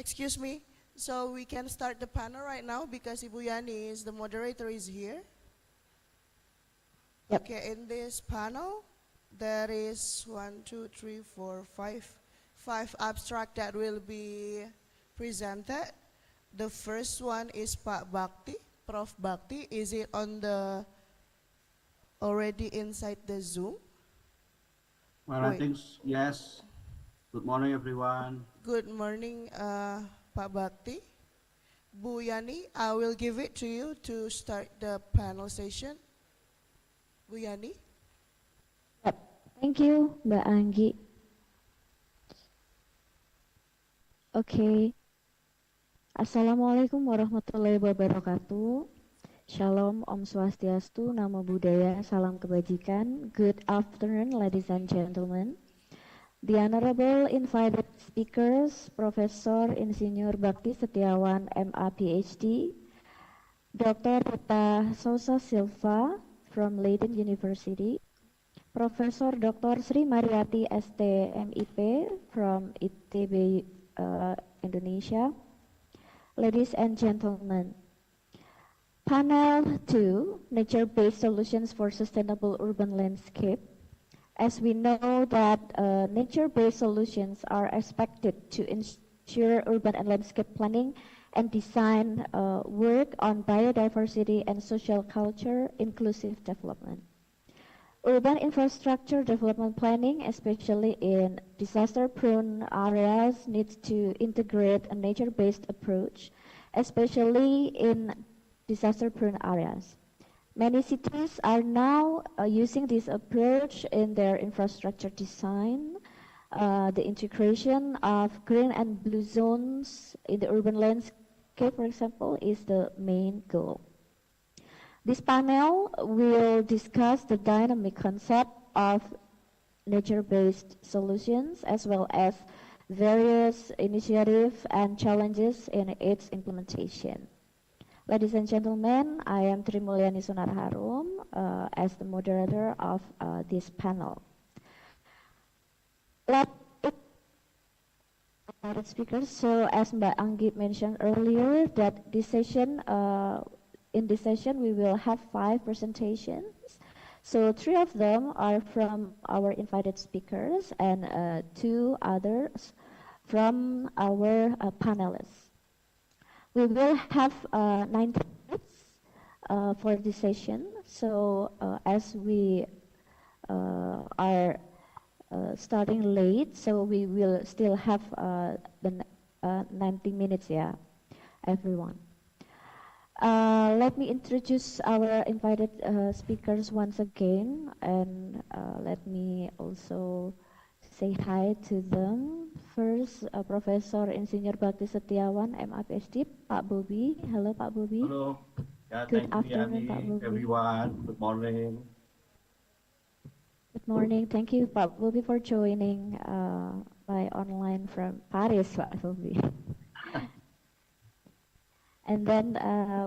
Excuse me. So we can start the panel right now because Ibu Yani is the moderator is here. Yep. Okay, in this panel, there is 5 abstract that will be presented. The first one is Pak Bakti, Prof. Bakti. Is it on the already inside the Zoom? Well, I think yes. Good morning, everyone. Good morning, Pak Bakti. Bu Yani, I will give it to you to start the panel session. Bu Yani. Yep. Thank you, Mbak Anggi. Okay. Assalamualaikum warahmatullahi wabarakatuh. Shalom, Om Swastiastu, Namo Buddhaya, Salam Kebajikan. Good afternoon, ladies and gentlemen. The honorable invited speakers, Profesor Insinyur Bakti Setiawan, MA PhD, Dr. Rita Sousa Silva from Leiden University, Profesor Dr. Sri Mariati ST MIP from ITB Indonesia. Ladies and gentlemen, Panel 2, Nature-Based Solutions for Sustainable Urban Landscape. As we know that nature-based solutions are expected to ensure urban and landscape planning and design work on biodiversity and social culture inclusive development. Urban infrastructure development planning, especially in disaster-prone areas, needs to integrate a nature-based approach, especially in disaster-prone areas. Many cities are now using this approach in their infrastructure design. The integration of green and blue zones in the urban landscape, for example, is the main goal. This panel will discuss the dynamic concept of nature-based solutions as well as various initiatives and challenges in its implementation. Ladies and gentlemen, I am Tri Mulyani Sunarharum as the moderator of this panel. Speakers. So as Mbak Anggi mentioned earlier, that this session, in this session we will have 5 presentations. So 3 of them are from our invited speakers and 2 others from our panelists. We will have 90 minutes for this session. So as we are starting late, so we will still have the 90 minutes, yeah, everyone. Let me introduce our invited speakers once again, and let me also say hi to them. First, Profesor Insinyur Bakti Setiawan, MA PhD, Pak Bobi. Hello, Pak Bobi. Hello. Yeah, Good thank you, afternoon, Pak Yani, Bobi. everyone. Good morning. Good morning. Thank you, Pak Bobi, for joining by online from Paris, Pak Bobi. And then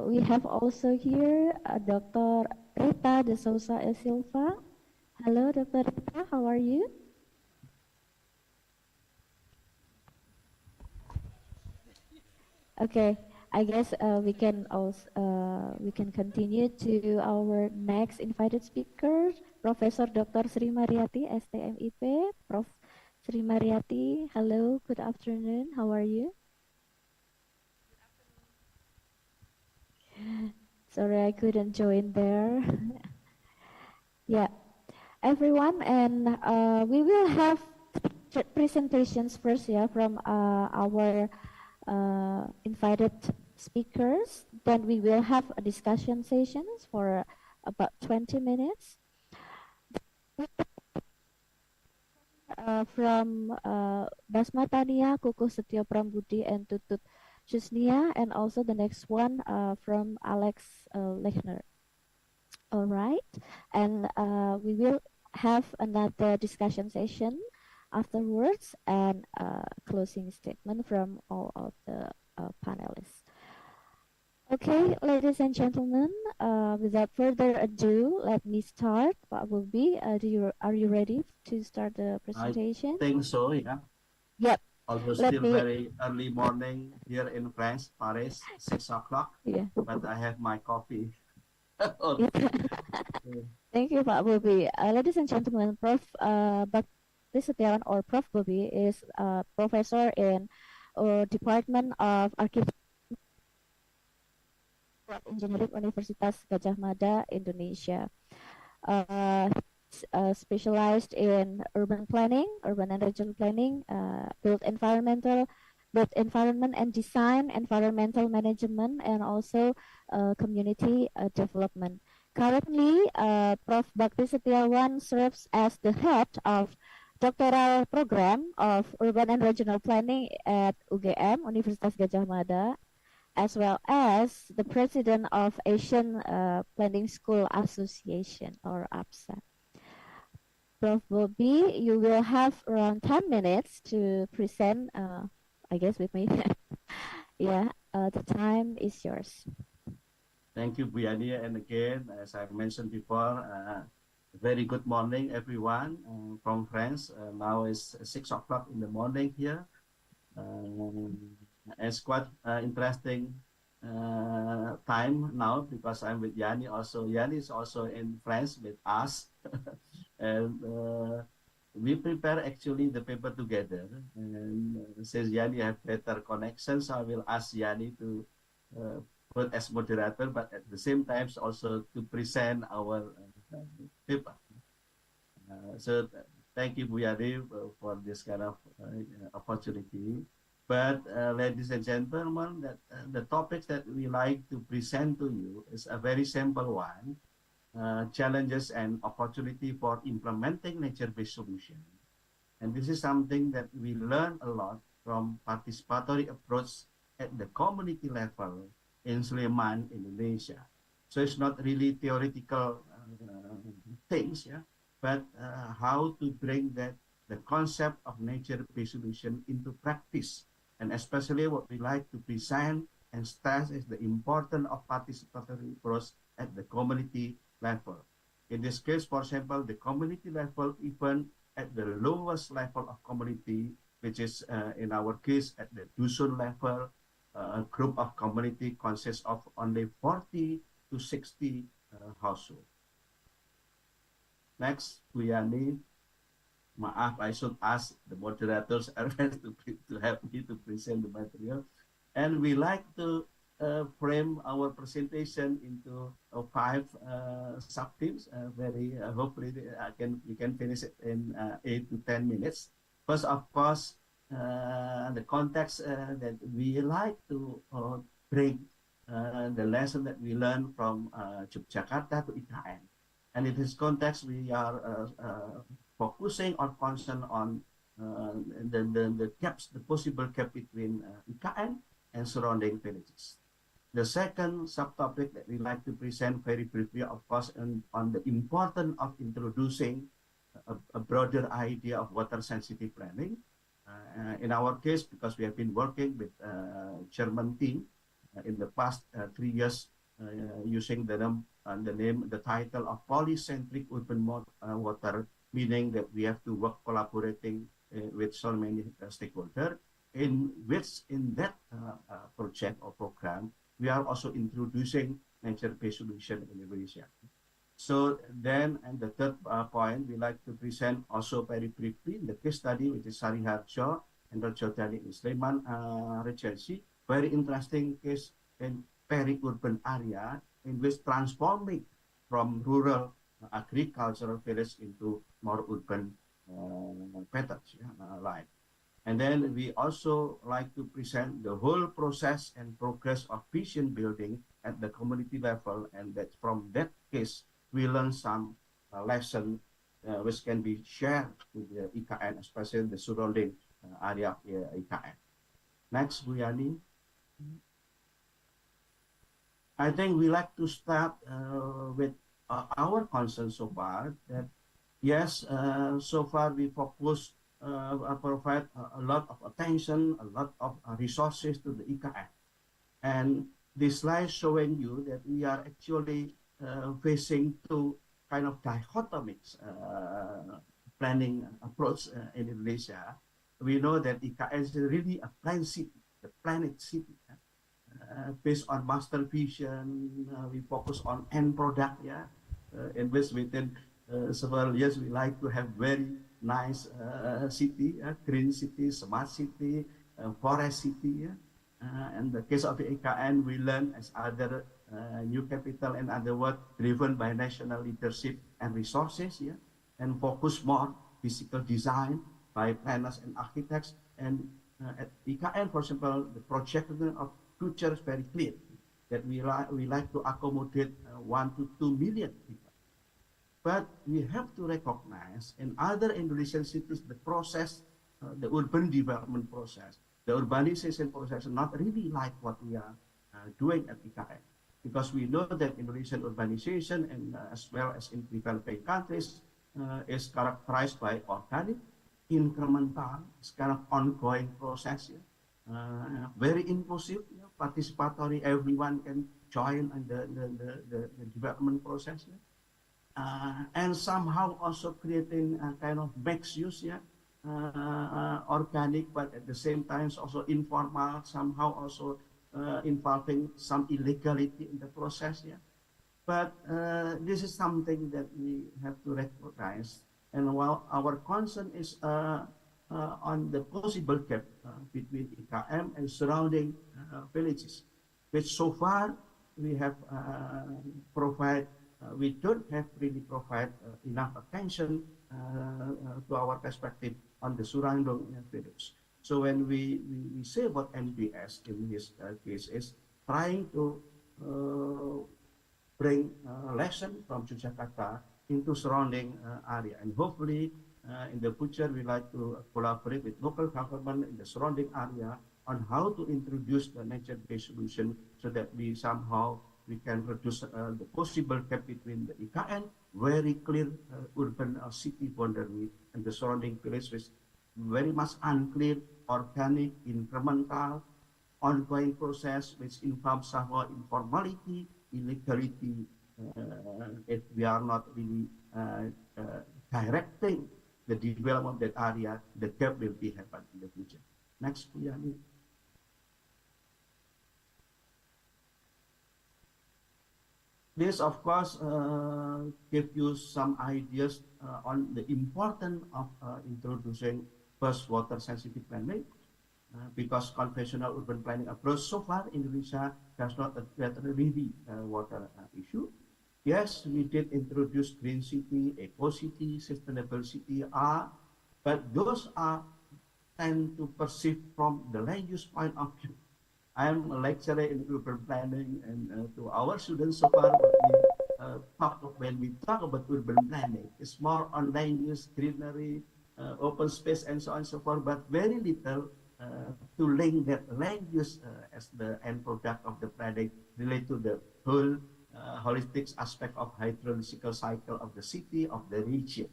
we have also here Dr. Rita de Sousa Silva. Hello, Dr. Rita. How are you? Okay, I guess we can continue to our next invited speaker, Professor Dr. Sri Mariati, STMIP. Prof. Sri Mariati, hello, good afternoon. How are you? Sorry, I couldn't join there. Yeah, everyone, and we will have presentations first, yeah, from our invited speakers. Then we will have a discussion sessions for about 20 minutes. From Basma Tania, Kuku Setio Prambudi, and Tutut Chusnia, and also the next one from Alex Lechner. All right, and we will have another discussion session afterwards, and closing statement from all of the panelists. Okay, ladies and gentlemen, without further ado, let me start. Pak Bobi, are you ready to start the presentation? I think so, yeah. Yep. Although Let still me, very early morning here in France, Paris, 6 o'clock, yeah. but I have my coffee. Oh, Yeah. Thank you, Pak Bobi. Ladies and gentlemen, Prof. Bakti Setiawan or Prof. Bobi is a professor in Department of Architecture Engineering Universitas Gadjah Mada, Indonesia. Specialized in urban planning, urban and regional planning, built environment and design, environmental management, and also community development. Currently, Prof. Bakti Setiawan serves as the head of doctoral program of urban and regional planning at UGM, Universitas Gadjah Mada, as well as the president of Asian Planning School Association or APSA. Prof. Bobby, you will have around 10 minutes to present, I guess with me. Yeah, the time is yours. Thank you, Bu Yani. And again, as I mentioned before, very good morning, everyone from France. Now it's 6 o'clock in the morning here. It's quite interesting time now because I'm with Yani also. Yani is also in France with us. And we prepare actually the paper together. And since Yani have better connections, I will ask Yani to put as moderator, but at the same time also to present our paper. So thank you, Bu Yani, for this kind of opportunity. But ladies and gentlemen, that the topics that we like to present to you is a very simple one. Challenges and opportunity for implementing nature-based solution. And this is something that we learn a lot from participatory approach at the community level in Sleman, Indonesia. So it's not really theoretical things, yeah, but how to bring that the concept of nature-based solution into practice. And especially what we like to present and stress is the importance of participatory approach at the community level. In this case, for example, the community level, even at the lowest level of community, which is in our case at the dusun level, a group of community consists of only 40 to 60 households. Next, Bu Yani. Maaf, I should ask the moderators to help me to present the material. And we like to frame our presentation into 5 sub-themes. Very hopefully we can finish it in 8 to 10 minutes. First, of course, the context that we like to bring the lesson that we learned from Yogyakarta to IKN. And in this context, we are focusing or concern on the gaps, the possible gap between IKN and surrounding villages. The second subtopic that we like to present very briefly, of course, on the importance of introducing a broader idea of water-sensitive planning. In our case, because we have been working with German team in the past 3 years, using the title of polycentric urban water, meaning that we have to work collaborating with so many stakeholders. In that project or program, we are also introducing nature-based solution in Indonesia. So then, and the third point, we like to present also very briefly the case study, which is Sariharjo and Rajodani in Sleman Regency. Very interesting case in peri-urban area in which transforming from rural agricultural village into more urban patterns, life. And then we also like to present the whole process and progress of vision building at the community level, and that from that case we learn some lesson which can be shared with the IKN, especially the surrounding area of IKN. Next, Bu Yani. I think we like to start with our concern so far. That yes, so far we focus, provide a lot of attention, a lot of resources to the IKN. And this slide showing you that we are actually facing two kind of dichotomic planning approach in Indonesia. we know that IKN is really a planet city, the planet city. Based on master vision, we focus on end product. Invest within several years, we like to have very nice city, green city, smart city, forest city. In the case of the IKN, we learn as other new capital and other work driven by national leadership and resources, and focus more physical design by planners and architects. And at IKN, for example, the projection of future is very clear that we like to accommodate 1 to 2 million people. But we have to recognize in other Indonesian cities the process, the urban development process, the urbanization process, not really like what we are doing at IKN. Because we know that Indonesian urbanization, and as well as in developing countries, is characterized by organic, incremental, it's kind of ongoing process. Very inclusive, participatory, everyone can join in the development process. And somehow also creating a kind of mixed use, organic, but at the same time also informal, somehow also involving some illegality in the process. But this is something that we have to recognize. And while our concern is on the possible gap between IKM and surrounding villages, which so far we have we don't have really provide enough attention to our perspective on the surrounding village. So when we say about NBS in this case is trying to bring lesson from Yogyakarta into surrounding area, and hopefully in the future we like to collaborate with local government in the surrounding area on how to introduce the nature-based solution so that we somehow we can reduce the possible gap between the IKN, very clear urban city boundary, and the surrounding village with very much unclear, organic, incremental, ongoing process which involves somehow informality, illegality, if we are not really directing the development of that area, the gap will be happen in the future. Next, please. This, of course, give you some ideas on the importance of introducing first water-sensitive planning, because conventional urban planning approach so far Indonesia does not address really water issue. Yes, we did introduce green city, eco city, sustainable city, but those are tend to perceive from the land use point of view. I am a lecturer in urban planning, and to our students so far, when we talk about urban planning, it's more on land use, greenery, open space, and so on and so forth, but very little to link that land use as the end product of the planning related to the whole holistic aspect of hydrological cycle of the city, of the region.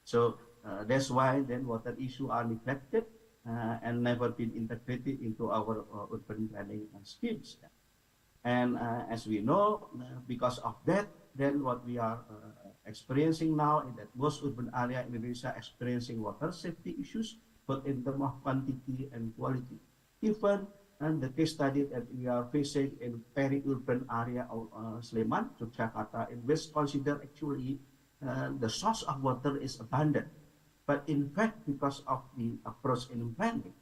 So that's why then water issue are neglected and never been integrated into our urban planning schemes. And as we know, because of that, then what we are experiencing now is that most urban area in Indonesia experiencing water safety issues, both in terms of quantity and quality. Even and the case study that we are facing in peri-urban area of Sleman, Yogyakarta, in which consider actually the source of water is abundant. But in fact, because of the approach in planning,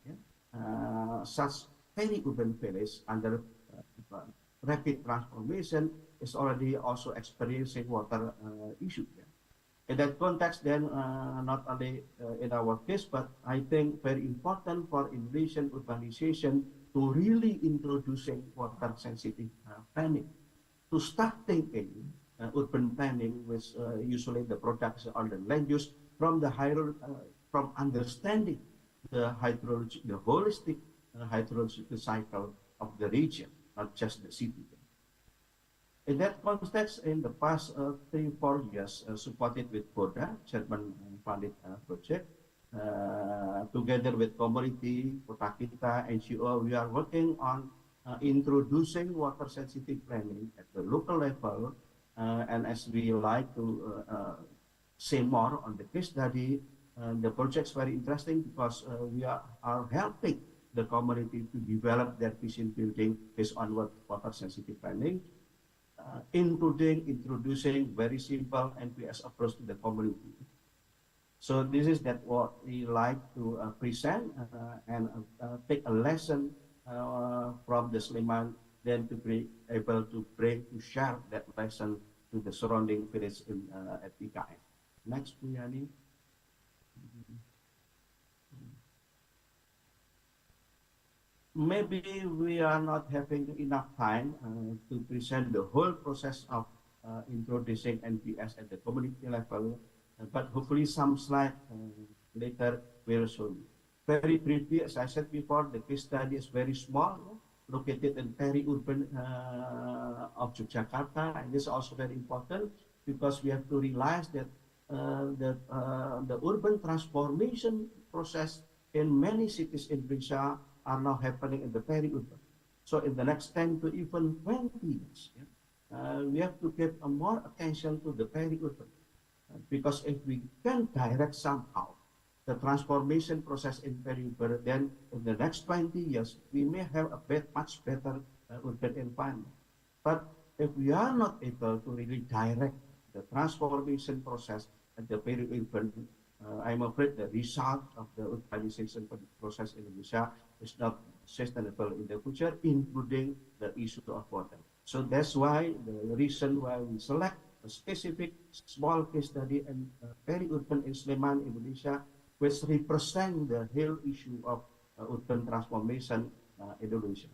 such peri-urban village under rapid transformation is already also experiencing water issue. In that context, then, not only in our case, but I think very important for Indonesian urbanization to really introducing water-sensitive planning, to start thinking urban planning with usually the products on the land use from the from understanding the hydrology, the holistic hydrological cycle of the region, not just the city. In that context, in the past 3-4 years, supported with BODA, German funded project, together with community, Kota Kita, NGO, we are working on introducing water-sensitive planning at the local level, and as we like to say more on the case study, the project's very interesting because we are helping the community to develop their vision building based on water sensitive planning, including introducing very simple NPS approach to the community. So this is that what we like to present and take a lesson from the Sleman, then to be able to share that lesson to the surrounding village at IKN. Next, Bu Yani. Maybe we are not having enough time to present the whole process of introducing NPS at the community level, but hopefully some slide later will show you. Very briefly, as I said before, the case study is very small, located in peri-urban of Yogyakarta, and this is also very important because we have to realize that the urban transformation process in many cities in Indonesia are now happening in the peri-urban. So in the next 10 to even 20 years, we have to give more attention to the peri-urban. Because if we can direct somehow the transformation process in peri-urban, then in the next 20 years, we may have a much better urban environment. But if we are not able to really direct the transformation process at the peri-urban, I'm afraid the result of the urbanization process in Indonesia is not sustainable in the future, including the issue of water. So that's why the reason why we select a specific small case study and peri-urban in Sleman, Indonesia, which represent the whole issue of urban transformation in Indonesia.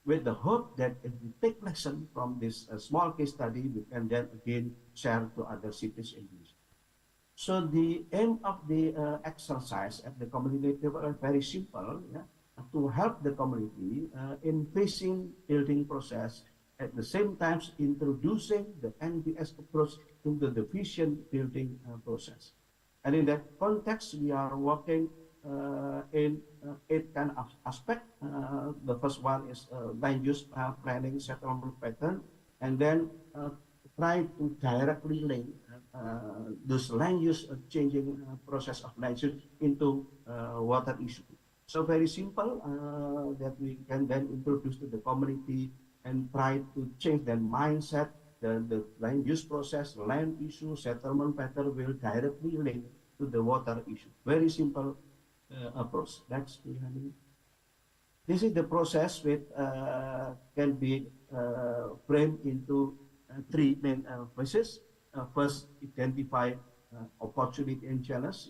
With the hope that if we take lesson from this small case study, we can then again share to other cities in Indonesia. So the aim of the exercise at the community level is very simple, to help the community in facing building process, at the same time introducing the NPS approach into the vision building process. And in that context, we are working in 8 kind of aspects. The first one is land use planning settlement pattern, and then try to directly link those land use changing process of land use into water issue. So very simple that we can then introduce to the community and try to change their mindset. The land use process, land issue, settlement pattern will directly link to the water issue. Very simple approach. Next, this is the process which can be framed into 3 main phases. First, identify opportunity and challenge.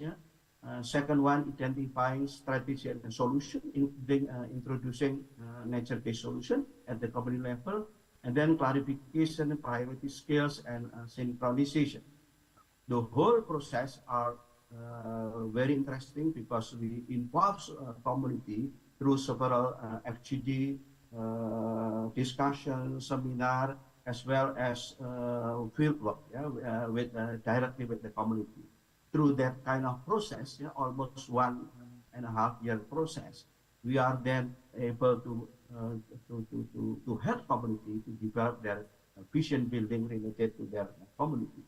Second one, identifying strategy and solution, including introducing nature-based solution at the community level, and then clarification, priority skills, and synchronization. The whole process are very interesting because we involve community through several FGD, discussion, seminar, as well as field work directly with the community. Through that kind of process, almost 1.5 year process, we are then able to help community to develop their vision building related to their community.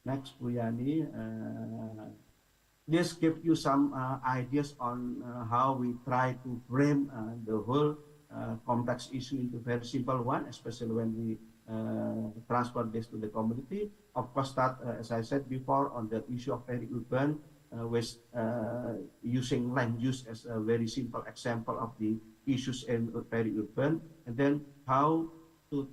Next, Bu Yani. This gives you some ideas on how we try to frame the whole complex issue into very simple one, especially when we transfer this to the community. Of course, start, as I said before, on the issue of peri-urban, with using land use as a very simple example of the issues in peri-urban, and then how to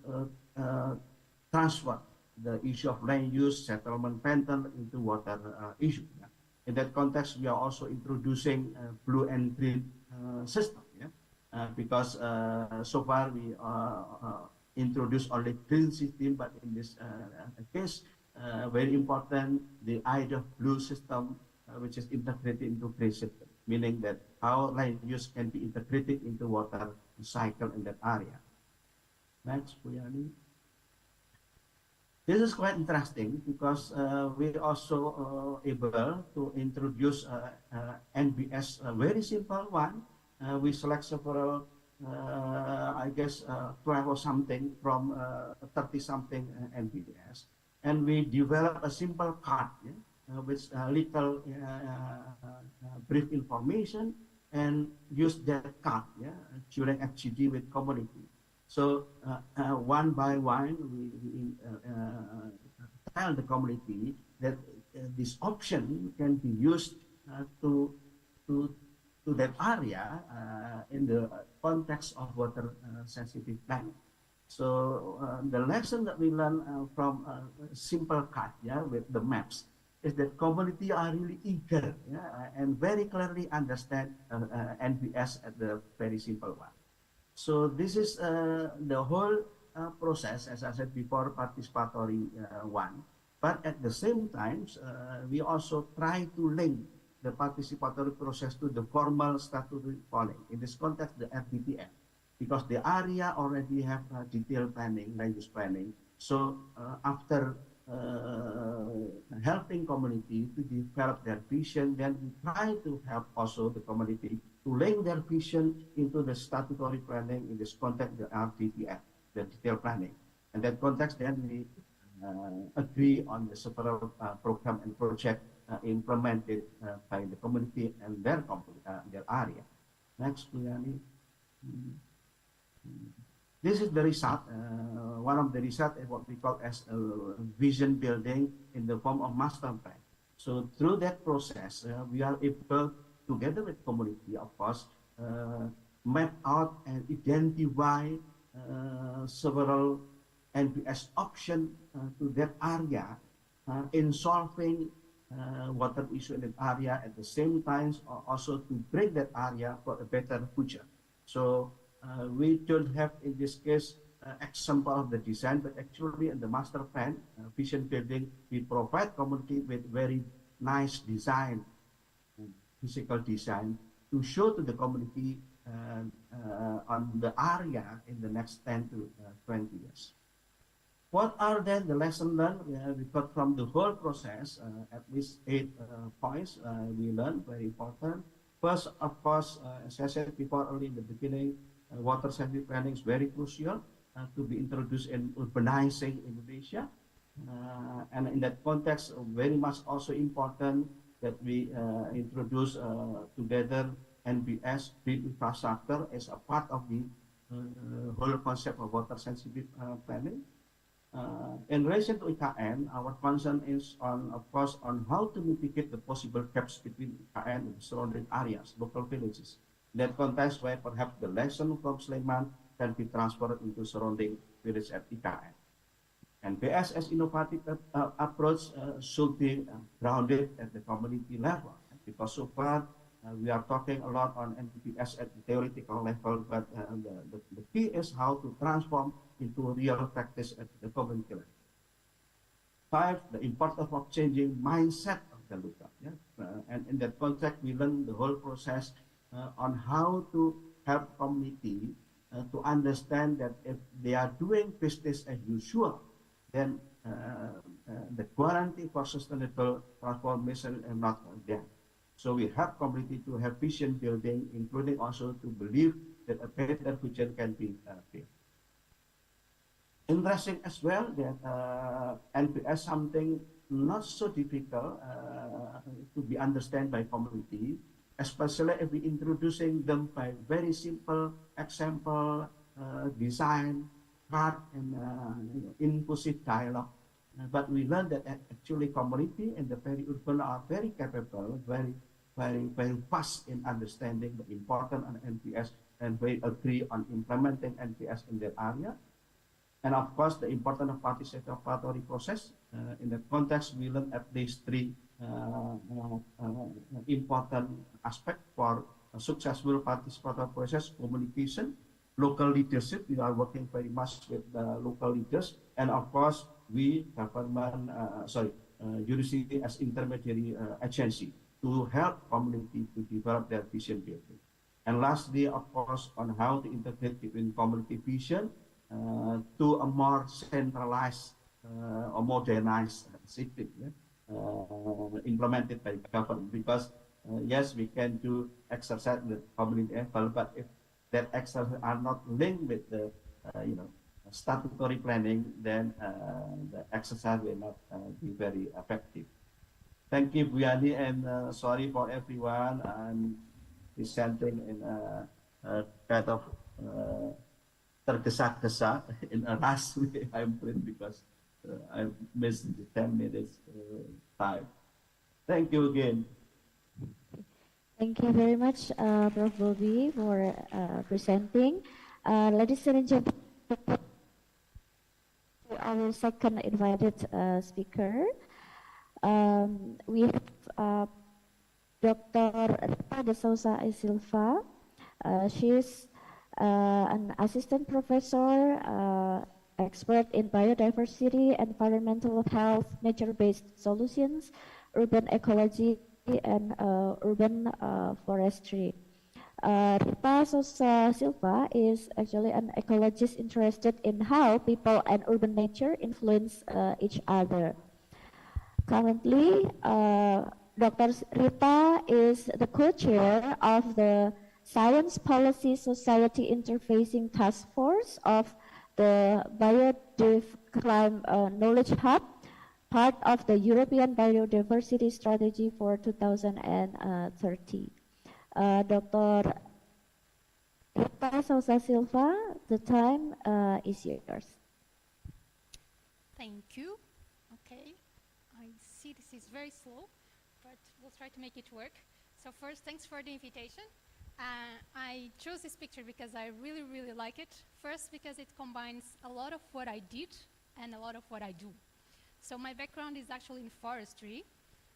transfer the issue of land use, settlement pattern into water issue. In that context, we are also introducing blue and green system, because so far we introduce only green system, but in this case, very important, the idea of blue system, which is integrated into green system, meaning that how land use can be integrated into water cycle in that area. Next, Bu Yani. This is quite interesting because we also able to introduce NBS, a very simple one. We select several, I guess, 12 or something from 30 something NBS, and we develop a simple card with little brief information and use that card, yeah, during FGD with community. So one by one, we tell the community that this option can be used to to that area in the context of water sensitive planning. So the lesson that we learn from simple card, yeah, with the maps, is that community are really eager, yeah, and very clearly understand NBS at the very simple one. So this is the whole process, as I said before, participatory one. But at the same time, we also try to link the participatory process to the formal statutory planning. In this context, the FDPM, because the area already have detailed planning, land use planning. So after helping community to develop their vision, then we try to help also the community to link their vision into the statutory planning. In this context, the RDPF, the detailed planning. In that context, then we agree on the several program and project implemented by the community and their area. Next, Puyani. This is the result. One of the result is what we call as vision building in the form of master plan. So through that process, we are able, together with community, of course, map out and identify several NPS option to that area in solving water issue in that area, at the same time also to bring that area for a better future. So we don't have in this case example of the design, but actually in the master plan vision building, we provide community with very nice design, physical design, to show to the community on the area in the next 10 to 20 years. What are then the lessons learned? We got from the whole process, at least 8 points we learned, very important. First, of course, as I said before early in the beginning, water safety planning is very crucial to be introduced in urbanizing Indonesia. And in that context, very much also important that we introduce together NBS, green infrastructure, as a part of the whole concept of water sensitive planning. In relation to IKN, our concern is on, of course, on how to mitigate the possible gaps between IKN and surrounding areas, local villages. In that context, where perhaps the lesson from Sleman can be transferred into surrounding village at IKN. And BSS innovative approach should be grounded at the community level, because so far we are talking a lot on NPS at the theoretical level, but the key is how to transform into real practice at the community level. 5, the importance of changing mindset of the local. Yeah? And in that context, we learn the whole process on how to help community to understand that if they are doing business as usual, then the guarantee for sustainable transformation is not there. So we help community to have vision building, including also to believe that a better future can be built. Interesting as well that NPS something not so difficult to be understood by community, especially if we introducing them by very simple example, design, card, and inclusive dialogue. But we learned that actually community and the peri-urban are very capable, very fast in understanding the importance of NPS, and we agree on implementing NPS in their area. And of course, the importance of participatory process. In that context, we learned at least 3 important aspects for a successful participatory process: communication, local leadership. We are working very much with the local leaders, and of course, we government, university as intermediary agency to help community to develop their vision building. And lastly, of course, on how to integrate between community vision to a more centralized or modernized system, implemented by government. Because yes, we can do exercise at the community level, but if that exercise are not linked with the statutory planning, then the exercise will not be very effective. Thank you, Buyani, and sorry for everyone. I'm dissenting in a kind of tergesa-gesa in a rush. I'm afraid because I missed the 10 minutes time. Thank you again. Thank you very much, Prof. Bobby, for presenting. Ladies and gentlemen, our second invited speaker, we have Dr. Rita de Souza e Silva. She's an assistant professor, expert in biodiversity, environmental health, nature-based solutions, urban ecology, and urban forestry. Rita Souza Silva is actually an ecologist interested in how people and urban nature influence each other. Currently, Dr. Rita is the co-chair of the Science Policy Society Interfacing Task Force of the Biodiv Knowledge Hub, part of the European Biodiversity Strategy for 2030. Dr. Rita Souza Silva, the time is yours. Thank you. Okay, I see this is very slow, but we'll try to make it work. So first, thanks for the invitation. I chose this picture because I really, really like it. First, because it combines a lot of what I did and a lot of what I do. So my background is actually in forestry,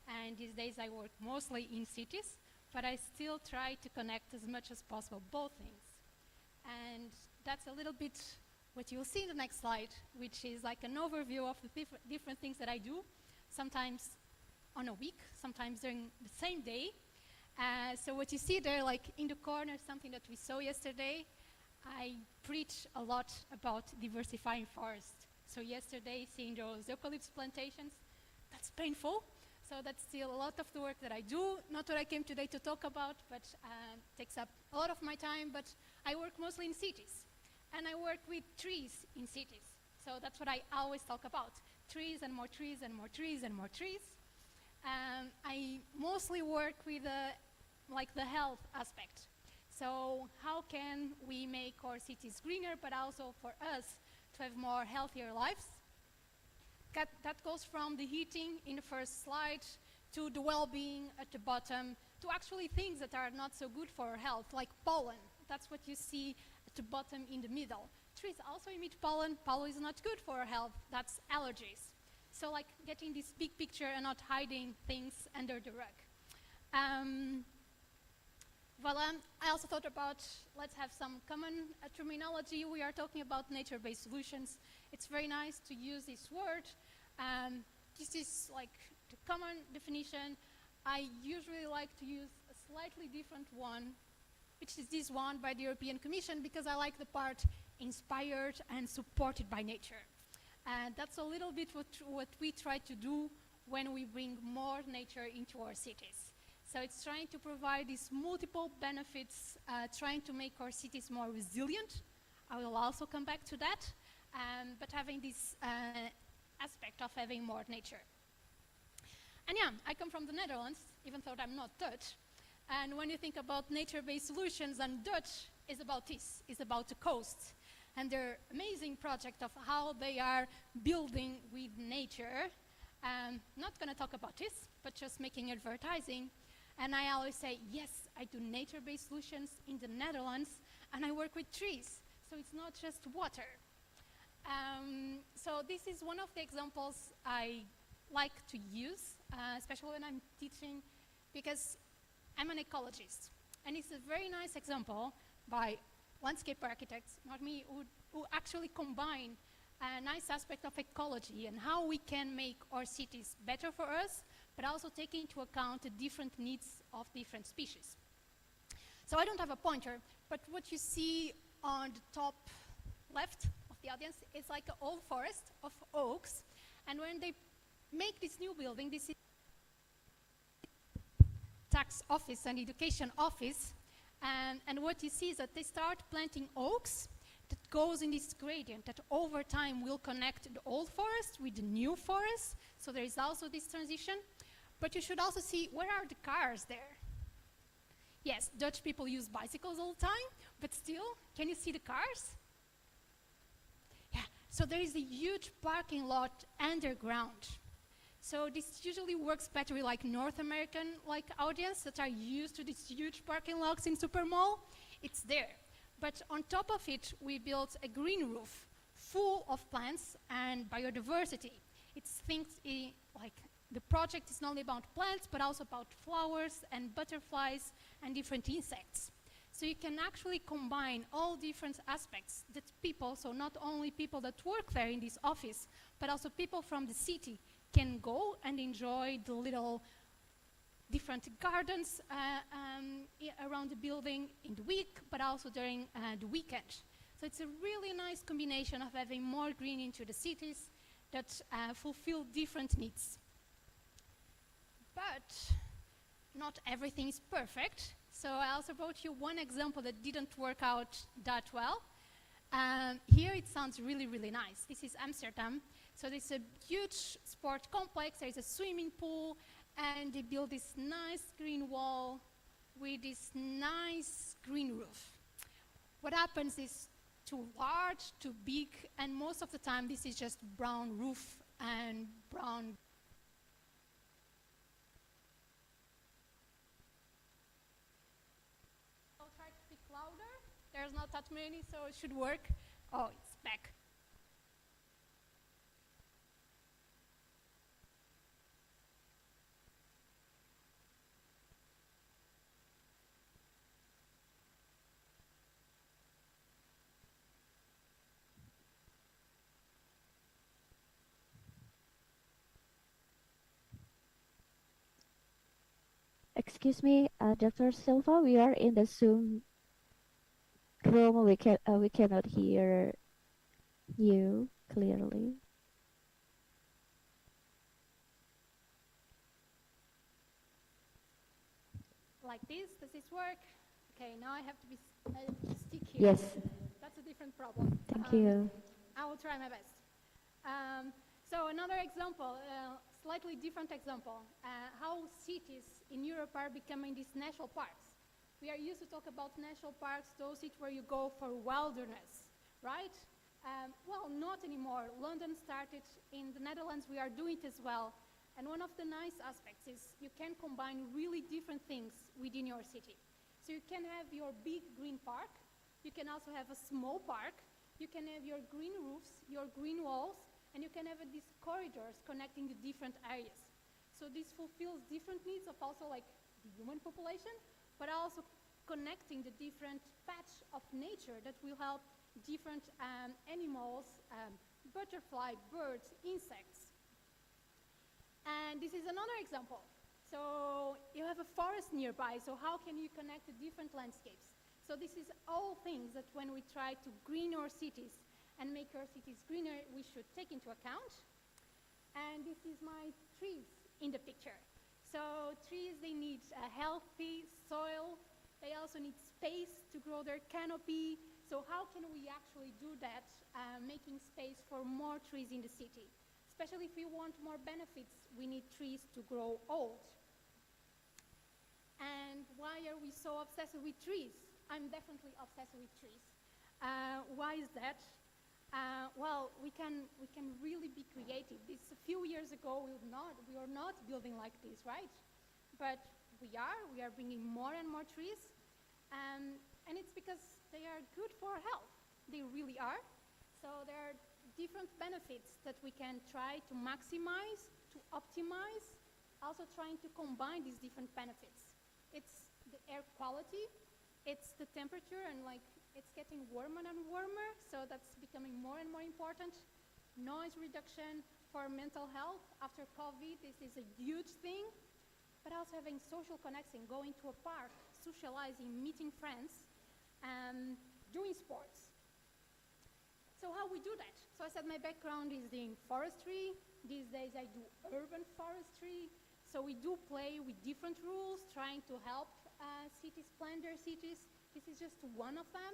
and these days I work mostly in cities, but I still try to connect as much as possible both things. And that's a little bit what you'll see in the next slide, which is like an overview of the different things that I do, sometimes on a week, sometimes during the same day. So what you see there, like in the corner, something that we saw yesterday, I preach a lot about diversifying forests. So yesterday, seeing those eucalyptus plantations, that's painful. So that's still a lot of the work that I do, not what I came today to talk about, but takes up a lot of my time, but I work mostly in cities. And I work with trees in cities. So that's what I always talk about, trees and more trees and more trees and more trees. I mostly work with like the health aspect. So how can we make our cities greener, but also for us to have more healthier lives? That goes from the heating in the first slide to the well-being at the bottom, to actually things that are not so good for our health, like pollen. That's what you see at the bottom in the middle. Trees also emit pollen. Pollen is not good for our health. That's allergies. So like getting this big picture and not hiding things under the rug. I also thought about, let's have some common terminology. We are talking about nature-based solutions. It's very nice to use this word. This is like the common definition. I usually like to use a slightly different one, which is this one by the European Commission, because I like the part inspired and supported by nature. And that's a little bit what we try to do when we bring more nature into our cities. So it's trying to provide these multiple benefits, trying to make our cities more resilient. I will also come back to that, but having this aspect of having more nature. And yeah, I come from the Netherlands, even though I'm not Dutch. And when you think about nature-based solutions, and Dutch is about this, is about the coast. And their amazing project of how they are building with nature. Not going to talk about this, but just making advertising. And I always say, yes, I do nature-based solutions in the Netherlands, and I work with trees. So it's not just water. So this is one of the examples I like to use, especially when I'm teaching, because I'm an ecologist. And it's a very nice example by landscape architects, not me, who actually combine a nice aspect of ecology and how we can make our cities better for us, but also taking into account the different needs of different species. So I don't have a pointer, but what you see on the top left of the audience is like an old forest of oaks. And when they make this new building, this is tax office and education office. And what you see is that they start planting oaks that goes in this gradient that over time will connect the old forest with the new forest. So there is also this transition. But you should also see, where are the cars there? Yes, Dutch people use bicycles all the time, but still, can you see the cars? Yeah, so there is a huge parking lot underground. So this usually works better with like North American like audience that are used to these huge parking lots in super mall. It's there. But on top of it, we built a green roof full of plants and biodiversity. It's things like the project is not only about plants, but also about flowers and butterflies and different insects. So you can actually combine all different aspects that people, so not only people that work there in this office, but also people from the city can go and enjoy the little different gardens around the building in the week, but also during the weekend. So it's a really nice combination of having more green into the cities that fulfill different needs. But not everything is perfect. So I also brought you one example that didn't work out that well. Here it sounds really, really nice. This is Amsterdam. So there's a huge sport complex, there's a swimming pool, and they build this nice green wall with this nice green roof. What happens is too large, too big, and most of the time this is just brown roof and brown. I'll try to speak louder. There's not that many, so it should work. Oh, it's back. Excuse me, Dr. Silva, we are in the Zoom room. We cannot hear you clearly. Like this, does this work? Okay, now I have to stick here. Yes, That's a different problem. thank you. I will try my best. So another example, slightly different example, how cities in Europe are becoming these national parks. We are used to talk about national parks, those cities where you go for wilderness, right? Well, not anymore. London started. In the Netherlands, we are doing it as well. And one of the nice aspects is you can combine really different things within your city. So you can have your big green park, you can also have a small park, you can have your green roofs, your green walls, and you can have these corridors connecting the different areas. So this fulfills different needs of also like the human population, but also connecting the different patch of nature that will help different animals, butterfly, birds, insects. And this is another example. So you have a forest nearby, so how can you connect the different landscapes? So this is all things that when we try to green our cities and make our cities greener, we should take into account. And this is my trees in the picture. So trees, they need a healthy soil. They also need space to grow their canopy. So how can we actually do that, making space for more trees in the city? Especially if we want more benefits, we need trees to grow old. And why are we so obsessed with trees? I'm definitely obsessed with trees. Why is that? Well, we can really be creative. This a few years ago, we were not building like this, right? But we are bringing more and more trees. And it's because they are good for our health. They really are. So there are different benefits that we can try to maximize, to optimize, also trying to combine these different benefits. It's the air quality, it's the temperature, and like it's getting warmer and warmer, so that's becoming more and more important. Noise reduction for mental health. After COVID, this is a huge thing, but also having social connection, going to a park, socializing, meeting friends, and doing sports. So how we do that? So I said my background is in forestry. These days I do urban forestry. So we do play with different rules, trying to help cities plan their cities. This is just one of them.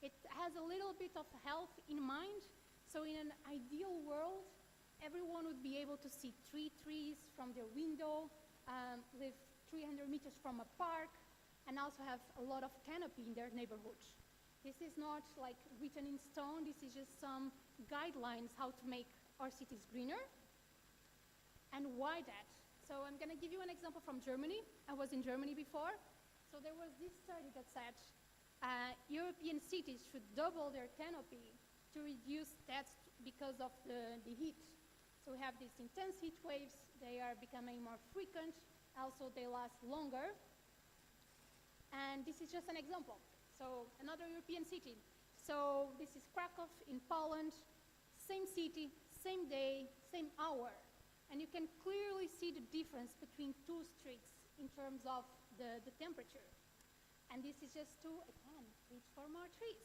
It has a little bit of health in mind. So in an ideal world, everyone would be able to see 3 trees from their window, live 300 meters from a park and also have a lot of canopy in their neighborhood. This is not like written in stone, this is just some guidelines how to make our cities greener. And why that? So I'm going to give you an example from Germany. I was in Germany before. So there was this study that said European cities should double their canopy to reduce deaths because of the heat. So we have these intense heat waves. They are becoming more frequent. Also, they last longer. And this is just an example. So another European city. So this is Krakow in Poland. Same city, same day, same hour. And you can clearly see the difference between two streets in terms of the temperature. And this is just to, again, reach for more trees.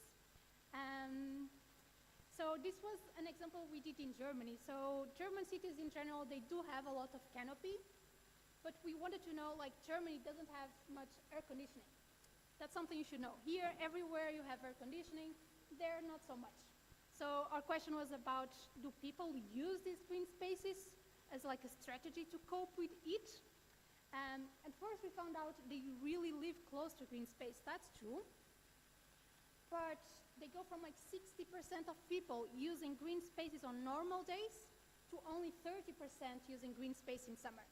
So this was an example we did in Germany. So German cities in general, they do have a lot of canopy, but we wanted to know, like, Germany doesn't have much air conditioning. That's something you should know. Here, everywhere you have air conditioning, there not so much. So our question was about, do people use these green spaces as like a strategy to cope with it? And first we found out they really live close to green space. That's true. But they go from like 60% of people using green spaces on normal days to only 30% using green space in summer.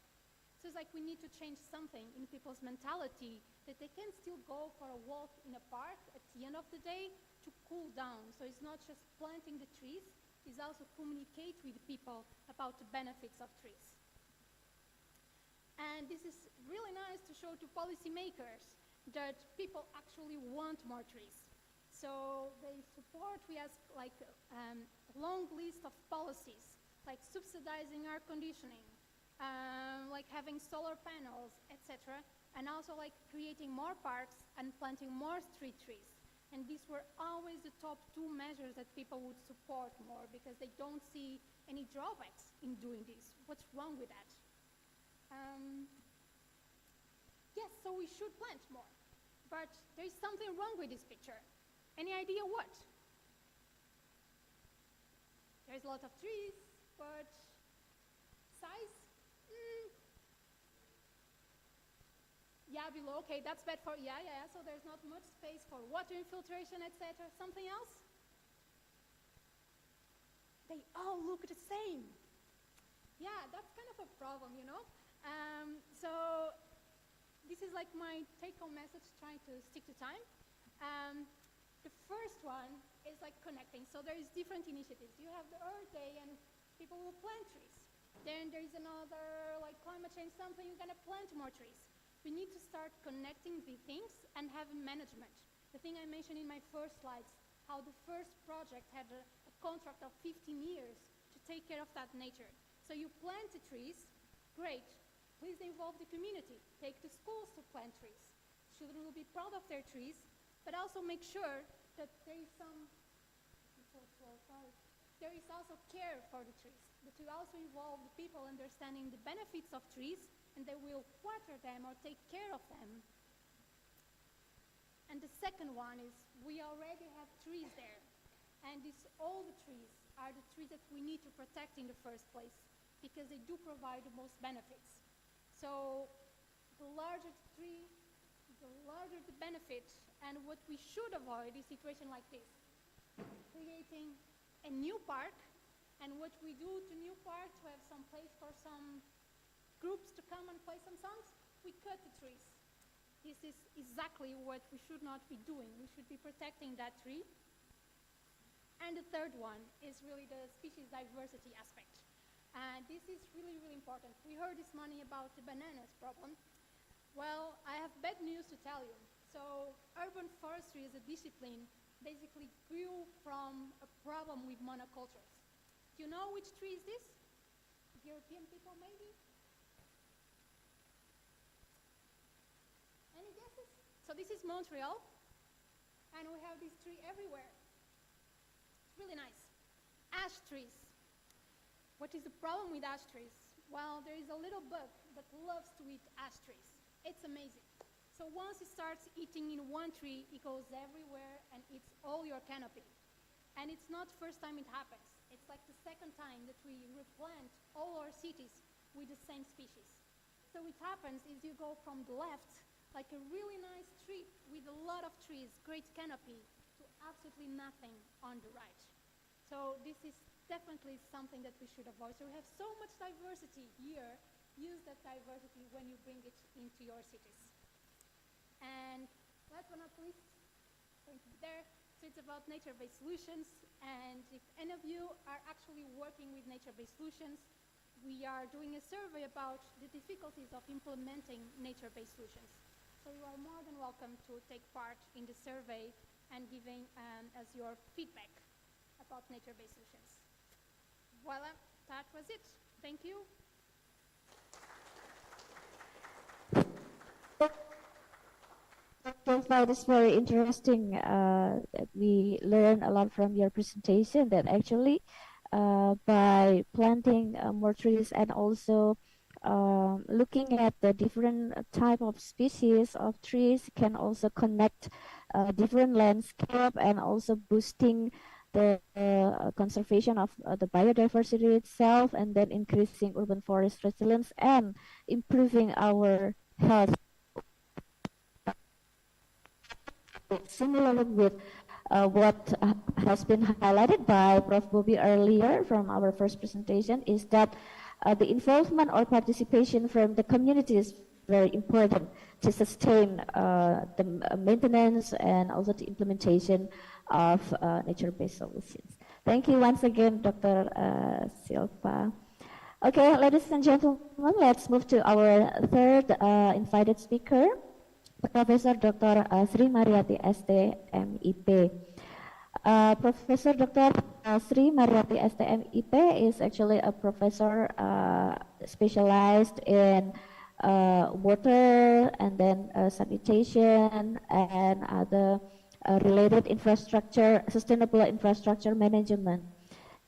So it's like we need to change something in people's mentality that they can still go for a walk in a park at the end of the day to cool down. So it's not just planting the trees, it's also communicate with people about the benefits of trees. And this is really nice to show to policymakers that people actually want more trees. So they support, we have like a long list of policies, like subsidizing air conditioning, like having solar panels, etc. And also like creating more parks and planting more street trees. And these were always the top two measures that people would support more because they don't see any drawbacks in doing this. What's wrong with that? Yes, so we should plant more. But there's something wrong with this picture. Any idea what? There's a lot of trees, but size? Yeah, below, okay, that's bad for, yeah, so there's not much space for water infiltration, etc. Something else? They all look the same. Yeah, that's kind of a problem, you know? So this is like my take-home message, trying to stick to time. The first one is like connecting. So there is different initiatives. You have the Earth Day and people will plant trees. Then there is another like climate change something, you're gonna plant more trees. We need to start connecting the things and have management. The thing I mentioned in my first slides, how the first project had a contract of 15 years to take care of that nature. So you plant the trees, great. Please involve the community. Take the schools to plant trees. Children will be proud of their trees, but also make sure that there is some, there is also care for the trees. That you also involve the people understanding the benefits of trees and they will water them or take care of them. And the second one is we already have trees there. And all the trees are the trees that we need to protect in the first place because they do provide the most benefits. So the larger the tree, the larger the benefit. And what we should avoid is a situation like this. Creating a new park, and what we do to new park to have some place for some groups to come and play some songs, we cut the trees. This is exactly what we should not be doing. We should be protecting that tree. And the third one is really the species diversity aspect. And this is really, really important. We heard this morning about the bananas problem. Well, I have bad news to tell you. So urban forestry as a discipline basically grew from a problem with monocultures. Do you know which tree is this? European people maybe? Any guesses? So this is Montreal, and we have this tree everywhere. It's really nice. Ash trees. What is the problem with ash trees? Well, there is a little bug that loves to eat ash trees. It's amazing. So once it starts eating in one tree, it goes everywhere and eats all your canopy. And it's not the first time it happens. It's like the second time that we replant all our cities with the same species. So what happens is you go from the left, like a really nice street with a lot of trees, great canopy, to absolutely nothing on the right. So this is definitely something that we should avoid. So we have so much diversity here. Use that diversity when you bring it into your cities. And last but not least, going to be there, so it's about nature-based solutions. And if any of you are actually working with nature-based solutions, we are doing a survey about the difficulties of implementing nature-based solutions. So you are more than welcome to take part in the survey and giving us your feedback about nature-based solutions. Voila, that was it. Thank you. So far, it's very interesting. That we learn a lot from your presentation. That actually, by planting more trees and also looking at the different type of species of trees can also connect different landscape and also boosting the conservation of the biodiversity itself, and then increasing urban forest resilience and improving our health. Similarly with what has been highlighted by Prof. Bobby earlier from our first presentation, is that the involvement or participation from the community is very important to sustain the maintenance and also the implementation of nature-based solutions. Thank you once again, Dr. Silva. Okay, ladies and gentlemen, let's move to our third invited speaker, Professor Dr. Sri Mariati ST MIP. Professor Dr. Sri Mariati ST MIP is actually a professor specialized in water and then sanitation and other related infrastructure, sustainable infrastructure management.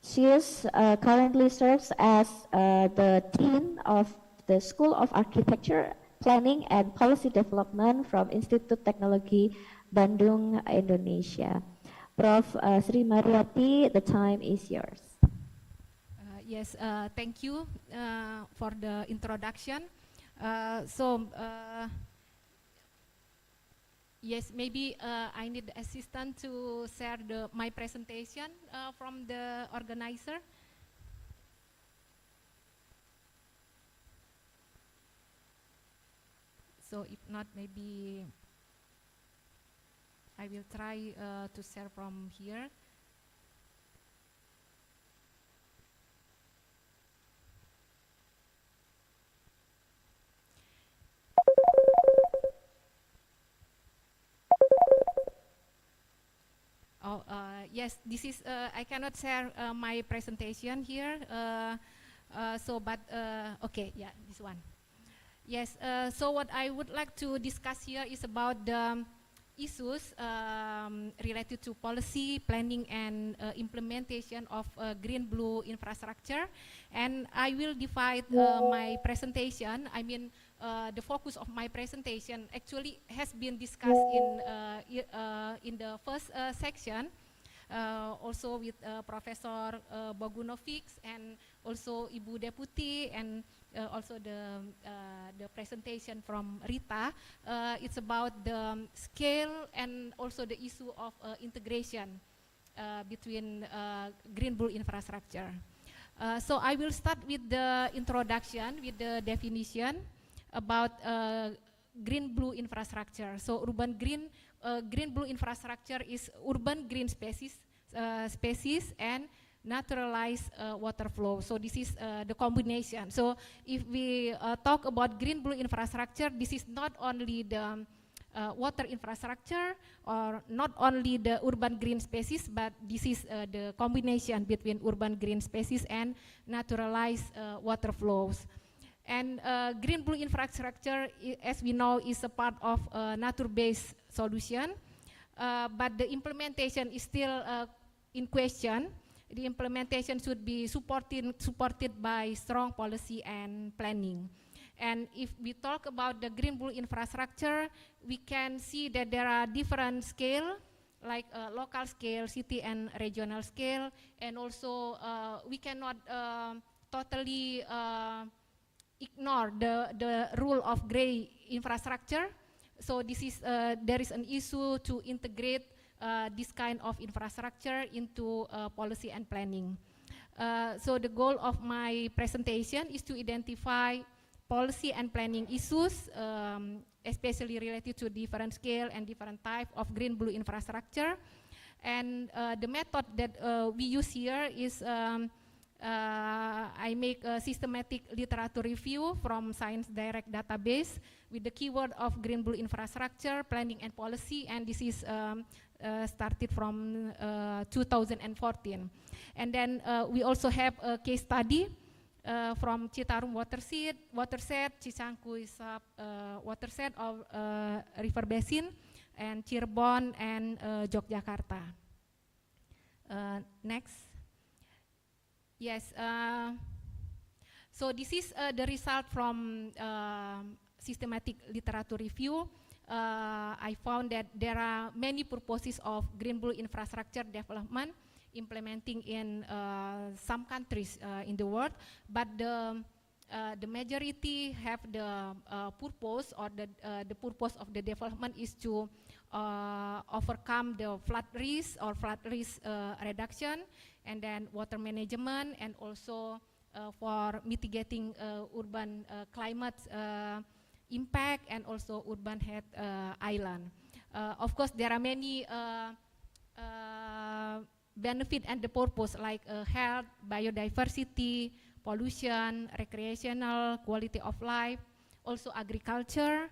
She is currently serves as the Dean of the School of Architecture, Planning and Policy Development from Institut Teknologi, Bandung, Indonesia. Prof. Sri Mariati, the time is yours. Yes, thank you for the introduction. Yes, maybe I need assistance to share my presentation from the organizer. So if not, maybe I will try to share from here. Oh, yes, this is, I cannot share my presentation here. Okay, yeah, this one. Yes, so what I would like to discuss here is about the issues related to policy, planning, and implementation of green-blue infrastructure. And I will divide my presentation, the focus of my presentation actually has been discussed in the first section, also with Professor Bogunovic and also Ibu Deputy, and also the presentation from Rita. It's about the scale and also the issue of integration between green-blue infrastructure. So I will start with the introduction, with the definition about green-blue infrastructure. So green-blue infrastructure is urban green spaces and naturalized water flow. So this is the combination. So if we talk about green-blue infrastructure, this is not only the water infrastructure or not only the urban green spaces, but this is the combination between urban green spaces and naturalized water flows. And green-blue infrastructure, as we know, is a part of nature-based solution, but the implementation is still in question. The implementation should be supported by strong policy and planning. And if we talk about the green-blue infrastructure, we can see that there are different scale, like local scale, city and regional scale, and also we cannot totally ignore the rule of gray infrastructure. So this is there is an issue to integrate this kind of infrastructure into policy and planning. So the goal of my presentation is to identify policy and planning issues, especially related to different scale and different type of green-blue infrastructure. And the method that we use here is I make a systematic literature review from Science Direct database with the keyword of green-blue infrastructure, planning and policy, and this is started from 2014. And then we also have a case study from Citarum watershed, Cisangkuy watershed of River Basin, and Cirebon and Yogyakarta. Next. Yes. So this is the result from systematic literature review. I found that there are many purposes of green-blue infrastructure development implementing in some countries in the world, but the majority have the purpose, or the purpose of the development is to overcome the flood risk or flood risk reduction, and then water management, and also for mitigating urban climate impact, and also urban head island. Of course, there are many benefit and the purpose like health, biodiversity, pollution, recreational, quality of life, also agriculture,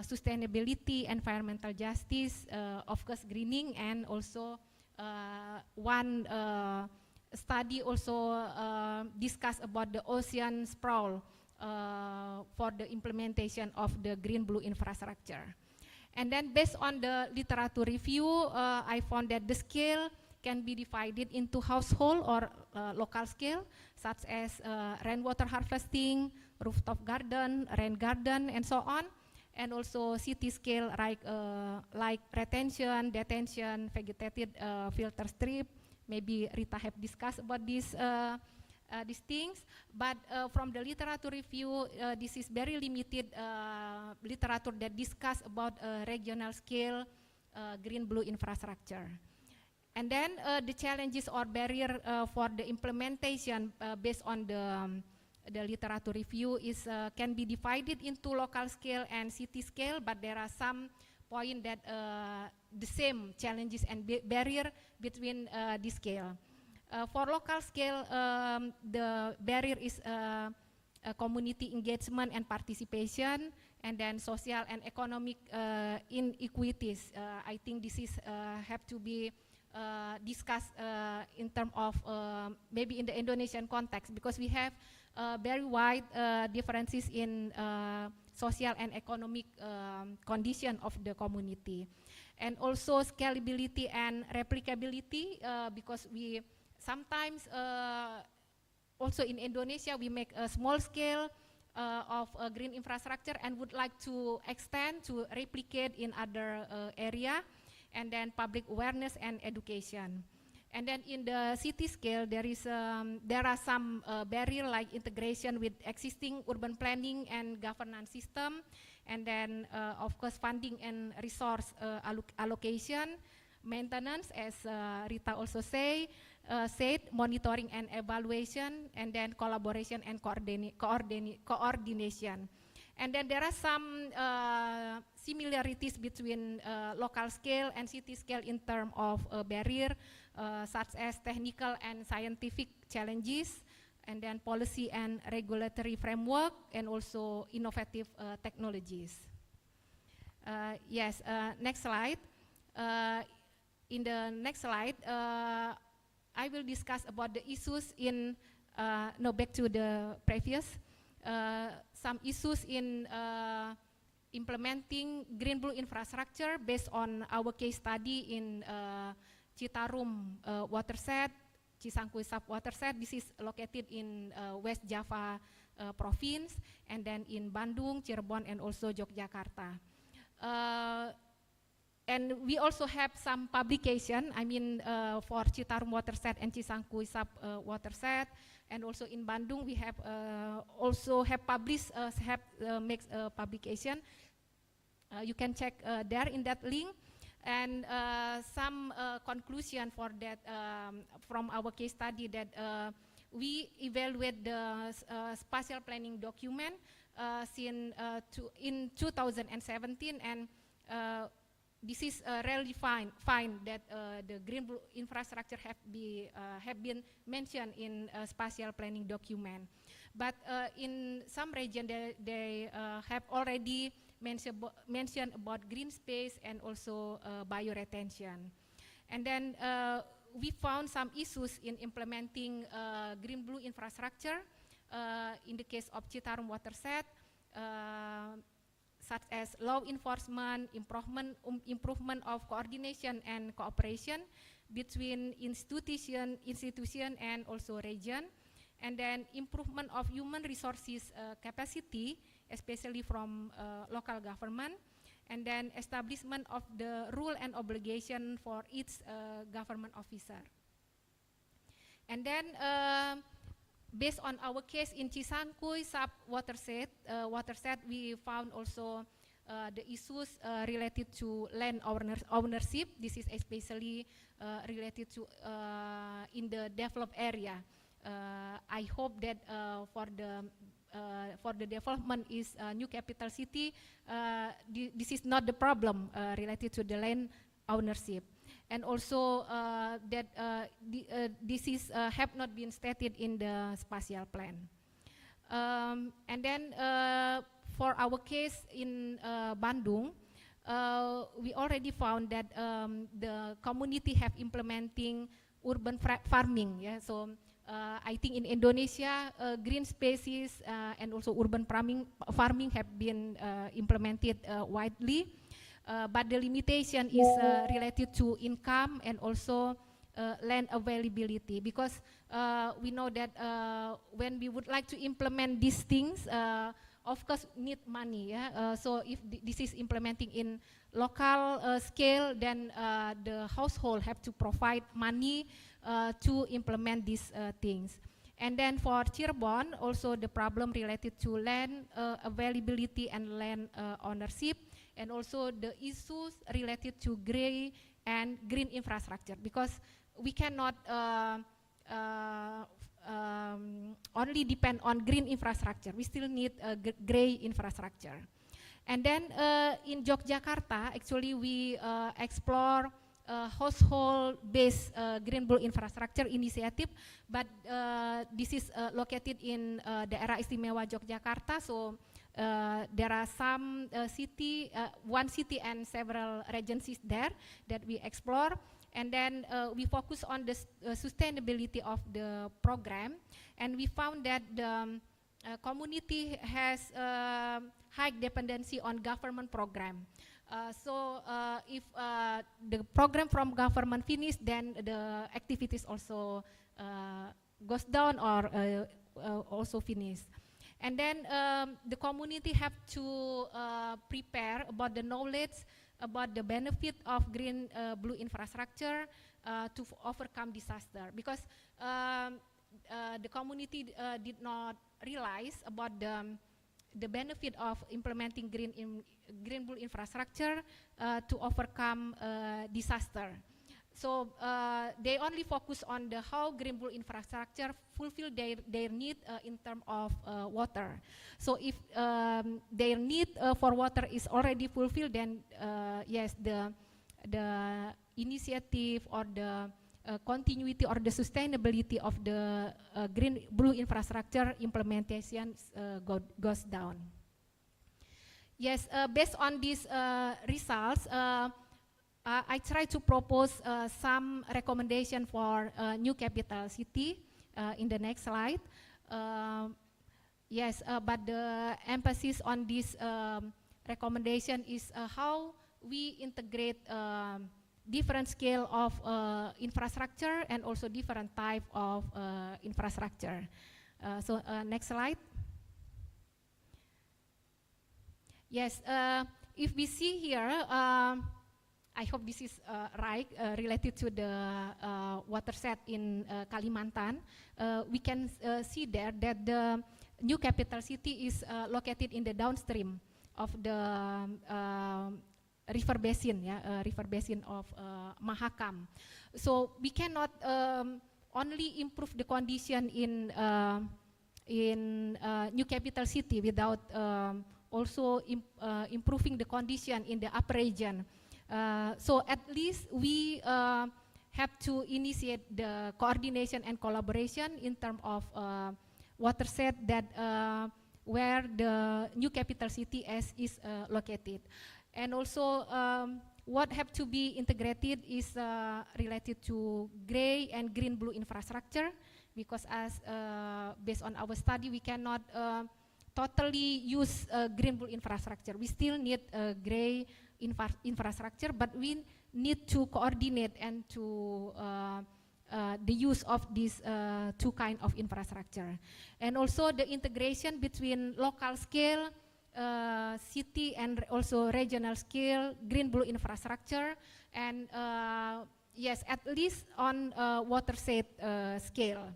sustainability, environmental justice, of course greening, and also one study also discuss about the ocean sprawl for the implementation of the green-blue infrastructure. And then based on the literature review, I found that the scale can be divided into household or local scale, such as rainwater harvesting, rooftop garden, rain garden, and so on, and also city scale like retention, detention, vegetated filter strip. Maybe Rita have discussed about these things, but from the literature review, this is very limited literature that discuss about regional scale green-blue infrastructure. And then the challenges or barrier for the implementation based on the literature review is can be divided into local scale and city scale, but there are some point that the same challenges and barrier between this scale. For local scale, the barrier is community engagement and participation, and then social and economic inequities. I think this is have to be discussed in terms of maybe in the Indonesian context, because we have very wide differences in social and economic condition of the community, and also scalability and replicability, because we sometimes also in Indonesia we make a small scale of green infrastructure and would like to extend to replicate in other area. And then public awareness and education. And then in the city scale, there are some barrier like integration with existing urban planning and governance system, and then of course funding and resource allocation, maintenance, as Rita also said, monitoring and evaluation, and then collaboration and coordination. And then there are some similarities between local scale and city scale in terms of barrier, such as technical and scientific challenges, and then policy and regulatory framework, and also innovative technologies. Yes, next slide. In the next slide, I will discuss about the issues in, no, back to the previous. Some issues in implementing green-blue infrastructure based on our case study in Citarum watershed, Cisangkuy sub-watershed. This is located in West Java province, and then in Bandung, Cirebon, and also Yogyakarta. and we also have some publication, I mean, for Citarum watershed and Cisangkuy sub watershed, and also in Bandung we have also have published, makes a publication. You can check there in that link, and some conclusion for that from our case study that we evaluate the spatial planning document in 2017, and this is really fine that the green blue infrastructure have been mentioned in spatial planning document. But in some region they have already mentioned about green space and also bioretention. And then we found some issues in implementing green blue infrastructure in the case of Citarum watershed, such as law enforcement, improvement of coordination and cooperation between institution and also region, and then improvement of human resources capacity, especially from local government, and then establishment of the rule and obligation for each government officer. And then based on our case in Cisangkuy sub watershed, we found also the issues related to land ownership. This is especially related to in the developed area. I hope that for the development is new capital city, this is not the problem related to the land ownership. And also that this is have not been stated in the spatial plan. And then for our case in Bandung, we already found that the community have implementing urban farming. Yeah, so I think in Indonesia, green spaces and also urban farming have been implemented widely. But the limitation is related to income and also land availability, because we know that when we would like to implement these things, of course need money. Yeah? So if this is implementing in local scale, then the household have to provide money to implement these things. And then for Cirebon, also the problem related to land availability and land ownership, and also the issues related to gray and green infrastructure, because we cannot only depend on green infrastructure. We still need gray infrastructure. And then in Yogyakarta, actually we explore household-based green blue infrastructure initiative, but this is located in Daerah Istimewa Yogyakarta. So there are some one city and several regencies there that we explore, and then we focus on the sustainability of the program, and we found that the community has high dependency on government program. So if the program from government finish, then the activities also goes down or also finish. And then the community have to prepare about the knowledge about the benefit of green blue infrastructure to overcome disaster, because the community did not realize about the benefit of implementing green blue infrastructure to overcome disaster. So they only focus on the how green blue infrastructure fulfill their need in terms of water. So if their need for water is already fulfilled, then yes, the initiative or the continuity or the sustainability of the green blue infrastructure implementation goes down. Yes, based on these results, I try to propose some recommendation for new capital city in the next slide. Yes, but the emphasis on this recommendation is how we integrate different scale of infrastructure and also different type of infrastructure. So next slide. Yes, if we see here, I hope this is right, related to the watershed in Kalimantan. We can see there that the new capital city is located in the downstream of the river basin, river basin of Mahakam. So we cannot only improve the condition in new capital city without also improving the condition in the upper region. So at least we have to initiate the coordination and collaboration in terms of watershed that where the new capital city is located. And also what have to be integrated is related to gray and green blue infrastructure, because as based on our study we cannot totally use green blue infrastructure. We still need gray infrastructure, but we need to coordinate and to the use of these two kind of infrastructure. And also the integration between local scale, city and also regional scale, green blue infrastructure, and yes, at least on watershed scale.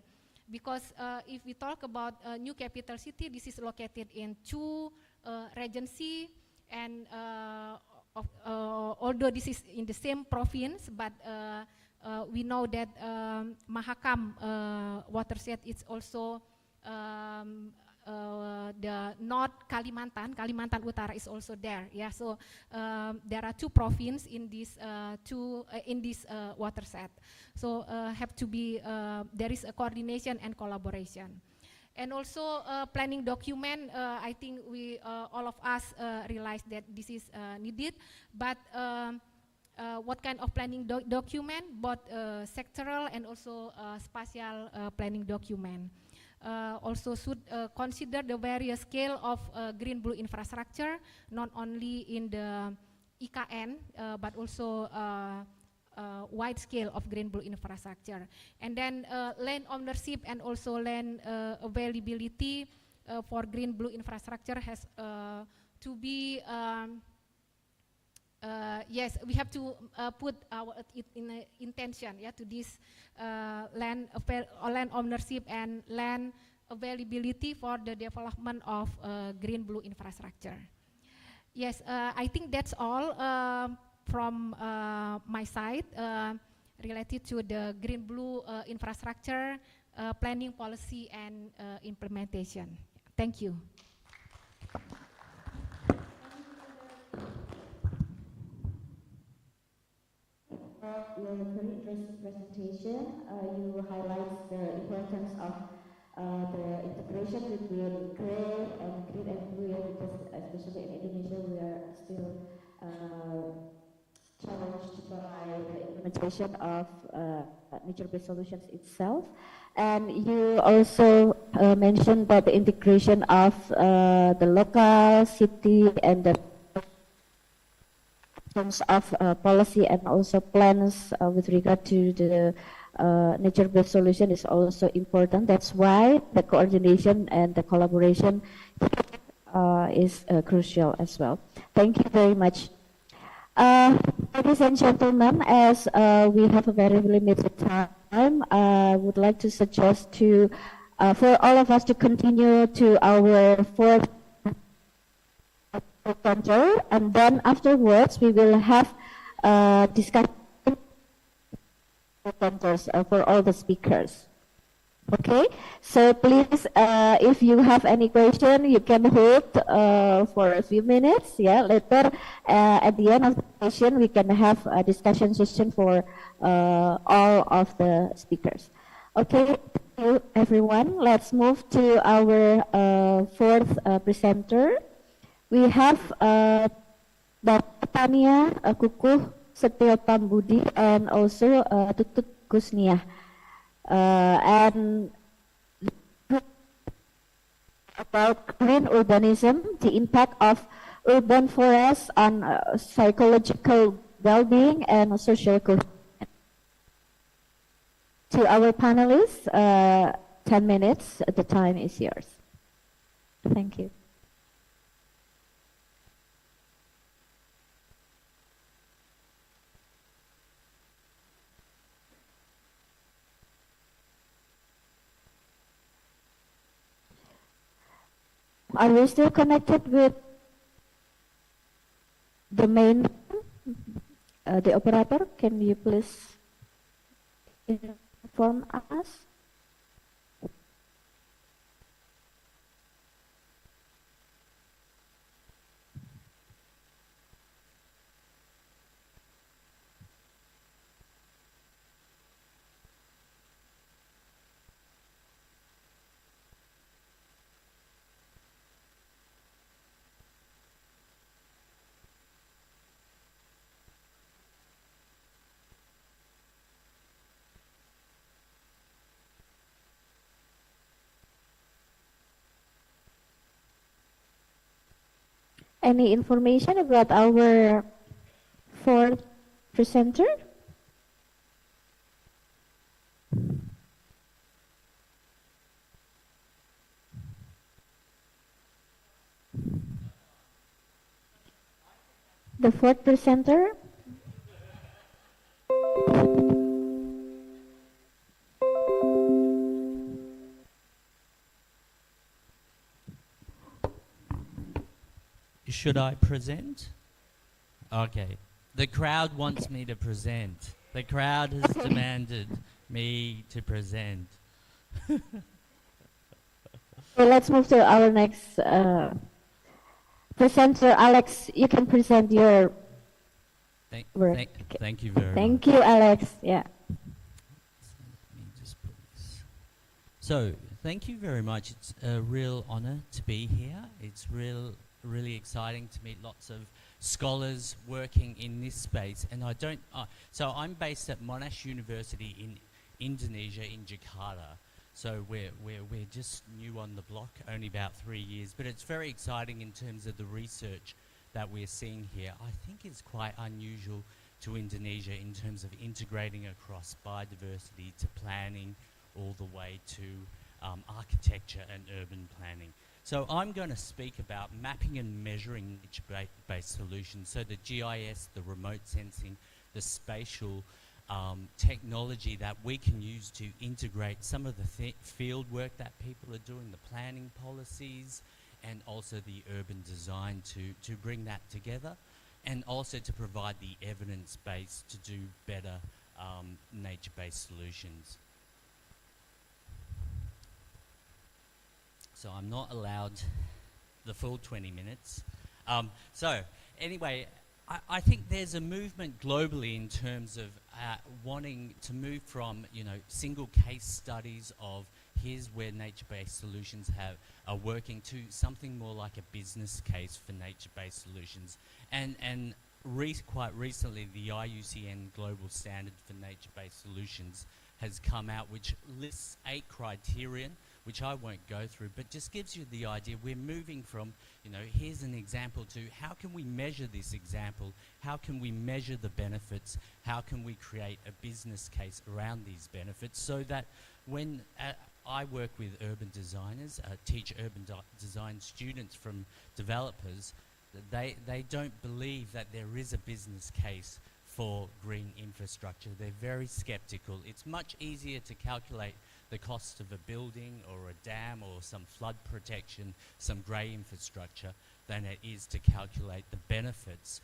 Because if we talk about new capital city, this is located in two regency, and although this is in the same province, but we know that Mahakam watershed is also the North Kalimantan Utara is also there. Yeah, so there are two provinces in this watershed. So have to be there is a coordination and collaboration. And also planning document, I think we all of us realize that this is needed, but what kind of planning document, both sectoral and also spatial planning document. Also should consider the various scale of green blue infrastructure, not only in the IKN, but also wide scale of green blue infrastructure. And then land ownership and also land availability for green blue infrastructure has to be, yes, we have to put our intention, yeah, to this land ownership and land availability for the development of green blue infrastructure. Yes, I think that's all from my side related to the green blue infrastructure planning policy and implementation. Thank you. Your very interesting presentation. You highlight the importance of the integration between gray and green and blue, because especially in Indonesia we are still challenged by the implementation of nature-based solutions itself. And you also mentioned about the integration of the local, city, and the terms of policy and also plans with regard to the nature-based solution is also important. That's why the coordination and the collaboration is crucial as well. Thank you very much. Ladies and gentlemen, as we have a very limited time, I would like to suggest to for all of us to continue to our fourth presenter, and then afterwards we will have discussion presenters for all the speakers. Okay, so please, if you have any question, you can hold for a few minutes. Yeah, later at the end of the session, we can have a discussion session for all of the speakers. Okay, thank you everyone. Let's move to our fourth presenter. We have Dr. Tania Kukuh Setiotambudi and also Tutut Kusniah. And about green urbanism, the impact of urban forests on psychological well-being and social cohesion. To our panelists, 10 minutes, the time is yours. Thank you. Are we still connected with the main, the operator? Can you please inform us? Any information about our fourth presenter? The fourth presenter? Should I present? Okay. The crowd wants me to present. The crowd has demanded me to present. Okay, let's move to our next presenter. Alex, you can present your work. Thank you very much. Thank you, Alex. Yeah. Let me just put this. So, thank you very much. It's a real honor to be here. It's really exciting to meet lots of scholars working in this space. And so I'm based at Monash University in Indonesia, in Jakarta. So we're just new on the block, only about 3 years, but it's very exciting in terms of the research that we're seeing here. I think it's quite unusual to Indonesia in terms of integrating across biodiversity to planning all the way to architecture and urban planning. So I'm going to speak about mapping and measuring nature-based solutions. So the GIS, the remote sensing, the spatial technology that we can use to integrate some of the field work that people are doing, the planning policies, and also the urban design to bring that together, and also to provide the evidence base to do better nature-based solutions. So I'm not allowed the full 20 minutes. So anyway, I think there's a movement globally in terms of wanting to move from, single case studies of here's where nature-based solutions are working to something more like a business case for nature-based solutions. And quite recently, the IUCN Global Standard for Nature-Based Solutions has come out, which lists 8 criterion, which I won't go through, but just gives you the idea. We're moving from, here's an example, to how can we measure this example? How can we measure the benefits? How can we create a business case around these benefits so that when I work with urban designers, teach urban design students from developers, they don't believe that there is a business case for green infrastructure. They're very skeptical. It's much easier to calculate the cost of a building or a dam or some flood protection, some grey infrastructure, than it is to calculate the benefits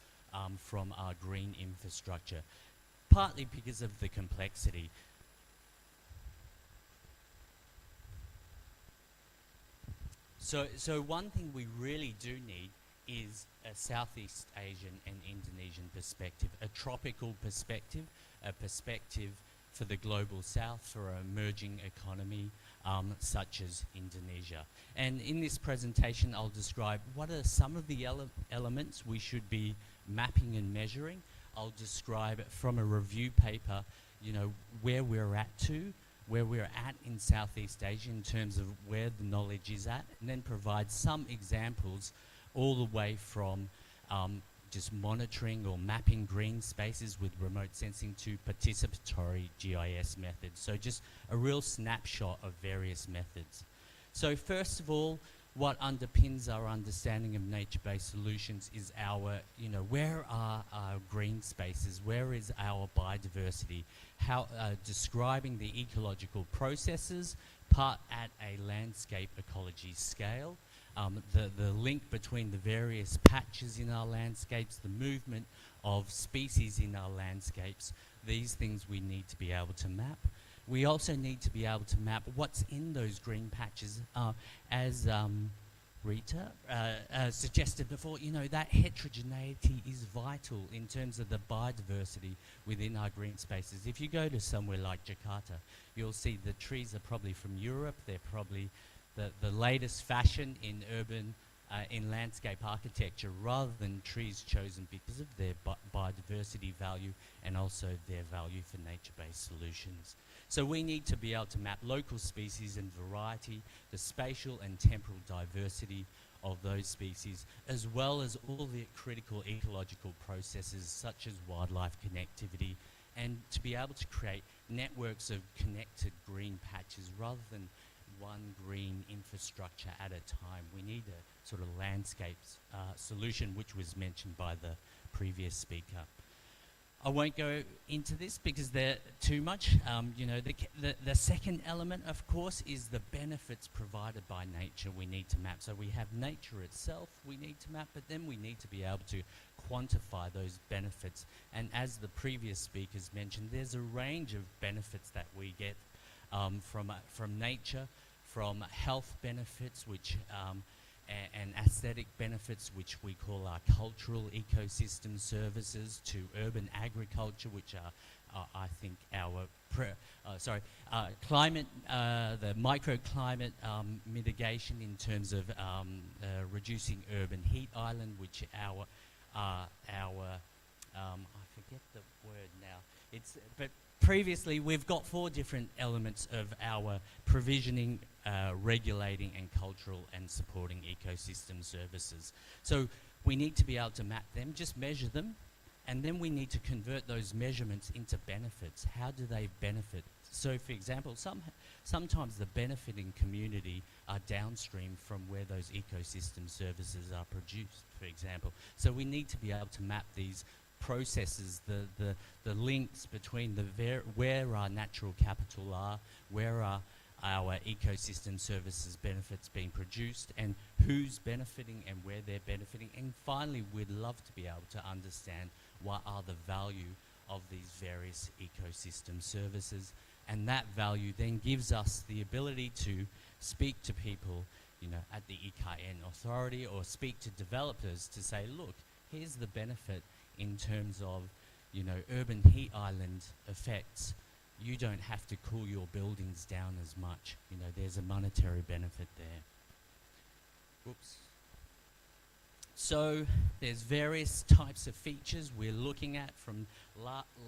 from our green infrastructure, partly because of the complexity. So one thing we really do need is a Southeast Asian and Indonesian perspective, a tropical perspective, a perspective for the global south, for an emerging economy such as Indonesia. And in this presentation, I'll describe what are some of the elements we should be mapping and measuring. I'll describe from a review paper, where we're at in Southeast Asia in terms of where the knowledge is at, and then provide some examples all the way from just monitoring or mapping green spaces with remote sensing to participatory GIS methods. So just a real snapshot of various methods. So first of all, what underpins our understanding of nature-based solutions is our, where are our green spaces? Where is our biodiversity? How describing the ecological processes, part at a landscape ecology scale, the link between the various patches in our landscapes, the movement of species in our landscapes. These things we need to be able to map. We also need to be able to map what's in those green patches. As Rita suggested before, you know, that heterogeneity is vital in terms of the biodiversity within our green spaces. If you go to somewhere like Jakarta, you'll see the trees are probably from Europe. They're probably the latest fashion in urban, in landscape architecture, rather than trees chosen because of their biodiversity value and also their value for nature-based solutions. So we need to be able to map local species and variety, the spatial and temporal diversity of those species, as well as all the critical ecological processes such as wildlife connectivity, and to be able to create networks of connected green patches rather than one green infrastructure at a time. We need a sort of landscape solution, which was mentioned by the previous speaker. I won't go into this because they're too much. You know, the second element, of course, is the benefits provided by nature we need to map. So we have nature itself we need to map, but then we need to be able to quantify those benefits. And as the previous speakers mentioned, there's a range of benefits that we get from nature, from health benefits, which and aesthetic benefits, which we call our cultural ecosystem services, to urban agriculture, which are I think our climate, the microclimate mitigation in terms of reducing urban heat island, which I forget the word now. But previously we've got 4 different elements of our provisioning, regulating and cultural and supporting ecosystem services. So we need to be able to map them, just measure them, and then we need to convert those measurements into benefits. How do they benefit? So for example, sometimes the benefiting community are downstream from where those ecosystem services are produced, for example. So we need to be able to map these processes, the links between where our natural capital are, where are our ecosystem services benefits being produced, and who's benefiting and where they're benefiting. And finally, we'd love to be able to understand what are the value of these various ecosystem services, and that value then gives us the ability to speak to people, you know, at the EKN authority, or speak to developers to say, look, here's the benefit in terms of, you know, urban heat island effects. You don't have to cool your buildings down as much. You know, there's a monetary benefit there. Whoops. So there's various types of features we're looking at, from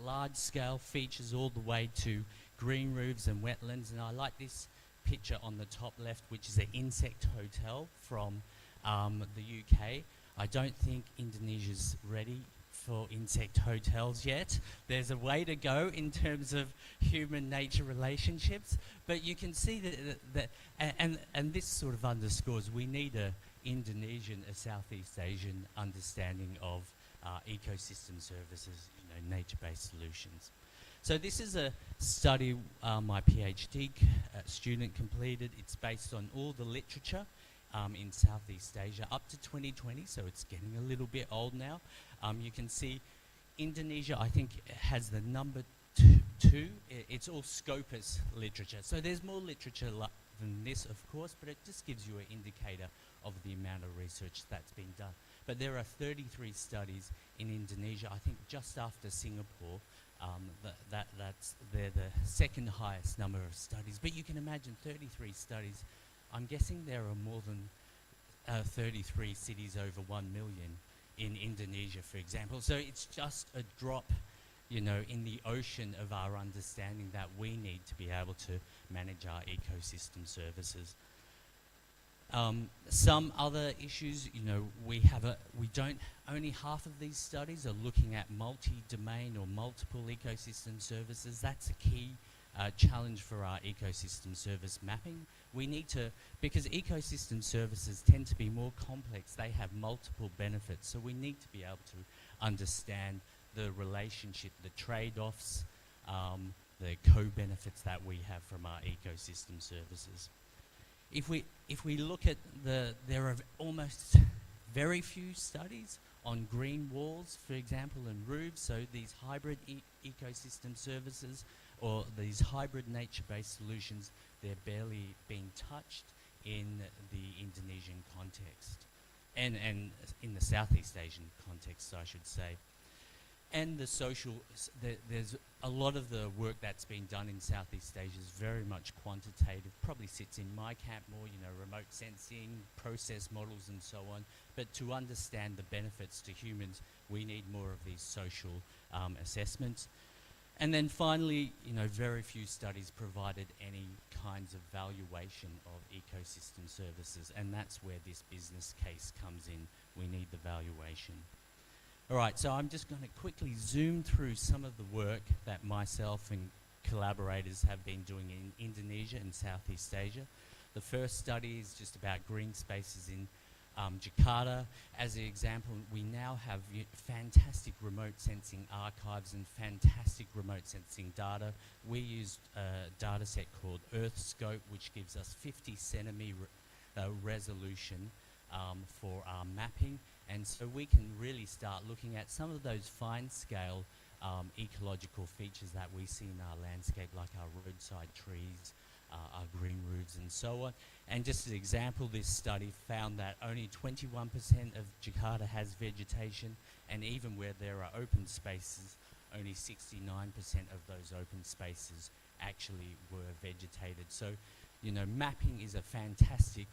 large-scale features all the way to green roofs and wetlands. And I like this picture on the top left, which is an insect hotel from the UK. I don't think Indonesia's ready for insect hotels yet. There's a way to go in terms of human-nature relationships, but you can see that and this sort of underscores we need a Indonesian, a Southeast Asian understanding of ecosystem services, you know, nature-based solutions. So this is a study my PhD student completed. It's based on all the literature in Southeast Asia up to 2020, so it's getting a little bit old now. You can see Indonesia, I think, has the number 2. It's all Scopus literature. So there's more literature than this, of course, but it just gives you an indicator of the amount of research that's been done. But there are 33 studies in Indonesia, I think just after Singapore. They're the second highest number of studies. But you can imagine 33 studies. I'm guessing there are more than 33 cities over 1 million in Indonesia, for example. So it's just a drop, you know, in the ocean of our understanding that we need to be able to manage our ecosystem services. Some other issues, you know, only half of these studies are looking at multi-domain or multiple ecosystem services. That's a key challenge for our ecosystem service mapping. We need to, because ecosystem services tend to be more complex, they have multiple benefits, so we need to be able to understand the relationship, the trade-offs, the co-benefits that we have from our ecosystem services. if we look at there are almost very few studies on green walls, for example, and roofs. So these hybrid ecosystem services or these hybrid nature-based solutions, they're barely being touched in the Indonesian context, and in the Southeast Asian context, I should say. And the social, there's a lot of the work that's been done in Southeast Asia is very much quantitative, probably sits in my camp more, remote sensing, process models and so on. But to understand the benefits to humans, we need more of these social assessments. And then finally, very few studies provided any kinds of valuation of ecosystem services, and that's where this business case comes in. We need the valuation. All right, so I'm just going to quickly zoom through some of the work that myself and collaborators have been doing in Indonesia and Southeast Asia. The first study is just about green spaces in Jakarta. As an example, we now have fantastic remote sensing archives and fantastic remote sensing data. We used a data set called EarthScope, which gives us 50 centimeter resolution for our mapping. And so we can really start looking at some of those fine-scale ecological features that we see in our landscape, like our roadside trees, our green roofs, and so on. And just as an example, this study found that only 21% of Jakarta has vegetation, and even where there are open spaces, only 69% of those open spaces actually were vegetated. So, mapping is a fantastic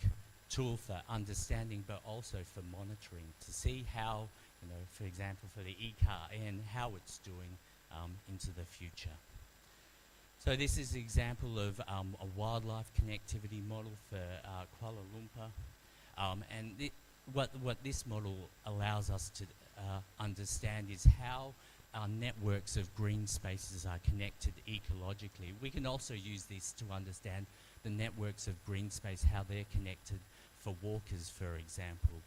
tool for understanding, but also for monitoring, to see how, for example, for the EKN, how it's doing into the future. So this is an example of a wildlife connectivity model for Kuala Lumpur. And what this model allows us to understand is how our networks of green spaces are connected ecologically. We can also use this to understand the networks of green space, how they're connected for walkers, for example.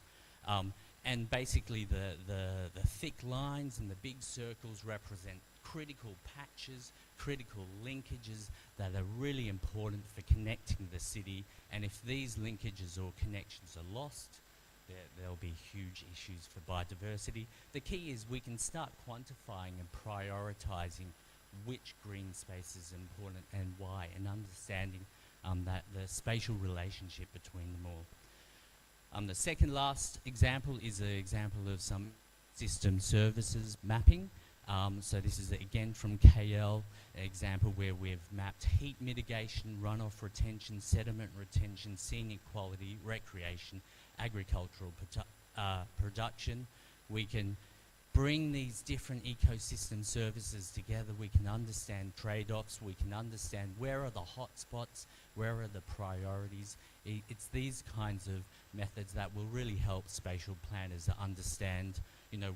And basically the thick lines and the big circles represent critical patches, critical linkages that are really important for connecting the city. And if these linkages or connections are lost, there'll be huge issues for biodiversity. The key is we can start quantifying and prioritizing which green space is important and why, and understanding that the spatial relationship between them all. The second last example is an example of some system services mapping. So this is again from KL, an example where we've mapped heat mitigation, runoff retention, sediment retention, scenic quality, recreation, agricultural production. We can bring these different ecosystem services together. We can understand trade-offs. We can understand where are the hotspots, where are the priorities. It's these kinds of methods that will really help spatial planners understand,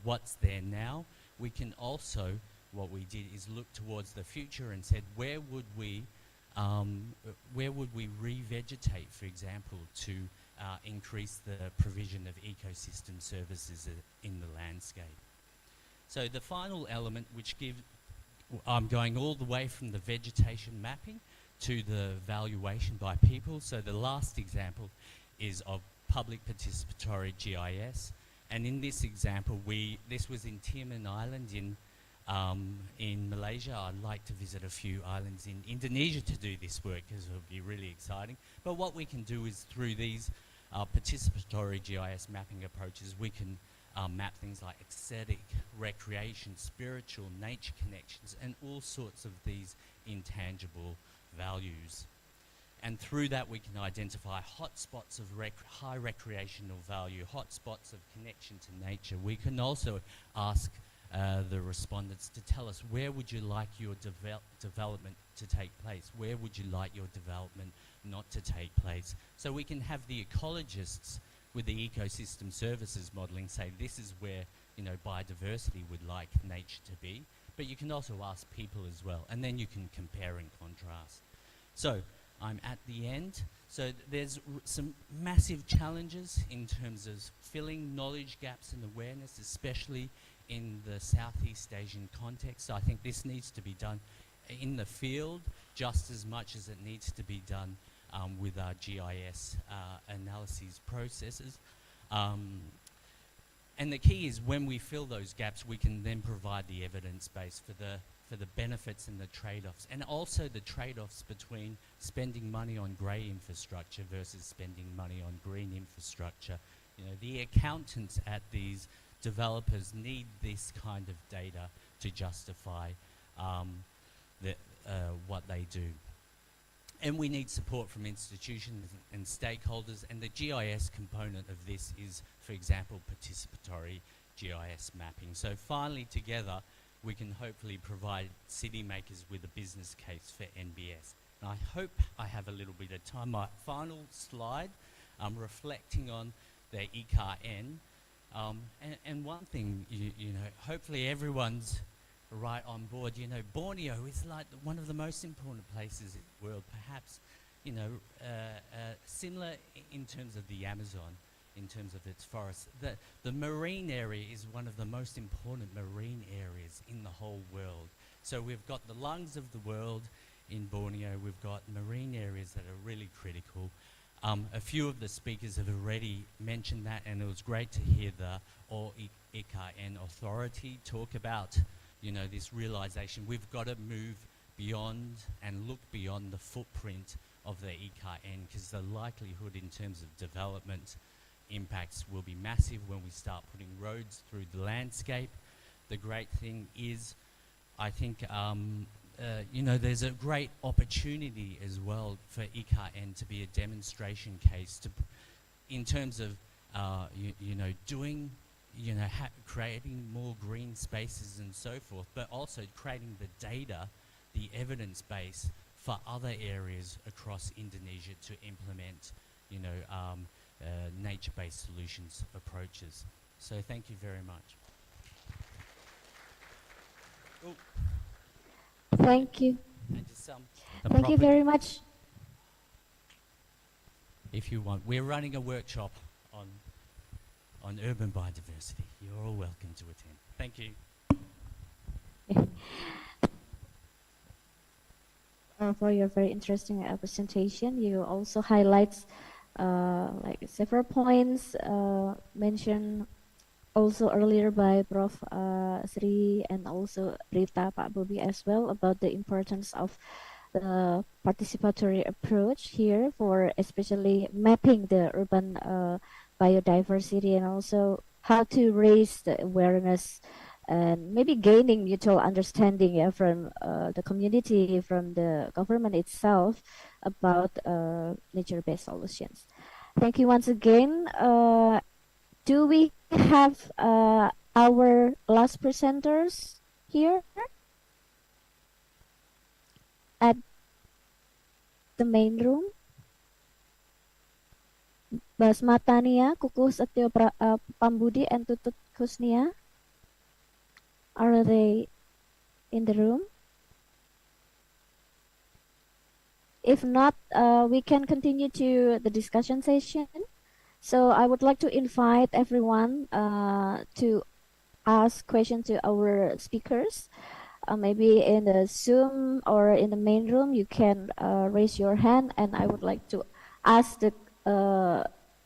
what's there now. We can also, what we did is look towards the future and said, where would we revegetate, for example, to increase the provision of ecosystem services in the landscape. So the final element, I'm going all the way from the vegetation mapping to the valuation by people. So the last example is of public participatory GIS. And in this example, this was in Tioman Island in Malaysia. I'd like to visit a few islands in Indonesia to do this work because it'll be really exciting. But what we can do is through these participatory GIS mapping approaches, we can map things like aesthetic, recreation, spiritual, nature connections, and all sorts of these intangible values. And through that, we can identify hotspots of high recreational value, hotspots of connection to nature. We can also ask the respondents to tell us, where would you like your development to take place? Where would you like your development not to take place? So we can have the ecologists with the ecosystem services modeling say, this is where biodiversity would like nature to be. But you can also ask people as well, and then you can compare and contrast. So I'm at the end. So there's some massive challenges in terms of filling knowledge gaps and awareness, especially in the Southeast Asian context. So I think this needs to be done in the field just as much as it needs to be done with our GIS analyses processes. And the key is when we fill those gaps, we can then provide the evidence base for the benefits and the trade-offs, and also the trade-offs between spending money on grey infrastructure versus spending money on green infrastructure. You know, the accountants at these developers need this kind of data to justify what they do. And we need support from institutions and stakeholders, and the GIS component of this is, for example, participatory GIS mapping. So finally, together, we can hopefully provide city makers with a business case for NBS. And I hope I have a little bit of time. My final slide, reflecting on the EKN. And one thing, you know, hopefully everyone's right on board. You know, Borneo is like one of the most important places in the world, perhaps, you know, similar in terms of the Amazon, in terms of its forests. The marine area is one of the most important marine areas in the whole world. So we've got the lungs of the world in Borneo, we've got marine areas that are really critical. A few of the speakers have already mentioned that, and it was great to hear the EKN authority talk about, you know, this realization we've got to move beyond and look beyond the footprint of the EKN, because the likelihood in terms of development impacts will be massive when we start putting roads through the landscape. The great thing is, I think, you know, there's a great opportunity as well for EKN to be a demonstration case to, in terms of, you know, doing, you know, creating more green spaces and so forth, but also creating the data, the evidence base for other areas across Indonesia to implement, you know, nature-based solutions approaches. So thank you very much. Ooh. Thank you. And just some Thank you very much. If you want, we're running a workshop on urban biodiversity. You're all welcome to attend. Thank you. For your very interesting presentation, you also highlights like several points mentioned also earlier by Prof. Sri and also Rita, Pak Bobby as well, about the importance of the participatory approach here for especially mapping the urban biodiversity, and also how to raise the awareness and maybe gaining mutual understanding from the community, from the government itself about nature-based solutions. Thank you once again. Do we have our last presenters here at the main room? Basma Tania, Kuku Setio Pambudi, and Tutut Kusnia. Are they in the room? If not, we can continue to the discussion session. So I would like to invite everyone to ask questions to our speakers. Maybe in the Zoom or in the main room, you can raise your hand, and I would like to ask the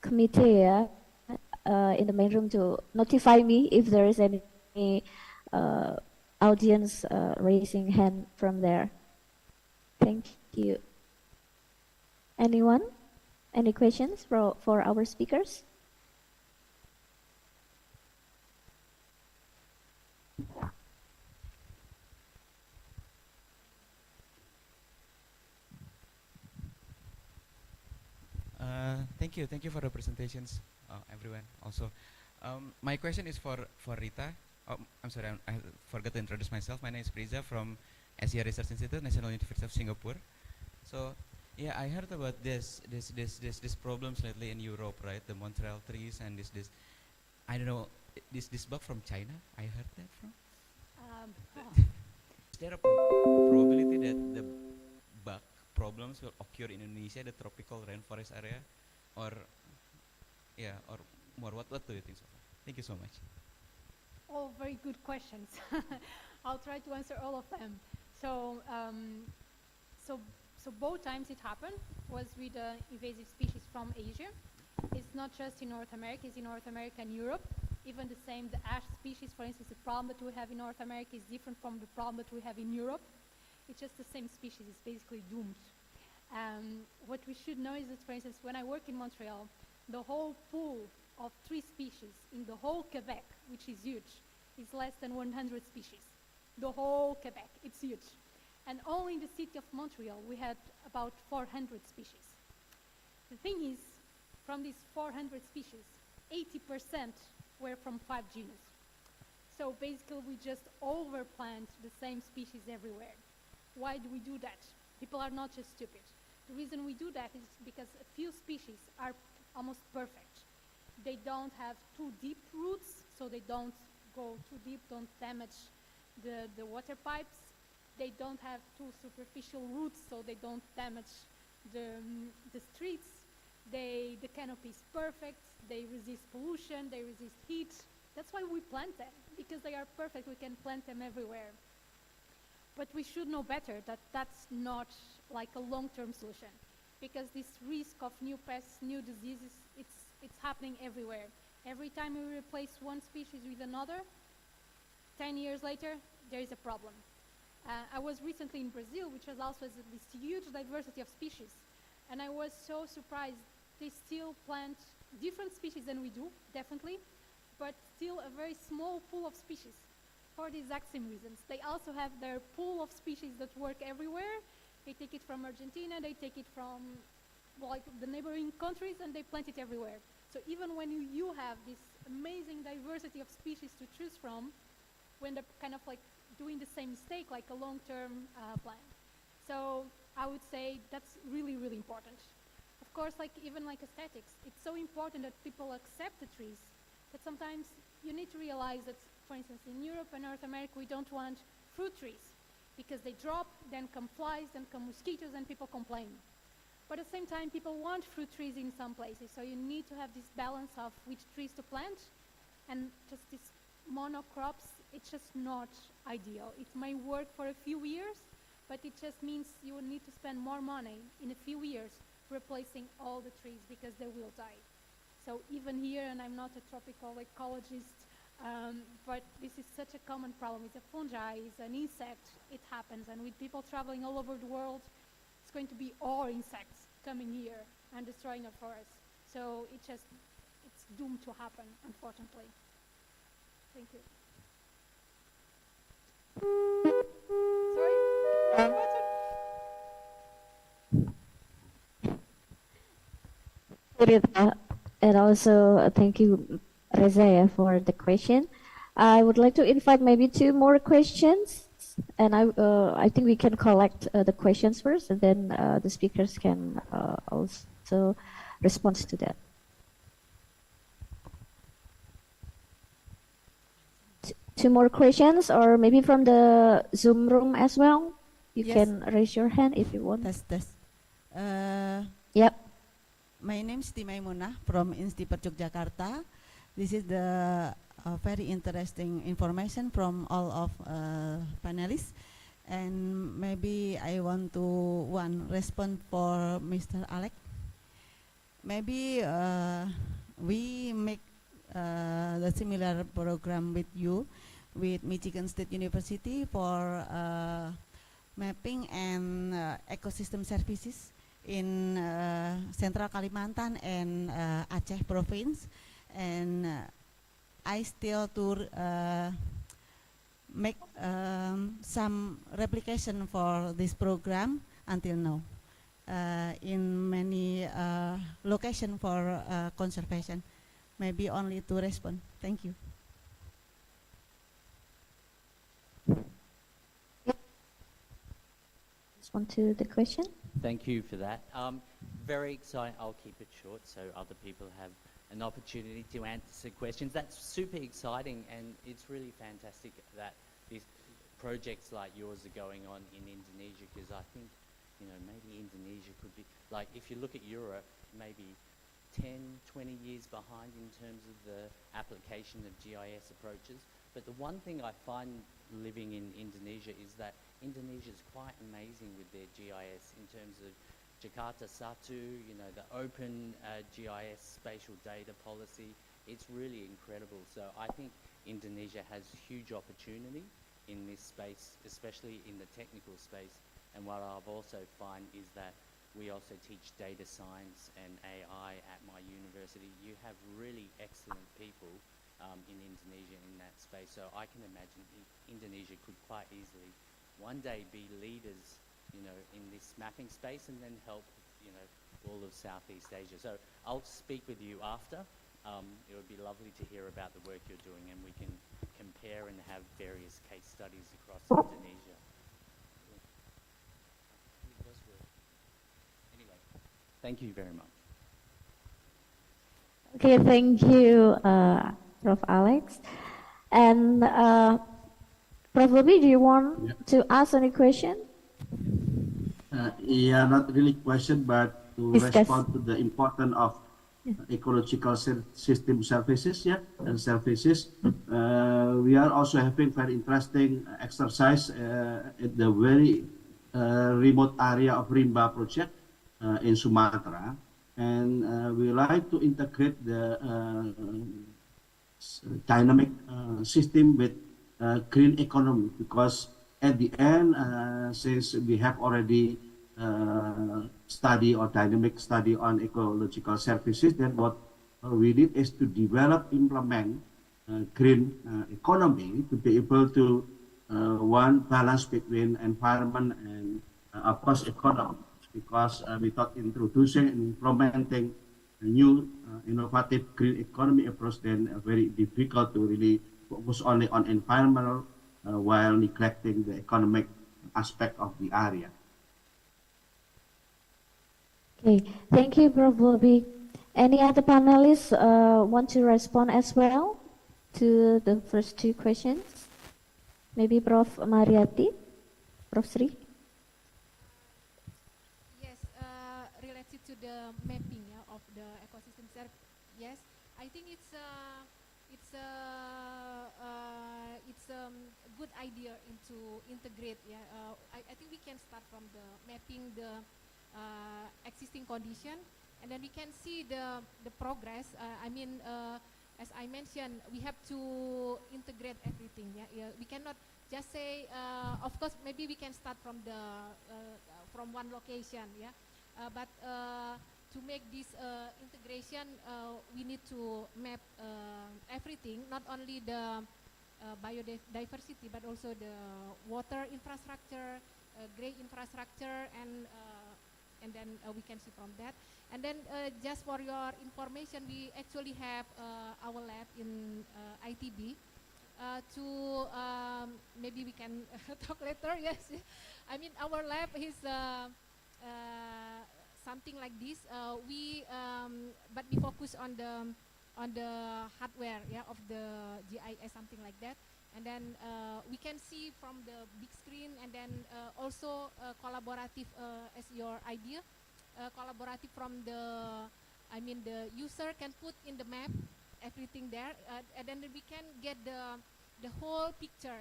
committee in the main room to notify me if there is any audience raising hand from there. Thank you. Anyone? Any questions for our speakers? Thank you for the presentations, everyone. Also, my question is for Rita. Oh, I'm sorry, I forgot to introduce myself. My name is Priza from Asia Research Institute, National University of Singapore. So, yeah, I heard about this problems lately in Europe, right? The Montreal trees and this I don't know, this bug from China. I heard that from. Is there a probability that the bug problems will occur in Indonesia, the tropical rainforest area, or yeah, or more? What do you think so far? Thank you so much. All very good questions. I'll try to answer all of them. So So both times it happened was with invasive species from Asia. It's not just in North America, it's in North America and Europe. Even the same, the ash species, for instance, the problem that we have in North America is different from the problem that we have in Europe. It's just the same species, it's basically doomed. What we should know is that, for instance, when I work in Montreal, the whole pool of 3 species in the whole Quebec, which is huge, is less than 100 species. The whole Quebec, it's huge. And only in the city of Montreal, we had about 400 species. The thing is, from these 400 species, 80% were from 5 genus. So basically, we just overplant the same species everywhere. Why do we do that? People are not just stupid. The reason we do that is because a few species are almost perfect. They don't have too deep roots, so they don't go too deep, don't damage the water pipes. They don't have too superficial roots, so they don't damage the streets. The canopy is perfect. They resist pollution. They resist heat. That's why we plant them, because they are perfect. We can plant them everywhere. But we should know better that that's not like a long-term solution, because this risk of new pests, new diseases, it's happening everywhere. Every time we replace one species with another, 10 years later, there is a problem. I was recently in Brazil, which has also this huge diversity of species, and I was so surprised. They still plant different species than we do, definitely, but still a very small pool of species for the exact same reasons. They also have their pool of species that work everywhere. They take it from Argentina, they take it from like the neighboring countries, and they plant it everywhere. So even when you have this amazing diversity of species to choose from, we end up kind of like doing the same mistake, like a long-term plan. So I would say that's really, really important. Of course, like even like aesthetics, it's so important that people accept the trees that sometimes you need to realize that, for instance, in Europe and North America, we don't want fruit trees because they drop, then come flies, then come mosquitoes, and people complain. But at the same time, people want fruit trees in some places, so you need to have this balance of which trees to plant, and just these monocrops, it's just not ideal. It may work for a few years, but it just means you will need to spend more money in a few years replacing all the trees because they will die. So even here, and I'm not a tropical ecologist, but this is such a common problem. It's a fungi, it's an insect, it happens, and with people traveling all over the world, it's going to be all insects coming here and destroying our forests. So it's doomed to happen, unfortunately. Thank you. Sorry? Rita, and also thank you, Reza, for the question. I would like to invite maybe 2 more questions, and I think we can collect the questions first, and then the speakers can also respond to that. 2 more questions, or maybe from the Zoom room as well. You Yes. can raise your hand if you want. Tes. Yep. My name is Timaimunah from Institut Yogyakarta. This is the very interesting information from all of panelists. And maybe I want to respond for Mr. Alec. Maybe we make the similar program with you, with Michigan State University for mapping and ecosystem services in Central Kalimantan and Aceh province, and I still to make some replication for this program until now in many location for conservation. Maybe only to respond. Thank you. Respond to the question. Thank you for that. Very exciting. I'll keep it short so other people have an opportunity to answer questions. That's super exciting, and it's really fantastic that these projects like yours are going on in Indonesia, because I think, maybe Indonesia could be, like, if you look at Europe, maybe 10, 20 years behind in terms of the application of GIS approaches. But the one thing I find living in Indonesia is that Indonesia is quite amazing with their GIS in terms of Jakarta Satu, you know, the open GIS spatial data policy. It's really incredible. So I think Indonesia has huge opportunity in this space, especially in the technical space. And what I've also find is that we also teach data science and AI at my university. You have really excellent people in Indonesia in that space. So I can imagine Indonesia could quite easily one day be leaders, you know, in this mapping space and then help, you know, all of Southeast Asia. So I'll speak with you after. It would be lovely to hear about the work you're doing and we can compare and have various case studies across Indonesia. Anyway, thank you very much. Okay, thank you, Prof. Alex. And Prof. Bobby, do you want to ask any question? Yeah, not really question, but to Discuss. respond to the importance of ecological system services, and services. We are also having very interesting exercise at the very remote area of Rimba project in Sumatra, and we like to integrate the dynamic system with green economy, because at the end, since we have already study or dynamic study on ecological services, then what we need is to develop, implement green economy to be able to one balance between environment and of course economy, because without introducing and implementing a new innovative green economy approach, then very difficult to really focus only on environmental while neglecting the economic aspect of the area. Okay, thank you, Prof. Bobby. Any other panelists want to respond as well to the first two questions? Maybe Prof. Mariati, Prof. Sri? Yes, related to the mapping of the ecosystem. Yes, I think it's a good idea to integrate. I think we can start from the mapping the existing condition, and then we can see the progress. As I mentioned, we have to integrate everything. We cannot just say, of course, maybe we can start from from one location. But to make this integration, we need to map everything, not only the biodiversity, but also the water infrastructure, gray infrastructure, and then we can see from that. And then just for your information, we actually have our lab in ITB to maybe we can talk later. Yes, I mean our lab is something like this. But we focus on the hardware of the GIS, something like that. And then we can see from the big screen, and then also collaborative as your idea, collaborative from the user can put in the map everything there, and then we can get the whole picture,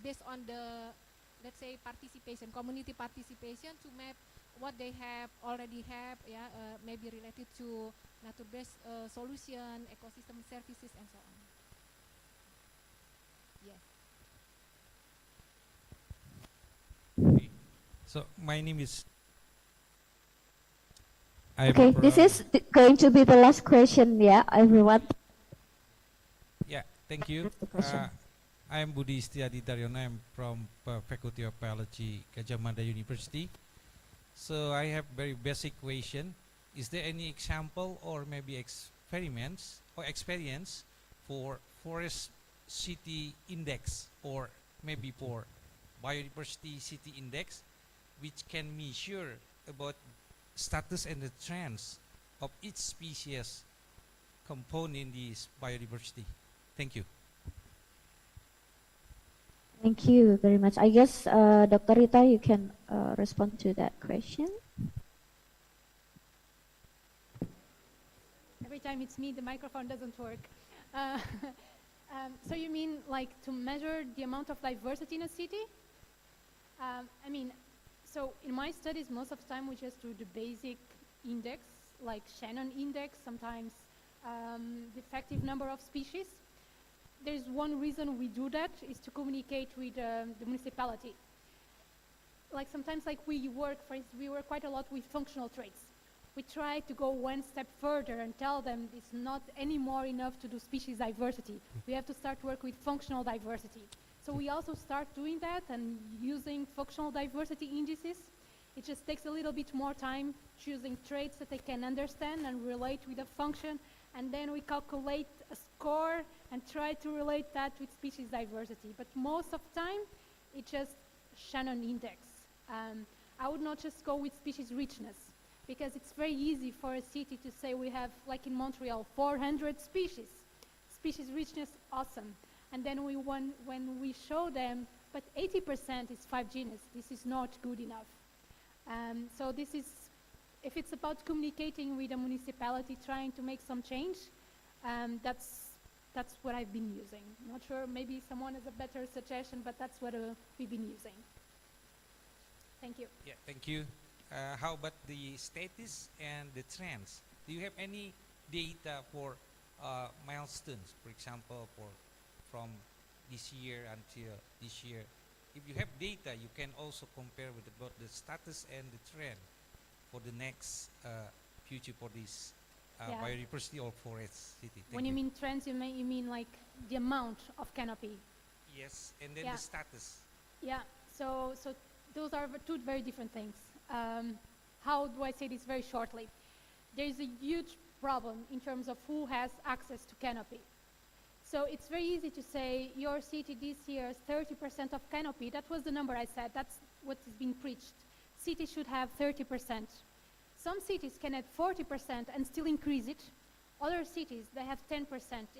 based on the, let's say, participation, community participation, to map what they already have, maybe related to nature-based solution, ecosystem services, and so on. Yes. So my name is. Okay, this is going to be the last question, everyone. Yeah, thank you. I am Budi Istiadi Daryono. I'm from Faculty of Biology, Gadjah Mada University. So I have very basic question. Is there any example or maybe experiments or experience for forest city index, or maybe for biodiversity city index, which can measure about status and the trends of each species component in this biodiversity? Thank you. Thank you very much. I guess Dr. Rita, you can respond to that question. Every time it's me, the microphone doesn't work. So you mean like to measure the amount of diversity in a city? I mean, so in my studies, most of the time we just do the basic index, like Shannon index, sometimes the effective number of species. There's one reason we do that is to communicate with the municipality. Like sometimes, like we work, for instance, we work quite a lot with functional traits. We try to go one step further and tell them it's not anymore enough to do species diversity. We have to start work with functional diversity. So we also start doing that and using functional diversity indices. It just takes a little bit more time choosing traits that they can understand and relate with a function, and then we calculate a score and try to relate that with species diversity. But most of the time, it's just Shannon index. I would not just go with species richness, because it's very easy for a city to say we have, like in Montreal, 400 species. Species richness, awesome. And then when we show them, but 80% is 5 genus, this is not good enough. So this is, if it's about communicating with a municipality, trying to make some change, that's what I've been using. Not sure, maybe someone has a better suggestion, but that's what we've been using. Thank you. Yeah, thank you. How about the status and the trends? Do you have any data for milestones, for example, from this year until this year? If you have data, you can also compare with about the status and the trend for the next future for this biodiversity or forest city. When you mean trends, you mean like the amount of canopy? Yes, and then the status. Yeah, so those are two very different things. How do I say this very shortly? There is a huge problem in terms of who has access to canopy. So it's very easy to say your city this year is 30% of canopy. That was the number I said. That's what is being preached. Cities should have 30%. Some cities can have 40% and still increase it. Other cities, they have 10%.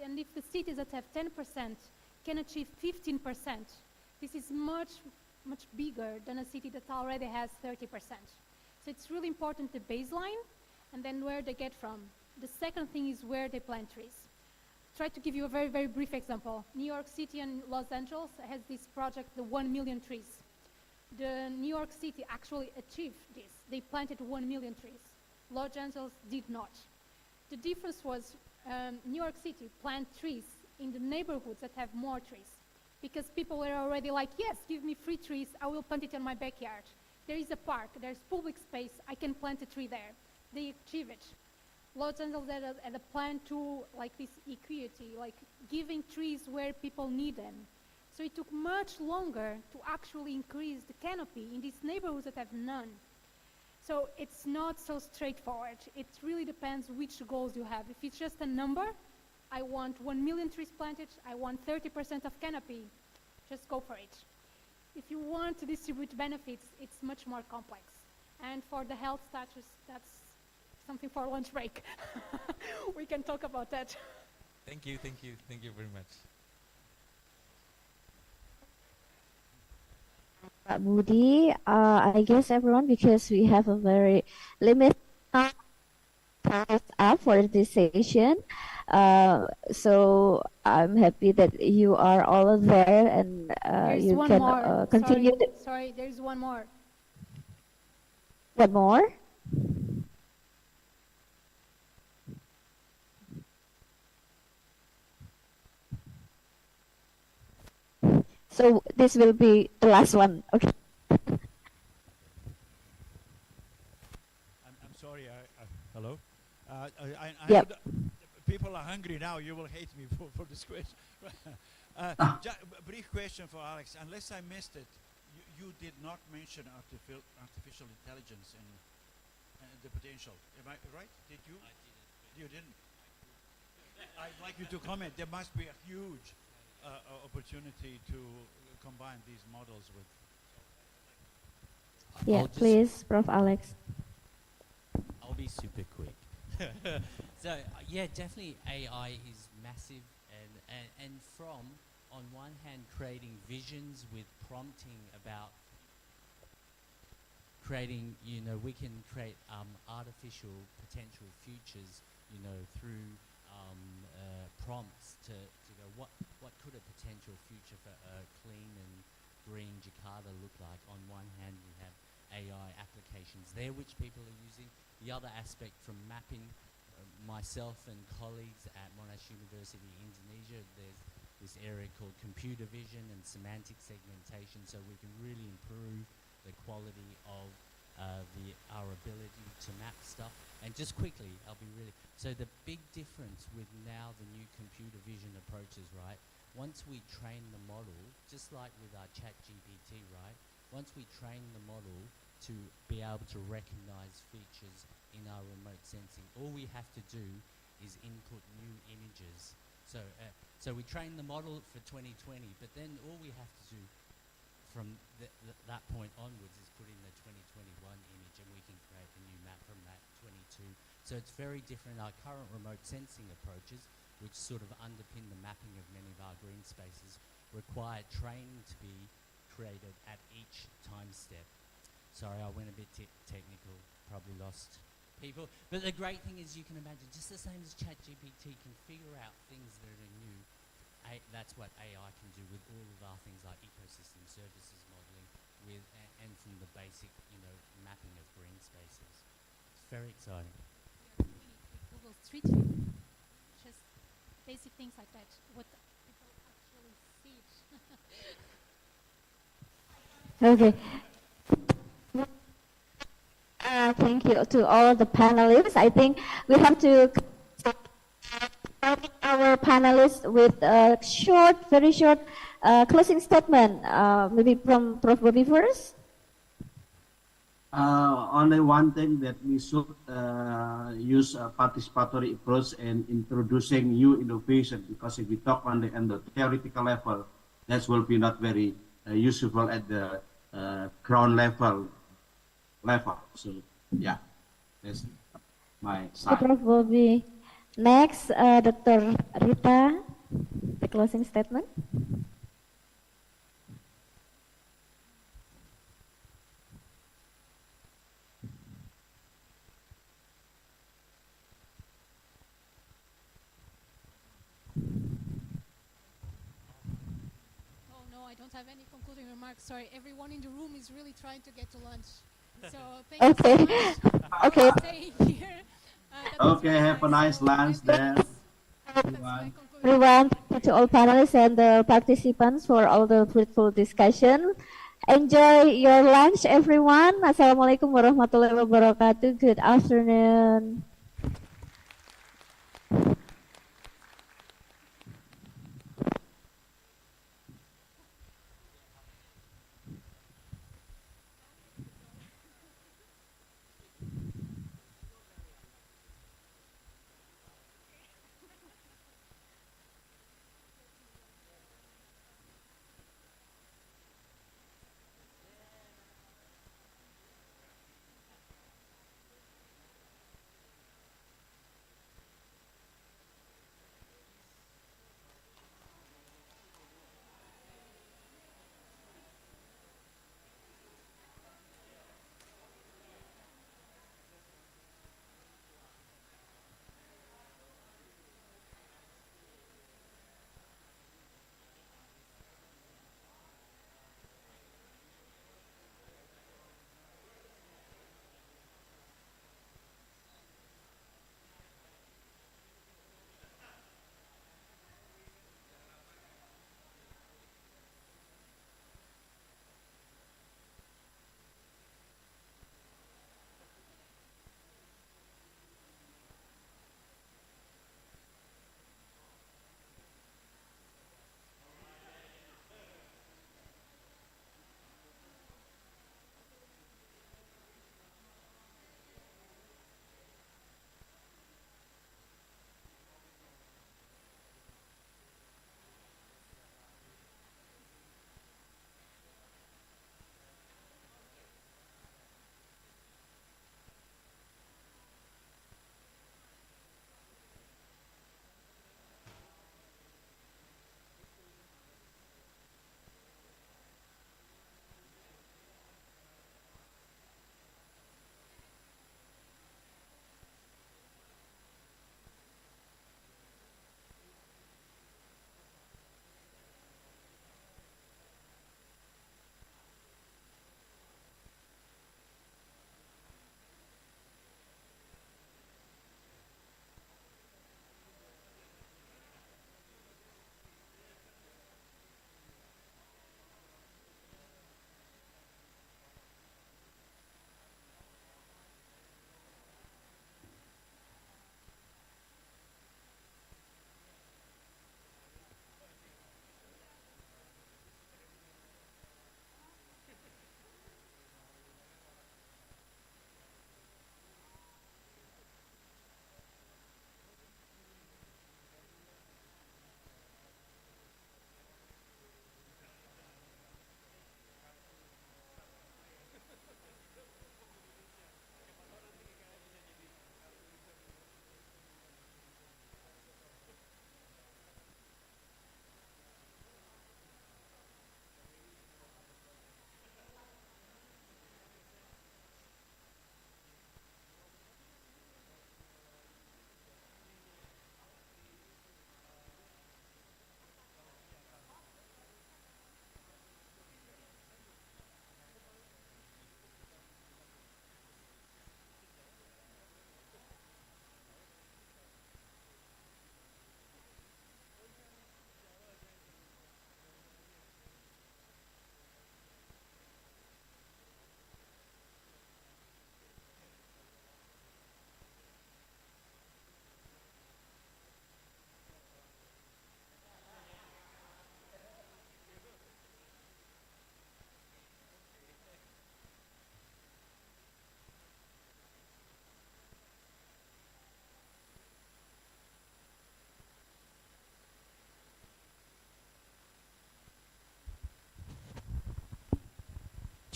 And if the cities that have 10% can achieve 15%, this is much bigger than a city that already has 30%. So it's really important the baseline and then where they get from. The second thing is where they plant trees. Try to give you a very, very brief example. New York City and Los Angeles has this project, the 1 million trees. The New York City actually achieved this. They planted 1 million trees. Los Angeles did not. The difference was New York City plant trees in the neighborhoods that have more trees, because people were already like, yes, give me free trees, I will plant it in my backyard. There is a park, there's public space, I can plant a tree there. They achieve it. Los Angeles had a plan to, like this equity, like giving trees where people need them. So it took much longer to actually increase the canopy in these neighborhoods that have none. So it's not so straightforward. It really depends which goals you have. If it's just a number, I want 1 million trees planted, I want 30% of canopy, just go for it. If you want to distribute benefits, it's much more complex. And for the health status, that's something for lunch break. We can talk about that. Thank you very much. Pak Budi, I guess everyone, because we have a very limited time up for this session, so I'm happy that you are all there and you can continue. Sorry, there's one more. One more? So this will be the last one. Okay. I'm sorry. Hello. I Yep. know people are hungry now. You will hate me for this question. A brief question for Alex. Unless I missed it, you did not mention artificial intelligence and the potential. Am I right? Did you? I didn't. You didn't. I'd like you to comment. There must be a huge opportunity to combine these models with. Yeah, please, Prof. Alex. I'll be super quick. So yeah, definitely AI is massive, and from on one hand creating visions with prompting about creating, we can create artificial potential futures, through prompts to go what could a potential future for a clean and green Jakarta look like? On one hand, we have AI applications there which people are using. The other aspect from mapping, myself and colleagues at Monash University Indonesia, there's this area called computer vision and semantic segmentation, so we can really improve the quality of our ability to map stuff. And just quickly, so the big difference with now the new computer vision approaches, right? Once we train the model, just like with our chat GPT, right? Once we train the model to be able to recognize features in our remote sensing, all we have to do is input new images. So we train the model for 2020, but then all we have to do from that point onwards is put in the 2021 image, and we can create a new map from that 22. So it's very different. Our current remote sensing approaches, which sort of underpin the mapping of many of our green spaces, require training to be created at each time step. Sorry, I went a bit technical, probably lost people. But the great thing is, you can imagine, just the same as ChatGPT can figure out things that are new, that's what AI can do with all of our things like ecosystem services modeling, and from the basic, mapping of green spaces. It's very exciting. We are doing it with Google Street View, just basic things like that. What people actually see. Okay. Thank you to all the panelists. I think we have to our panelists with a very short closing statement. Maybe from Prof. Bobby first. Only one thing, that we should use a participatory approach in introducing new innovation, because if we talk on the theoretical level, that will be not very useful at the ground level. So yeah, that's my side. Prof. Bobby. Next, Dr. Rita, the closing statement. Oh no, I don't have any concluding remarks. Sorry, everyone in the room is really trying to get to lunch. So thank you so much Okay. for staying here. Okay, have a nice lunch there. Everyone, thank you to all panelists and the participants for all the fruitful discussion. Enjoy your lunch, everyone. Assalamualaikum warahmatullahi wabarakatuh. Good afternoon.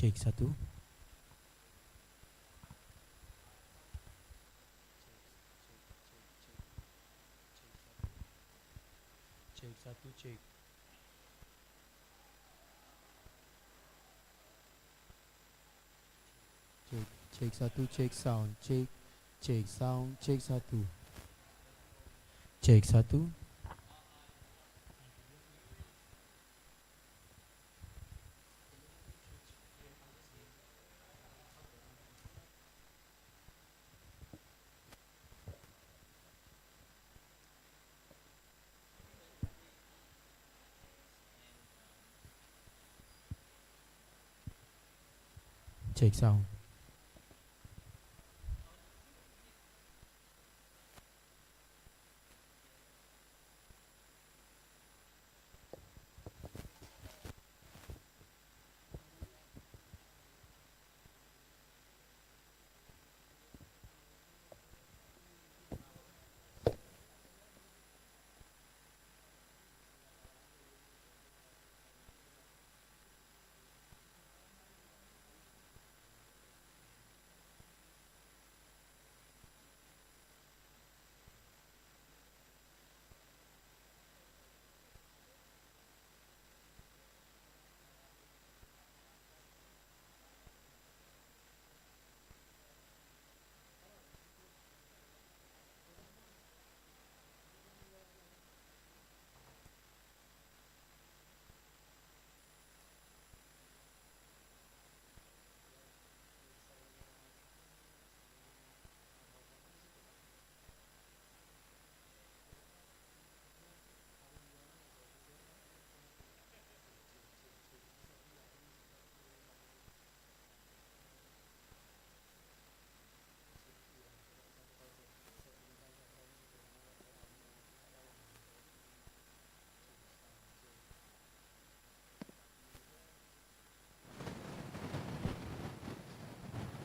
Cek satu. Cek satu cek. Cek satu cek sound cek sound cek satu. Cek satu. Cek sound.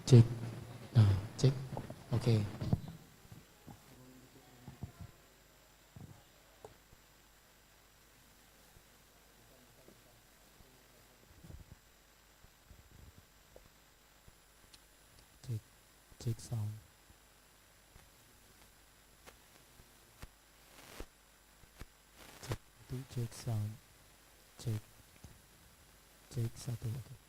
Cek. Nah, cek. Oke. Cek. Cek sound. Cek itu cek sound. Cek. Cek satu. Oke.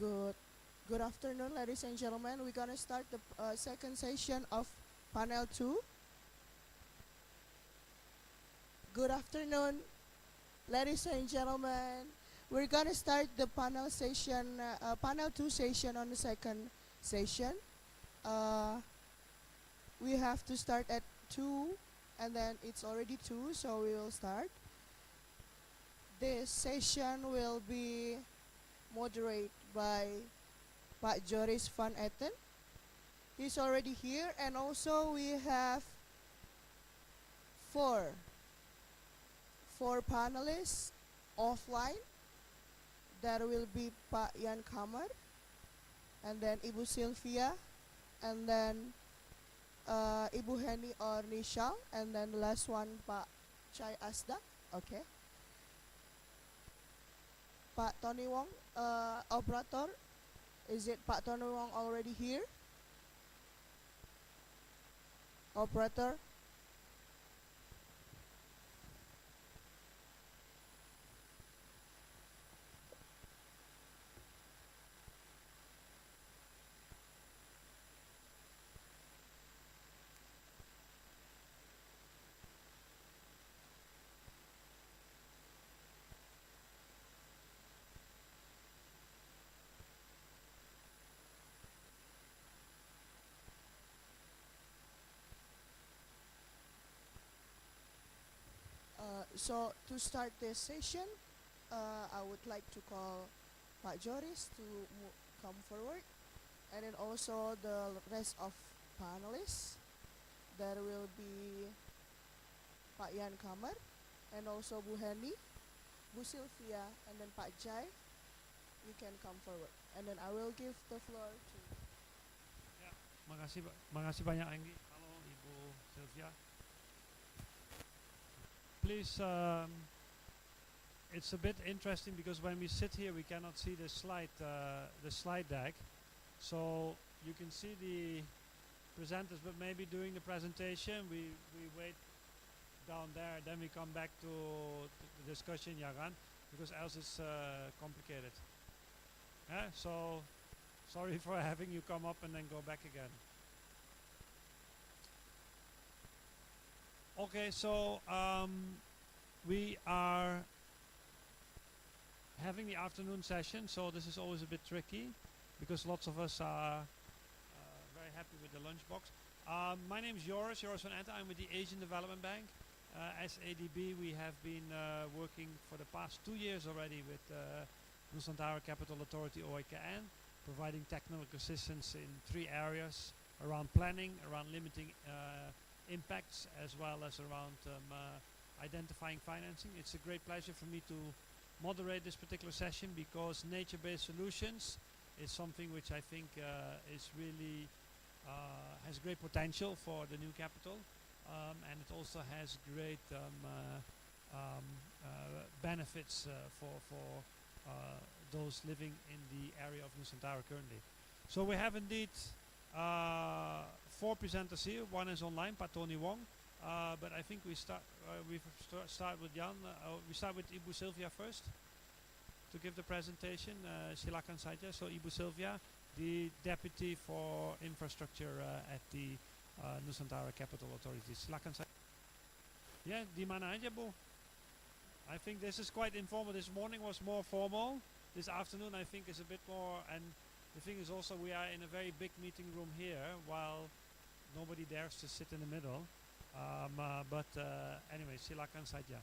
Good afternoon, ladies and gentlemen. We're gonna start the second session of panel 2. Good afternoon, ladies and gentlemen. We're gonna start the panel session, panel 2 session on the second session. We have to start at 2, and then it's already 2, so we will start. This session will be moderated by Pak Joris van Etten. He's already here, and also we have four panelists offline. There will be Pak Jan Kammer, and then Ibu Sylvia, and then Ibu Heni or Nishal, and then the last one Pak Chai Asda. Okay. Pak Tony Wong, operator. Is it Pak Tony Wong already here? Operator. So to start this session, I would like to call Pak Joris to come forward, and then also the rest of panelists. There will be Pak Jan Kammer, and also Bu Heni, Bu Sylvia, and then Pak Jai. You can come forward, and then I will give the floor to. Ya, makasih banyak Anggi. Halo Ibu Sylvia. Please, it's a bit interesting because when we sit here, we cannot see the slide deck. So you can see the presenters, but maybe during the presentation, we wait down there, then we come back to the discussion, Jagan, because else it's complicated. Yeah, so sorry for having you come up and then go back again. Okay, so we are having the afternoon session, so this is always a bit tricky because lots of us are very happy with the lunchbox. My name is Joris van Etten. I'm with the Asian Development Bank. As ADB, we have been working for the past 2 years already with Nusantara Capital Authority, OIKN, providing technical assistance in 3 areas: around planning, around limiting impacts, as well as around identifying financing. It's a great pleasure for me to moderate this particular session because nature-based solutions is something which I think is really has great potential for the new capital, and it also has great benefits for those living in the area of Nusantara currently. So we have indeed 4 presenters here. One is online, Pak Tony Wong, but I think we start with Jan. We start with Ibu Sylvia first to give the presentation. Silakan saja. So Ibu Sylvia, the Deputy for Infrastructure at the Nusantara Capital Authority. Silakan saja. Yeah, di mana aja Bu? I think this is quite informal. This morning was more formal. This afternoon I think is a bit more, and the thing is also we are in a very big meeting room here while nobody dares to sit in the middle. But anyway, silakan saja.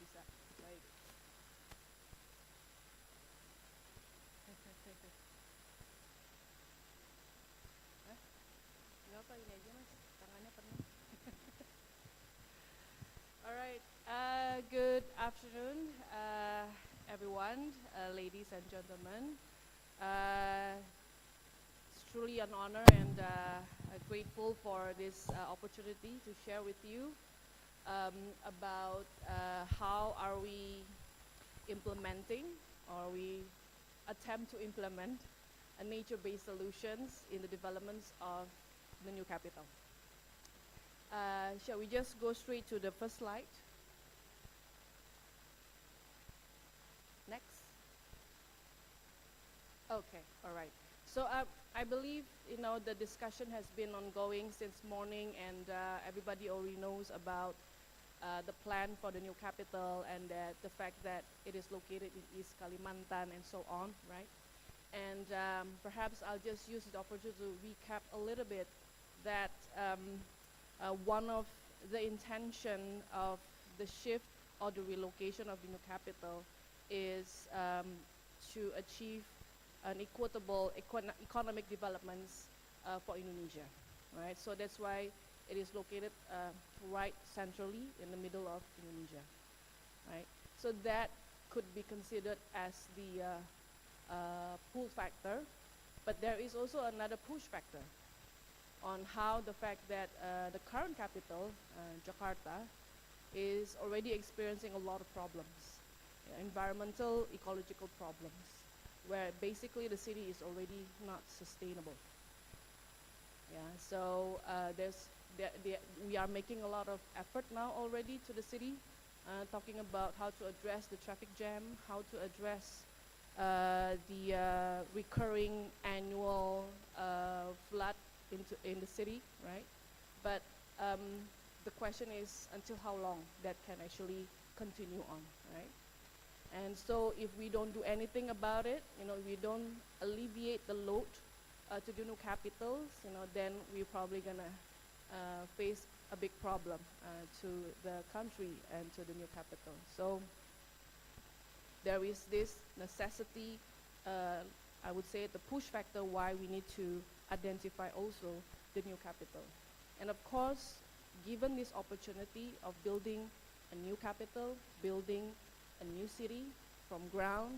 Bisa. Baik. Nggak apa, ini aja Mas, tangannya penuh. Alright, good afternoon everyone, ladies and gentlemen. truly an honor and grateful for this opportunity to share with you about how are we implementing, or we attempt to implement nature-based solutions in the developments of the new capital. Shall we just go straight to the first slide? Next. Okay, all right. So I believe, you know, the discussion has been ongoing since morning, and everybody already knows about the plan for the new capital, and the fact that it is located in East Kalimantan and so on, right? And perhaps I'll just use the opportunity to recap a little bit that one of the intention of the shift or the relocation of the new capital is to achieve an equitable economic developments for Indonesia, right? So that's why it is located right centrally in the middle of Indonesia, right? So that could be considered as the pull factor, but there is also another push factor on how the fact that the current capital, Jakarta, is already experiencing a lot of problems, environmental, ecological problems, where basically the city is already not sustainable. Yeah, so we are making a lot of effort now already to the city, talking about how to address the traffic jam, how to address the recurring annual flood in the city, right? But the question is, until how long that can actually continue on, right? And so if we don't do anything about it, you know, we don't alleviate the load to the new capitals, you know, then we're probably gonna face a big problem to the country and to the new capital. So there is this necessity, I would say the push factor why we need to identify also the new capital. And of course, given this opportunity of building a new capital, building a new city from ground,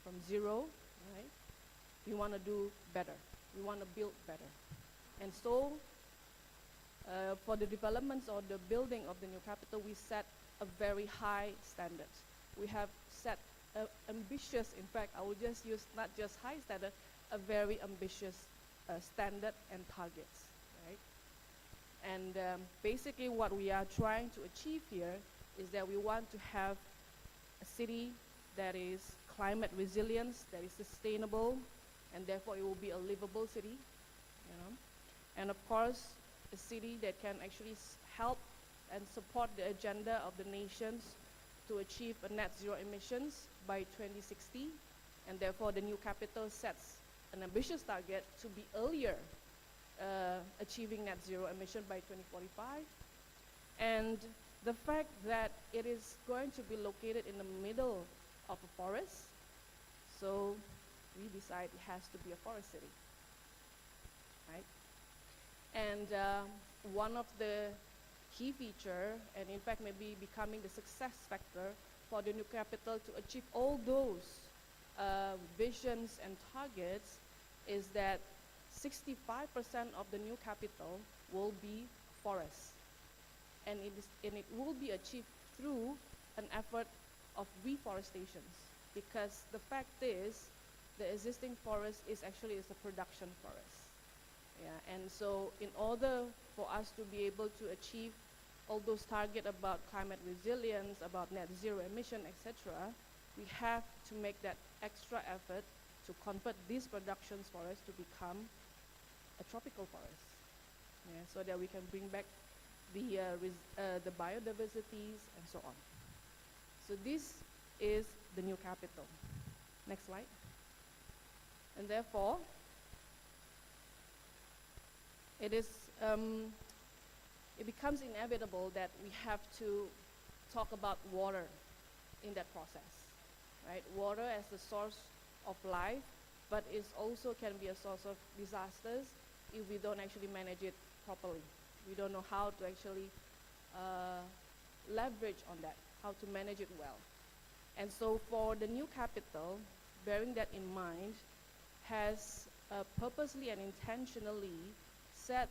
from zero, right? We want to do better. We want to build better. And so for the developments or the building of the new capital, we set a very high standard. We have set ambitious, in fact, I will just use not just high standard, a very ambitious standard and targets, right? And basically what we are trying to achieve here is that we want to have a city that is climate resilient, that is sustainable, and therefore it will be a livable city, you know. And of course, a city that can actually help and support the agenda of the nations to achieve a net zero emissions by 2060, and therefore the new capital sets an ambitious target to be earlier achieving net zero emission by 2045. And the fact that it is going to be located in the middle of a forest, so we decide it has to be a forest city, right? And one of the key feature, and in fact maybe becoming the success factor for the new capital to achieve all those visions and targets, is that 65% of the new capital will be forests. And it will be achieved through an effort of reforestation, because the fact is the existing forest is actually a production forest. Yeah, and so in order for us to be able to achieve all those targets about climate resilience, about net zero emission, etc., we have to make that extra effort to convert these production forests to become a tropical forest, yeah, so that we can bring back the biodiversities and so on. So this is the new capital. Next slide. And therefore, it becomes inevitable that we have to talk about water in that process, right? Water as the source of life, but it also can be a source of disasters if we don't actually manage it properly. We don't know how to actually leverage on that, how to manage it well. And so for the new capital, bearing that in mind, has purposely and intentionally set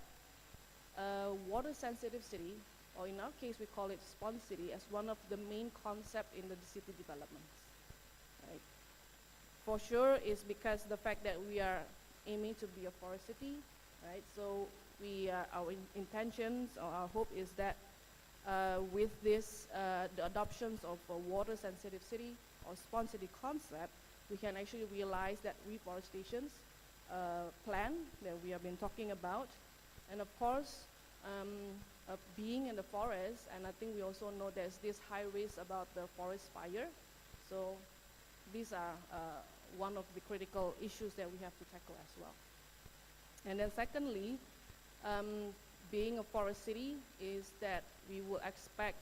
water-sensitive city, or in our case we call it spawn city, as one of the main concepts in the city developments. Right? For sure, is because the fact that we are aiming to be a forest city, right? So our intentions or our hope is that with this, the adoptions of a water-sensitive city or spawn city concept, we can actually realize that reforestation plan that we have been talking about. And of course, being in the forest, and I think we also know there's this high risk about the forest fire. So these are one of the critical issues that we have to tackle as well. And then secondly, being a forest city is that we will expect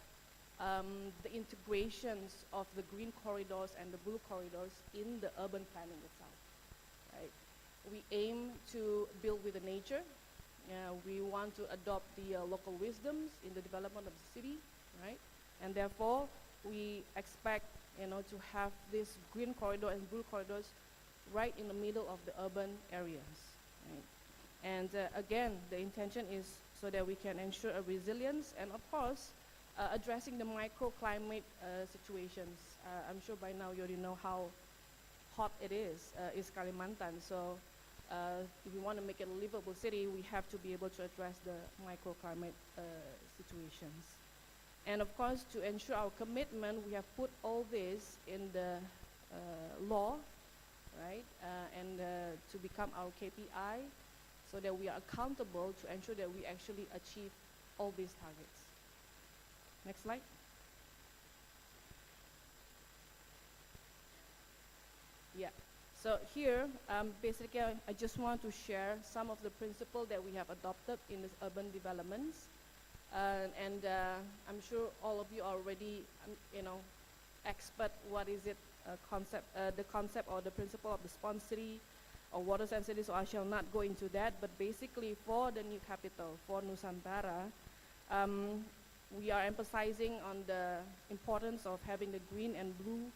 the integrations of the green corridors and the blue corridors in the urban planning itself. Right? We aim to build with the nature. We want to adopt the local wisdoms in the development of the city, right? And therefore, we expect, to have this green corridor and blue corridors right in the middle of the urban areas. Right? And again, the intention is so that we can ensure a resilience and, of course, addressing the microclimate situations. I'm sure by now you already know how hot it is Kalimantan. So if we want to make it a livable city, we have to be able to address the microclimate situations. And of course, to ensure our commitment, we have put all this in the law, right? And to become our KPI, so that we are accountable to ensure that we actually achieve all these targets. Next slide. Yeah. So here, basically, I just want to share some of the principles that we have adopted in this urban developments. And I'm sure all of you are already, expert what is it, the concept or the principle of the spawn city or water sensitive, so I shall not go into that. But basically, for the new capital, for Nusantara, we are emphasizing on the importance of having the green and blue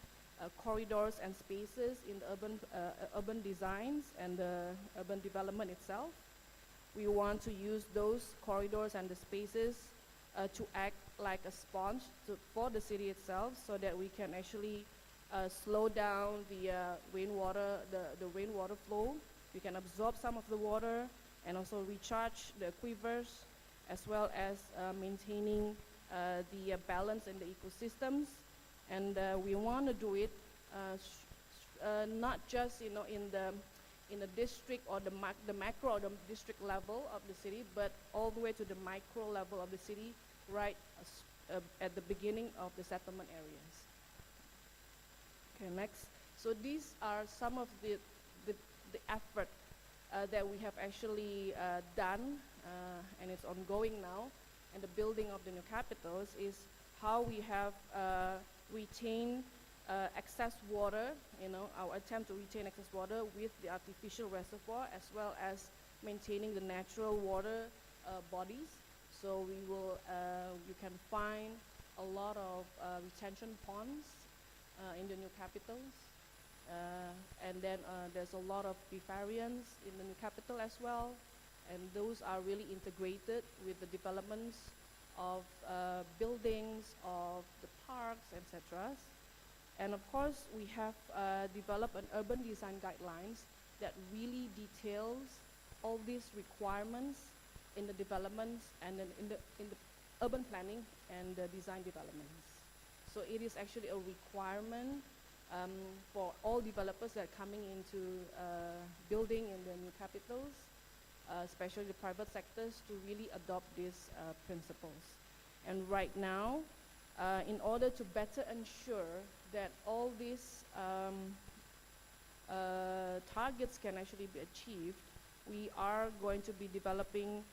corridors and spaces in the urban designs and the urban development itself. We want to use those corridors and the spaces to act like a sponge for the city itself, so that we can actually slow down the rainwater flow. We can absorb some of the water and also recharge the aquifers, as well as maintaining the balance in the ecosystems. And we want to do it not just in the district or the macro or the district level of the city, but all the way to the micro level of the city, right at the beginning of the settlement areas. Okay, next. So these are some of the effort that we have actually done, and it's ongoing now. And the building of the new capitals is how we have retained excess water, our attempt to retain excess water with the artificial reservoir, as well as maintaining the natural water bodies. So you can find a lot of retention ponds in the new capitals. And then there's a lot of riparians in the new capital as well. And those are really integrated with the developments of buildings, of the parks, etc. And of course, we have developed an urban design guidelines that really details all these requirements in the developments and then in the urban planning and the design developments. So it is actually a requirement for all developers that are coming into building in the new capitals, especially the private sectors, to really adopt these principles. And right now, in order to better ensure that all these targets can actually be achieved, we are going to be developing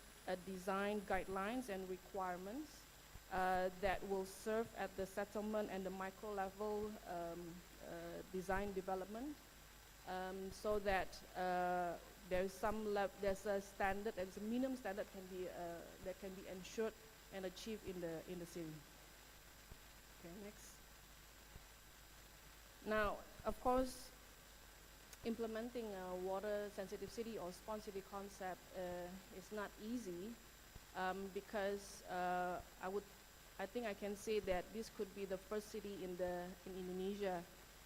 design guidelines and requirements that will serve at the settlement and the micro level design development, so that there's a standard, there's a minimum standard that can be ensured and achieved in the city. Okay, next. Now, of course, implementing a water sensitive city or smart city concept is not easy because I think I can say that this could be the first city in Indonesia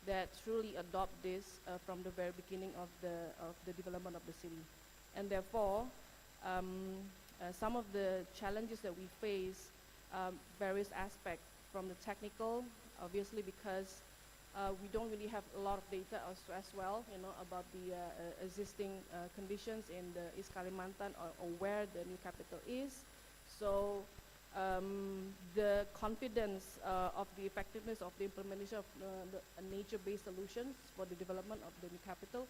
that truly adopt this from the very beginning of the development of the city, and therefore some of the challenges that we face, various aspects from the technical, obviously because we don't really have a lot of data as well, about the existing conditions in the East Kalimantan or where the new capital is. So the confidence of the effectiveness of the implementation of nature-based solutions for the development of the new capital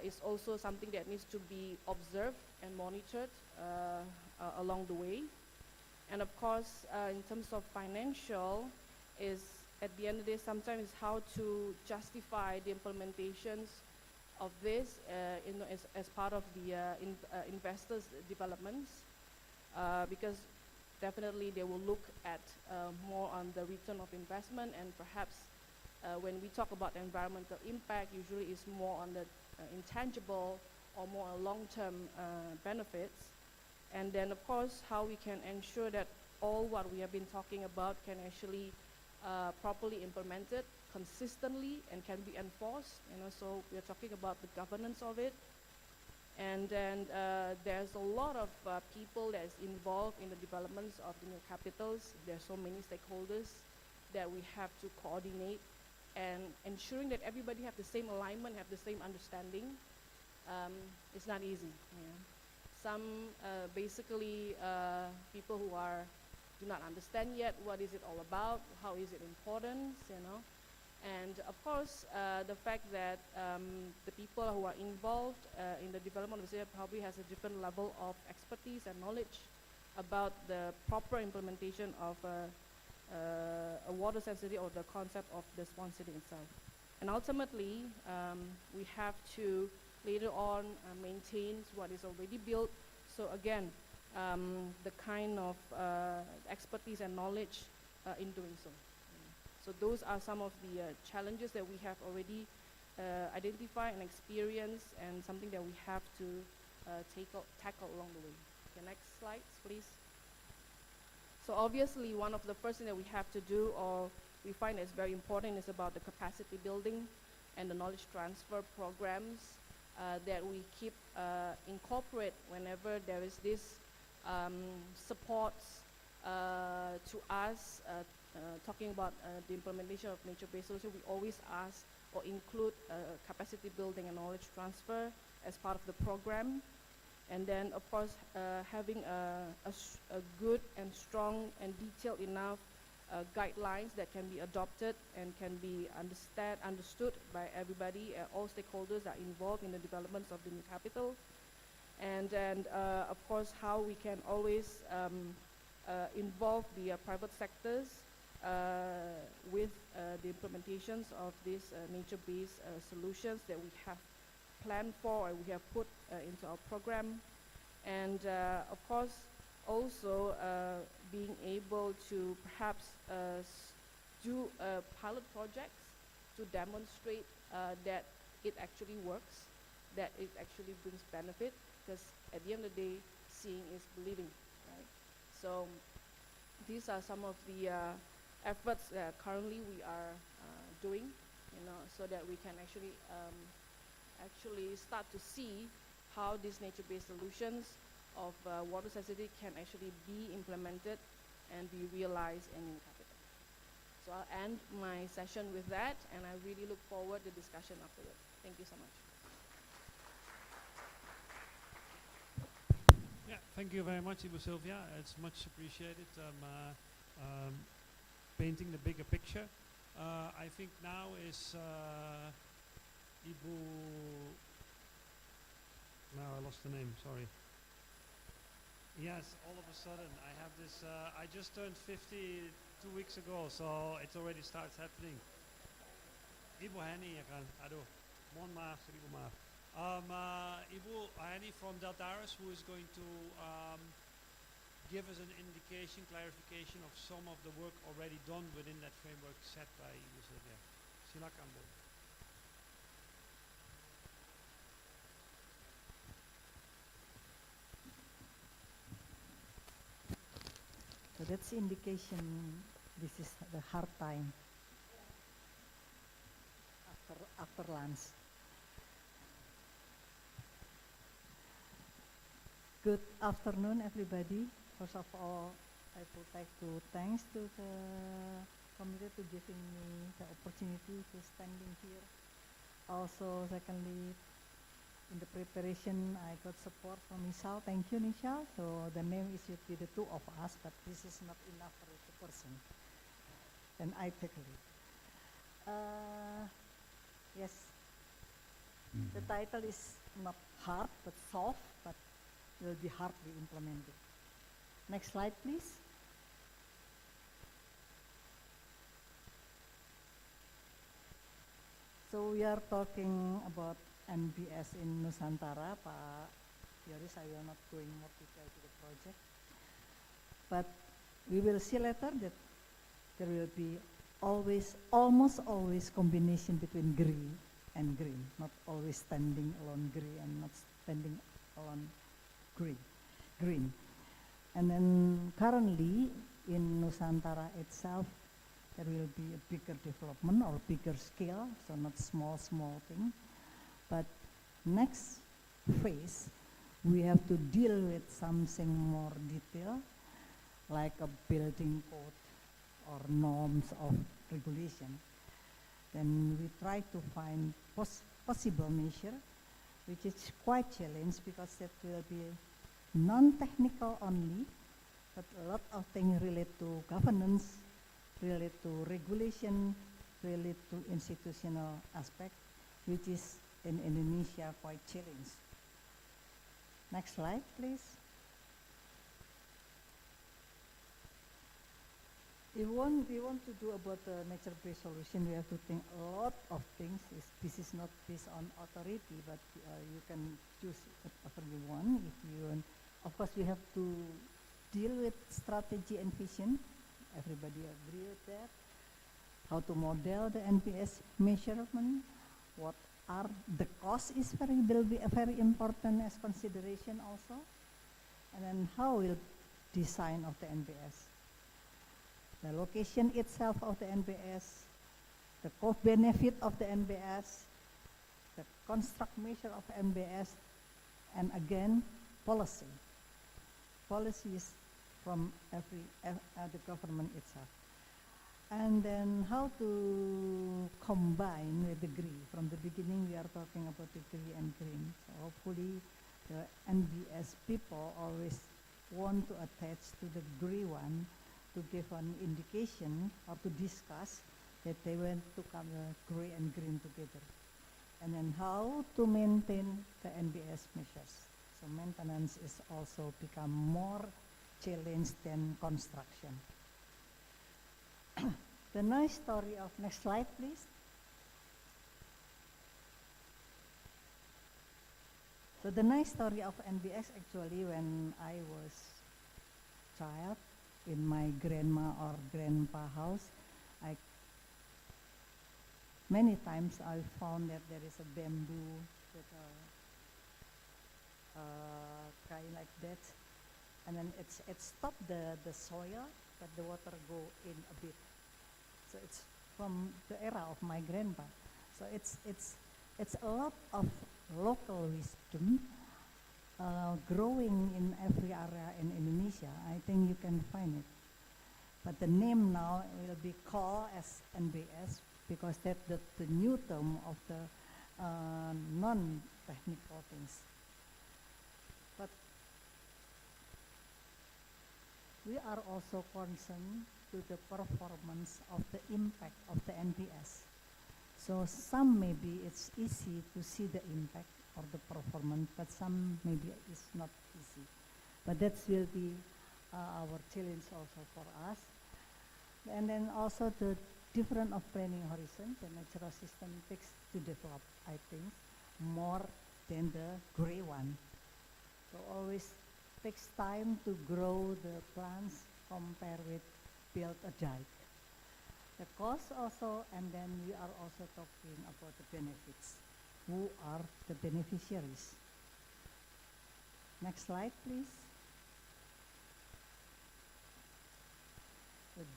is also something that needs to be observed and monitored along the way. And of course, in terms of financial, is at the end of the day, sometimes how to justify the implementations of this as part of the investors' developments, because definitely they will look at more on the return of investment, and perhaps when we talk about environmental impact, usually it's more on the intangible or more long-term benefits. And then of course how we can ensure that all what we have been talking about can actually properly implemented consistently and can be enforced, so we are talking about the governance of it. And then there's a lot of people that's involved in the developments of the new capitals. There's so many stakeholders that we have to coordinate, and ensuring that everybody have the same alignment, have the same understanding. It's not easy. Some basically people who do not understand yet what is it all about, how is it important, and of course the fact that the people who are involved in the development of the city probably has a different level of expertise and knowledge about the proper implementation of a water sensitivity or the concept of the smart city itself. And ultimately we have to later on maintain what is already built. So again, the kind of expertise and knowledge in doing so. So those are some of the challenges that we have already identified and experienced, and something that we have to tackle along the way. Okay, next slides, please. So obviously one of the first things that we have to do, or we find is very important, is about the capacity building and the knowledge transfer programs that we keep incorporate whenever there is this support to us talking about the implementation of nature-based solutions. We always ask or include capacity building and knowledge transfer as part of the program. And then of course having a good and strong and detailed enough guidelines that can be adopted and can be understood by everybody. All stakeholders are involved in the developments of the new capital. And then of course how we can always involve the private sectors with the implementations of these nature-based solutions that we have planned for, or we have put into our program. And of course also being able to perhaps do pilot projects to demonstrate that it actually works, that it actually brings benefit, because at the end of the day, seeing is believing, right? So these are some of the efforts that currently we are doing, so that we can actually start to see how these nature-based solutions of water sensitivity can actually be implemented and be realized in new capital. So I'll end my session with that, and I really look forward to the discussion afterwards. Thank you so much. Yeah, thank you very much, Ibu Sylvia. It's much appreciated. Painting the bigger picture. I think now is Ibu. Now I lost the name. Sorry. Yes, all of a sudden I have this. I just turned 50 2 weeks ago, so it already starts happening. Ibu Hani, ya kan? Aduh, mohon maaf, seribu maaf. Ibu Hani from Deltaris, who is going to give us an indication, clarification of some of the work already done within that framework set by Ibu Sylvia. Silakan, Bu. that's indication this is the hard time after lunch. Good afternoon, everybody. First of all, I would like to thanks to the committee to giving me the opportunity to standing here. Also, secondly, in the preparation, I got support from Nishal. Thank you, Nishal. So the name is should be the two of us, but this is not enough for the person. Then I take a lead. Yes, the title is not hard, but soft, but will be hardly implemented. Next slide, please. So we are talking about NBS in Nusantara, Pak Yoris. I will not go in more detail to the project, but we will see later that there will be almost always combination between green and green, not always standing alone green and not standing alone green. And then currently in Nusantara itself, there will be a bigger development or bigger scale, so not small thing. But next phase, we have to deal with something more detailed, like a building code or norms of regulation. Then we try to find possible measure, which is quite challenged because that will be non-technical only, but a lot of things relate to governance, relate to regulation, relate to institutional aspect, which is in Indonesia quite challenged. Next slide, please. If we want to do about the nature-based solution, we have to think a lot of things. This is not based on authority, but you can choose whatever you want. If you want, of course, we have to deal with strategy and vision. Everybody agree with that. How to model the NPS measurement. What are the costs will be a very important as consideration also. And then how will design of the NPS. The location itself of the NBS, the cost benefit of the NBS, the construct measure of NBS, and again, policy. Policies from the government itself. And then how to combine with the green. From the beginning, we are talking about the green and green. So hopefully, the NBS people always want to attach to the green one to give an indication or to discuss that they want to come gray and green together. And then how to maintain the NBS measures. So maintenance is also become more challenged than construction. The nice story of, next slide please. So the nice story of NBS actually when I was child, in my grandma or grandpa house, many times I found that there is a bamboo with kind like that, and then it stopped the soil, but the water go in a bit. So it's from the era of my grandpa. So it's a lot of local wisdom. Growing in every area in Indonesia, I think you can find it. But the name now will be called as NBS because that's the new term of the non-technical things. But we are also concerned to the performance of the impact of the NBS. So some maybe it's easy to see the impact or the performance, but some maybe it's not easy. But that will be our challenge also for us. And then also the different of planning horizon, the natural system takes to develop, I think, more than the gray one. So always takes time to grow the plants compared with build a dike. The cost also, and then we are also talking about the benefits. Who are the beneficiaries? Next slide, please.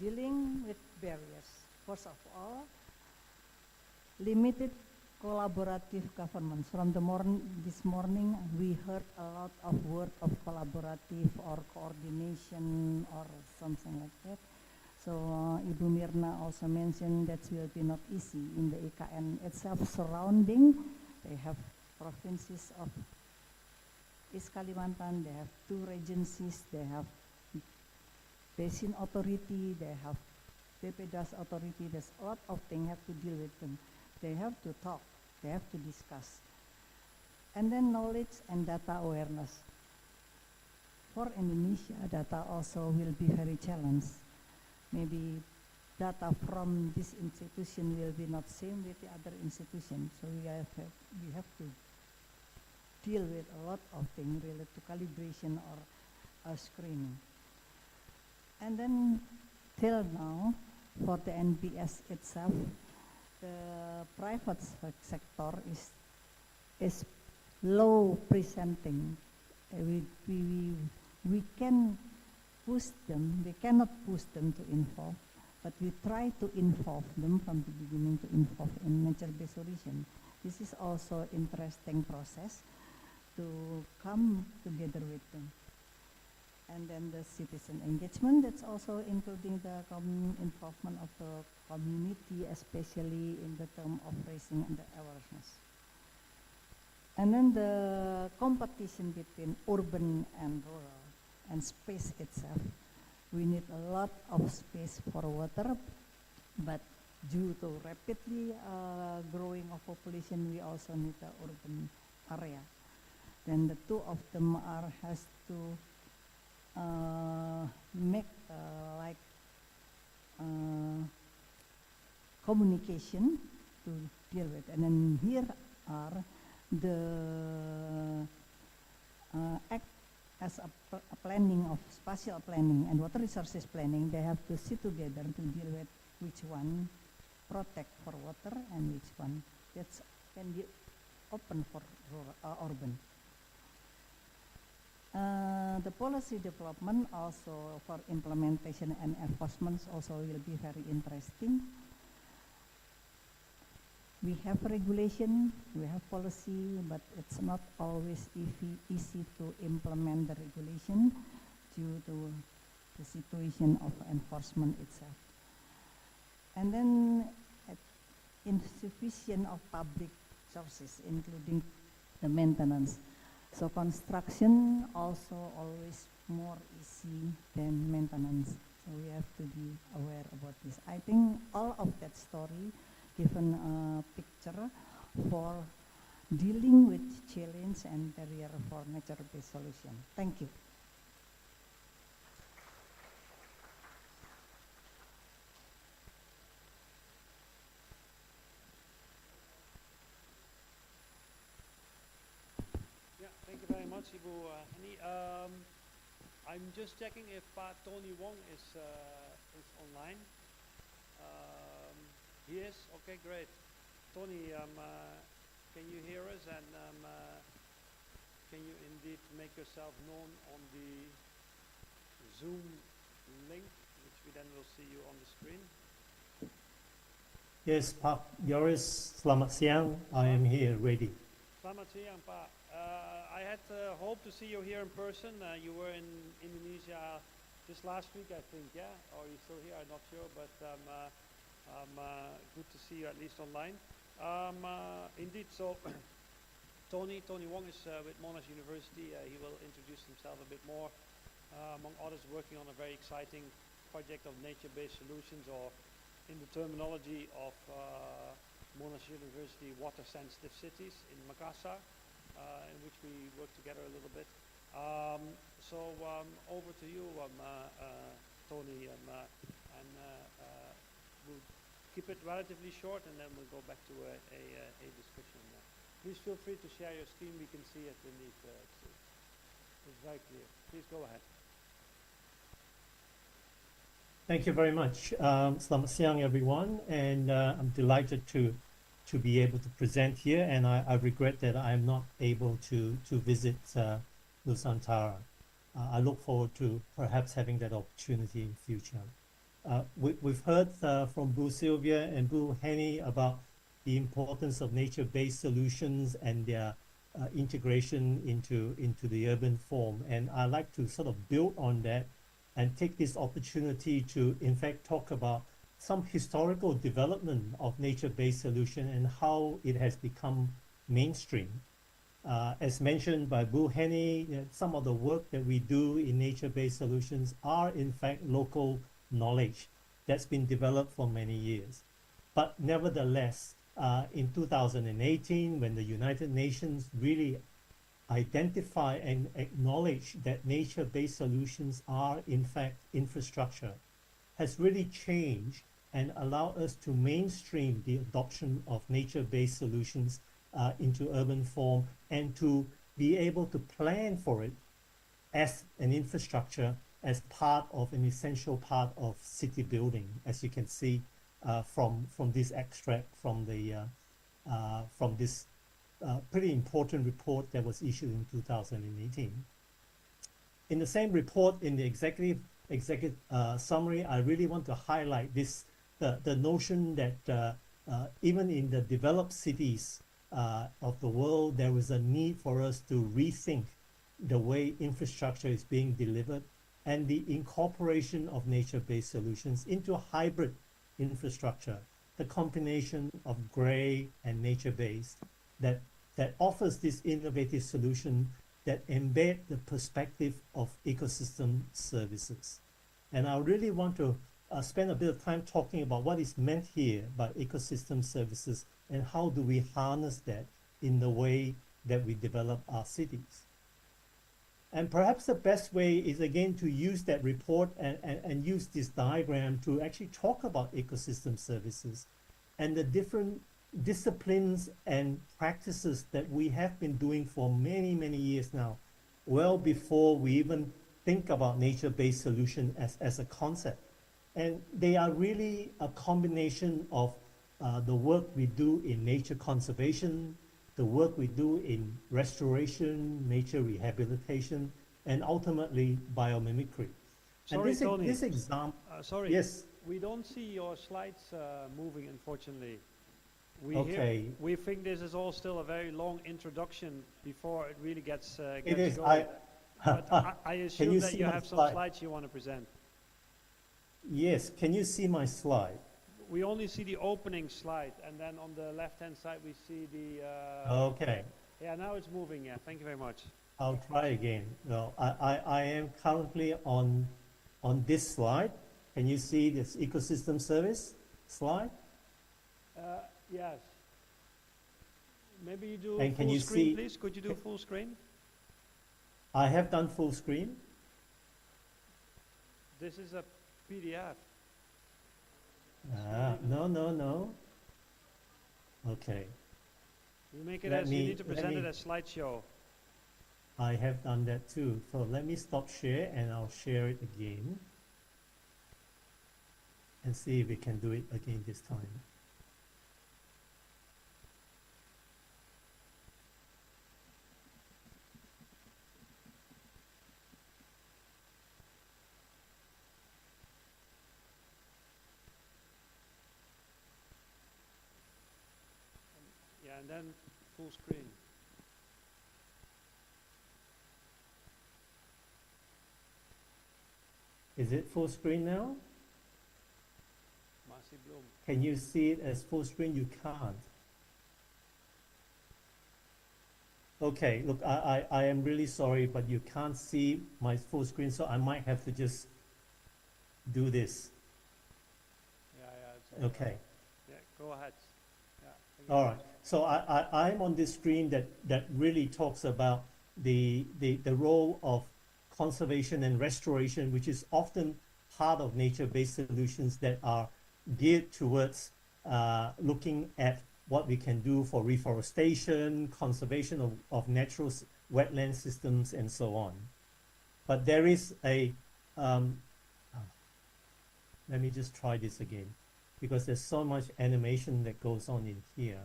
dealing with barriers. First of all, limited collaborative governments. From this morning, we heard a lot of word of collaborative or coordination or something like that. So Ibu Mirna also mentioned that will be not easy in the EKN itself surrounding. They have provinces of East Kalimantan, they have 2 regencies, they have basin authority, they have BPDAS authority. There's a lot of things have to deal with them. They have to talk, they have to discuss. And then knowledge and data awareness. For Indonesia, data also will be very challenged. Maybe data from this institution will be not same with the other institution. So we have to deal with a lot of things related to calibration or screening. And then till now, for the NBS itself, the private sector is low presenting. We can push them, we cannot push them to involve, but we try to involve them from the beginning to involve in nature-based solution. This is also interesting process to come together with them. And then the citizen engagement, that's also including the involvement of the community, especially in the term of raising and the awareness. And then the competition between urban and rural and space itself. We need a lot of space for water, but due to rapidly growing of population, we also need the urban area. Then the two of them has to make communication to deal with. And then here are the act as a planning of spatial planning and water resources planning. They have to sit together to deal with which one protect for water and which one that's can be open for rural, urban. The policy development also for implementation and enforcement also will be very interesting. We have regulation, we have policy, but it's not always easy to implement the regulation due to the situation of enforcement itself. And then insufficient of public sources, including the maintenance. So construction also always more easy than maintenance. So we have to be aware about this. I think all of that story given a picture for dealing with challenge and barrier for nature-based solution. Thank you. Yeah, thank you very much, Ibu Hani. I'm just checking if Pak Tony Wong is online. He is? Okay, great. Tony, can you hear us, and can you indeed make yourself known on the Zoom link, which we then will see you on the screen? Yes, Pak Joris, selamat siang. I am here, ready. Selamat siang, Pak. I had hoped to see you here in person. You were in Indonesia just last week, I think, yeah? Or are you still here? I'm not sure, but good to see you at least online. Indeed, so Tony Wong is with Monash University. He will introduce himself a bit more. Among others, working on a very exciting project of nature-based solutions, or in the terminology of Monash University, water-sensitive cities in Makassar, in which we work together a little bit. So over to you, Tony, and we'll keep it relatively short, and then we'll go back to a discussion. Please feel free to share your screen. We can see it beneath. It's very clear. Please go ahead. Thank you very much. Selamat siang, everyone, and I'm delighted to be able to present here, and I regret that I'm not able to visit Nusantara. I look forward to perhaps having that opportunity in future. we've heard from Bu Sylvia and Bu Henny about the importance of nature-based solutions and their integration into the urban form. And I'd like to sort of build on that and take this opportunity to, in fact, talk about some historical development of nature-based solution and how it has become mainstream. As mentioned by Bu Henny, some of the work that we do in nature-based solutions are in fact local knowledge that's been developed for many years. But nevertheless, in 2018, when the United Nations really identify and acknowledge that nature-based solutions are in fact infrastructure, has really changed and allowed us to mainstream the adoption of nature-based solutions into urban form and to be able to plan for it as an infrastructure, as part of an essential part of city building, as you can see from this extract from this pretty important report that was issued in 2018. In the same report, in the executive summary, I really want to highlight this the notion that even in the developed cities of the world, there is a need for us to rethink the way infrastructure is being delivered and the incorporation of nature-based solutions into hybrid infrastructure, the combination of gray and nature-based that offers this innovative solution that embed the perspective of ecosystem services. And I really want to spend a bit of time talking about what is meant here by ecosystem services and how do we harness that in the way that we develop our cities. And perhaps the best way is again to use that report and use this diagram to actually talk about ecosystem services and the different disciplines and practices that we have been doing for many, many years now, well before we even think about nature-based solution as a concept. And they are really a combination of the work we do in nature conservation, the work we do in restoration, nature rehabilitation, and ultimately biomimicry. Sorry, and Tony. this example, sorry. yes. We don't see your slides moving, unfortunately. We think this is all still a very long introduction before it really gets It is. going. But I assume that see you my have some slide? slides you want to present. Yes, can you see my slide? We only see the opening slide, and then on the left-hand side we see the... Okay. Yeah, now it's moving, yeah. Thank you very much. I'll try again. Well, I am currently on this slide. Can you see this ecosystem service slide? Yes. Maybe you do And can full you screen, see- please? Could you do full screen? I have done full screen. This is a PDF. No. Okay. You make it Let as me- you need to let present me- it as slideshow. I have done that too. So let me stop share and I'll share it again and see if we can do it again this time. Yeah, and then full screen. Is it full screen now? Marcy Bloom. Can you see it as full screen? You can't. Okay, look, I am really sorry, but you can't see my full screen, so I might have to just do this. Yeah, it's all Okay. right. Yeah, go ahead. Yeah, thank you All very right. much. So I'm on this screen that really talks about the role of conservation and restoration, which is often part of nature-based solutions that are geared towards looking at what we can do for reforestation, conservation of natural wetland systems, and so on. But there is a, let me just try this again, because there's so much animation that goes on in here.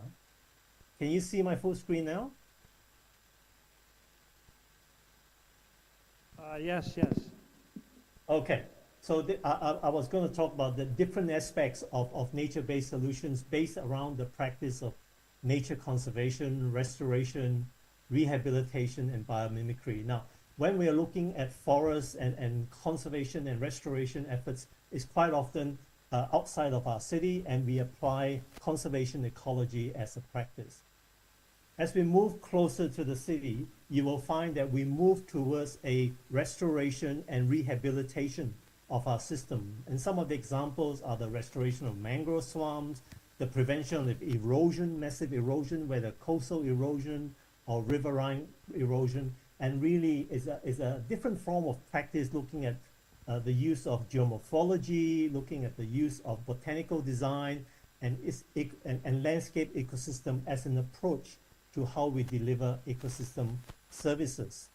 Can you see my full screen now? Yes. Okay. So I was going to talk about the different aspects of nature-based solutions based around the practice of nature conservation, restoration, rehabilitation, and biomimicry. Now, when we are looking at forests and conservation and restoration efforts, it's quite often outside of our city, and we apply conservation ecology as a practice. As we move closer to the city, you will find that we move towards a restoration and rehabilitation of our system. And some of the examples are the restoration of mangrove swamps, the prevention of erosion, massive erosion, whether coastal erosion or riverine erosion, and really is a different form of practice looking at the use of geomorphology, looking at the use of botanical design and landscape ecosystem as an approach to how we deliver ecosystem services.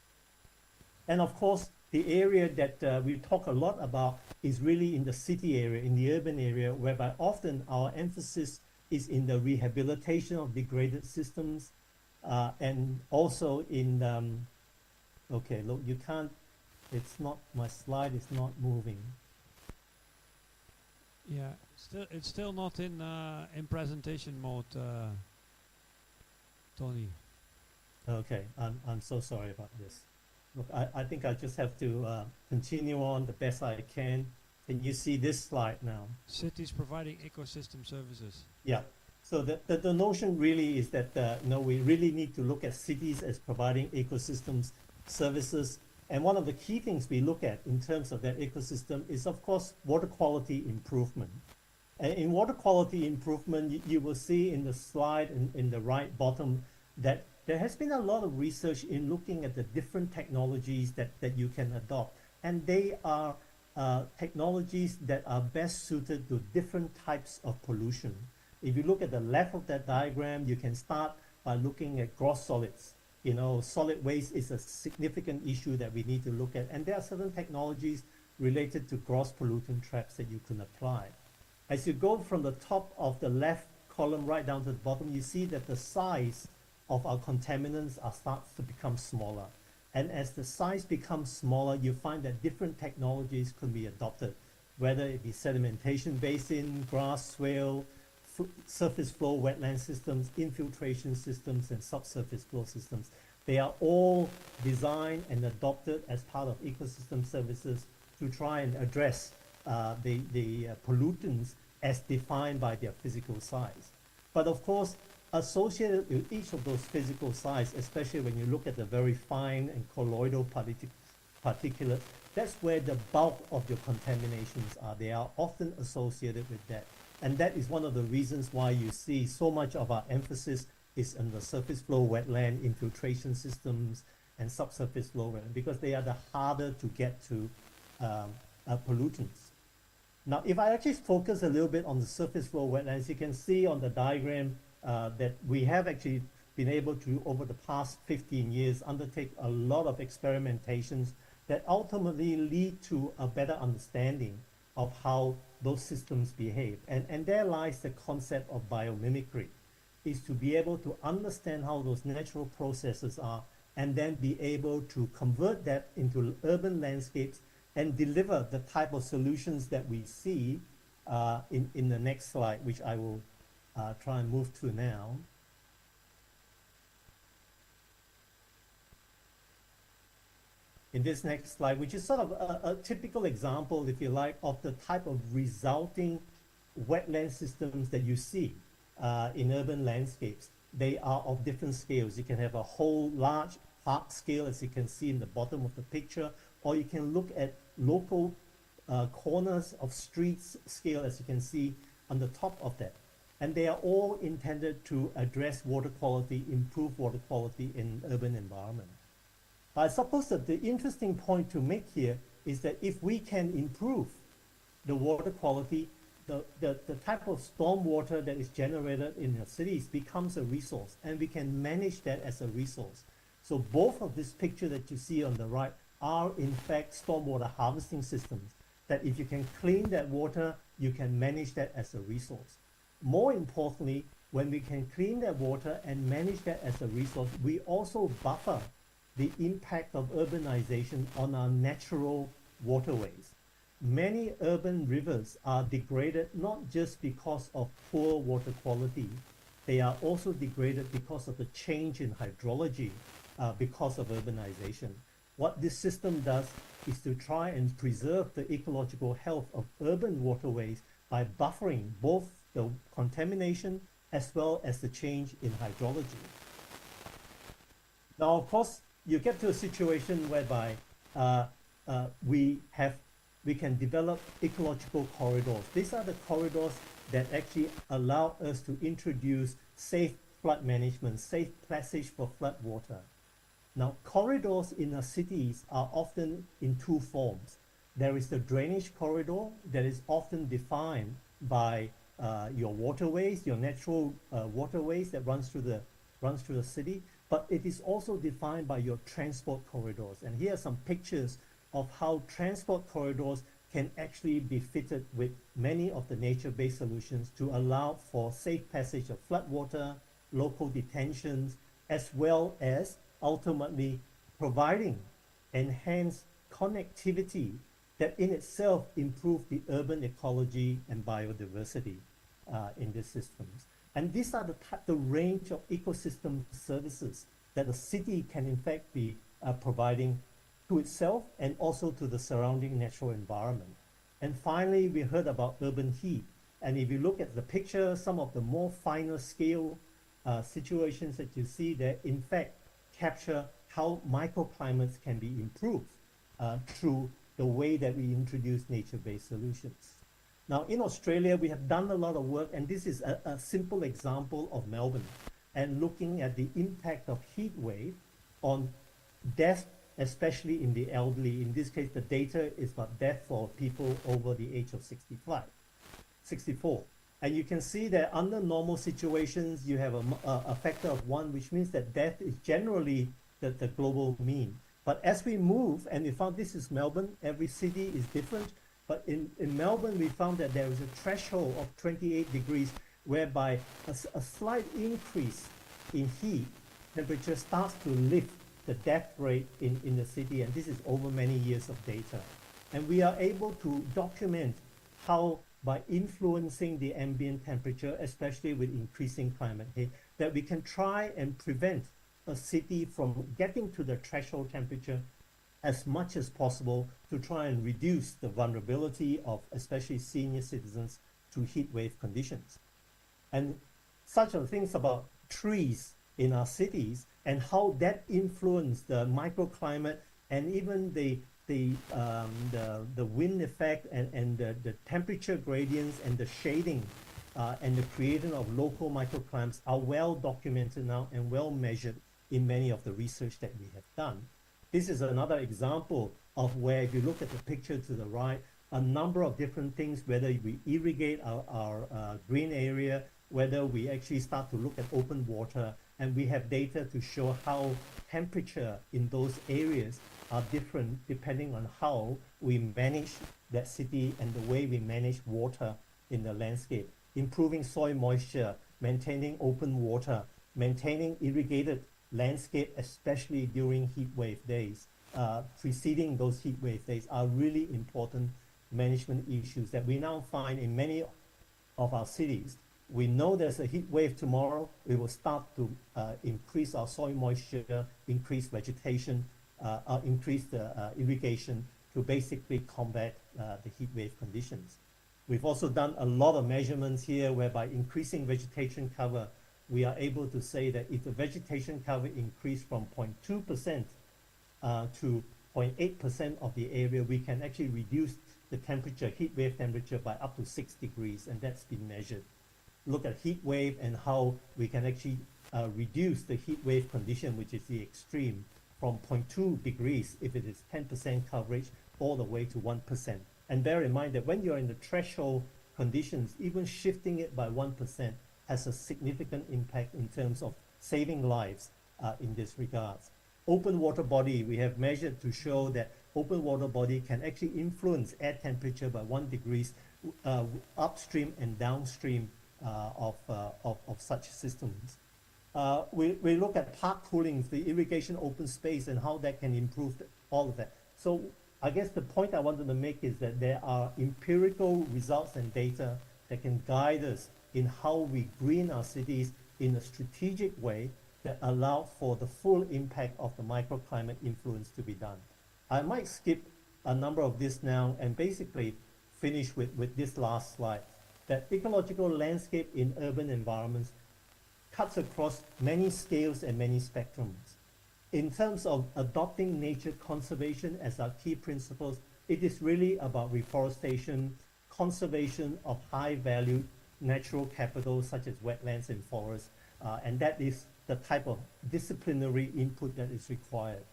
And of course, the area that we talk a lot about is really in the city area, in the urban area, whereby often our emphasis is in the rehabilitation of degraded systems, and also in, okay, look, you can't, it's not, my slide is not moving. Yeah, it's still not in presentation mode, Tony. Okay, I'm so sorry about this. Look, I think I just have to continue on the best I can. Can you see this slide now? Cities providing ecosystem services. Yeah. So the notion really is that we really need to look at cities as providing ecosystems services. And one of the key things we look at in terms of that ecosystem is, of course, water quality improvement. And in water quality improvement, you will see in the slide in the right bottom that there has been a lot of research in looking at the different technologies that you can adopt. And they are technologies that are best suited to different types of pollution. If you look at the left of that diagram, you can start by looking at gross solids. You know, solid waste is a significant issue that we need to look at. And there are certain technologies related to gross pollutant traps that you can apply. As you go from the top of the left column right down to the bottom, you see that the size of our contaminants starts to become smaller. And as the size becomes smaller, you find that different technologies could be adopted, whether it be sedimentation basin, grass swale, surface flow wetland systems, infiltration systems, and subsurface flow systems. They are all designed and adopted as part of ecosystem services to try and address the pollutants as defined by their physical size. But of course, associated with each of those physical size, especially when you look at the very fine and colloidal particulates, that's where the bulk of your contaminations are. They are often associated with that. And that is one of the reasons why you see so much of our emphasis is on the surface flow wetland infiltration systems and subsurface flow wetland, because they are the harder to get to pollutants. Now, if I actually focus a little bit on the surface flow wetlands, you can see on the diagram that we have actually been able to, over the past 15 years, undertake a lot of experimentations that ultimately lead to a better understanding of how those systems behave. And there lies the concept of biomimicry, is to be able to understand how those natural processes are and then be able to convert that into urban landscapes and deliver the type of solutions that we see in the next slide, which I will try and move to now. In this next slide, which is sort of a typical example, if you like, of the type of resulting wetland systems that you see in urban landscapes. They are of different scales. You can have a whole large park scale, as you can see in the bottom of the picture, or you can look at local corners of streets scale, as you can see on the top of that. And they are all intended to address water quality, improve water quality in urban environment. I suppose that the interesting point to make here is that if we can improve the water quality, the type of storm water that is generated in the cities becomes a resource, and we can manage that as a resource. So both of this picture that you see on the right are in fact stormwater harvesting systems, that if you can clean that water, you can manage that as a resource. More importantly, when we can clean that water and manage that as a resource, we also buffer the impact of urbanization on our natural waterways. many urban rivers are degraded not just because of poor water quality, they are also degraded because of the change in hydrology, because of urbanization. What this system does is to try and preserve the ecological health of urban waterways by buffering both the contamination as well as the change in hydrology. Now, of course, you get to a situation whereby we can develop ecological corridors. These are the corridors that actually allow us to introduce safe flood management, safe passage for flood water. Now, corridors in our cities are often in two forms. There is the drainage corridor that is often defined by your waterways, your natural waterways that runs through the city, but it is also defined by your transport corridors. And here are some pictures of how transport corridors can actually be fitted with many of the nature-based solutions to allow for safe passage of floodwater, local detentions, as well as ultimately providing enhanced connectivity that in itself improve the urban ecology and biodiversity in these systems. And these are the range of ecosystem services that a city can in fact be providing to itself and also to the surrounding natural environment. And finally, we heard about urban heat. And if you look at the picture, some of the more finer scale situations that you see there, in fact, capture how microclimates can be improved through the way that we introduce nature-based solutions. Now, in Australia, we have done a lot of work, and this is a simple example of Melbourne, and looking at the impact of heat wave on death, especially in the elderly. In this case, the data is about death for people over the age of 64. And you can see that under normal situations, you have a factor of 1, which means that death is generally the global mean. But as we move, and we found this is Melbourne, every city is different, but in Melbourne, we found that there is a threshold of 28 degrees, whereby a slight increase in heat temperature starts to lift the death rate in the city, and this is over many years of data. And we are able to document how, by influencing the ambient temperature, especially with increasing climate heat, that we can try and prevent a city from getting to the threshold temperature as much as possible to try and reduce the vulnerability of especially senior citizens to heat wave conditions. And such are things about trees in our cities and how that influence the microclimate and even the wind effect and the temperature gradients and the shading and the creation of local microclimates are well documented now and well measured in many of the research that we have done. This is another example of where, if you look at the picture to the right, a number of different things, whether we irrigate our green area, whether we actually start to look at open water, and we have data to show how temperature in those areas are different depending on how we manage that city and the way we manage water in the landscape, improving soil moisture, maintaining open water, maintaining irrigated landscape, especially during heat wave days, preceding those heat wave days, are really important management issues that we now find in many of our cities. We know there's a heat wave tomorrow. We will start to increase our soil moisture, increase vegetation, increase the irrigation to basically combat the heat wave conditions. We've also done a lot of measurements here whereby increasing vegetation cover, we are able to say that if the vegetation cover increased from 0.2% to 0.8% of the area, we can actually reduce the temperature, heat wave temperature, by up to 6 degrees, and that's been measured. Look at heat wave and how we can actually reduce the heat wave condition, which is the extreme, from 0.2 degrees if it is 10% coverage all the way to 1%. And bear in mind that when you're in the threshold conditions, even shifting it by 1% has a significant impact in terms of saving lives in this regards. Open water body, we have measured to show that open water body can actually influence air temperature by 1 degrees upstream and downstream of such systems. We look at park cooling, the irrigation open space, and how that can improve all of that. So I guess the point I wanted to make is that there are empirical results and data that can guide us in how we green our cities in a strategic way that allow for the full impact of the microclimate influence to be done. I might skip a number of this now and basically finish with this last slide, that ecological landscape in urban environments cuts across many scales and many spectrums. In terms of adopting nature conservation as our key principles, it is really about reforestation, conservation of high-value natural capital such as wetlands and forests, and that is the type of disciplinary input that is required.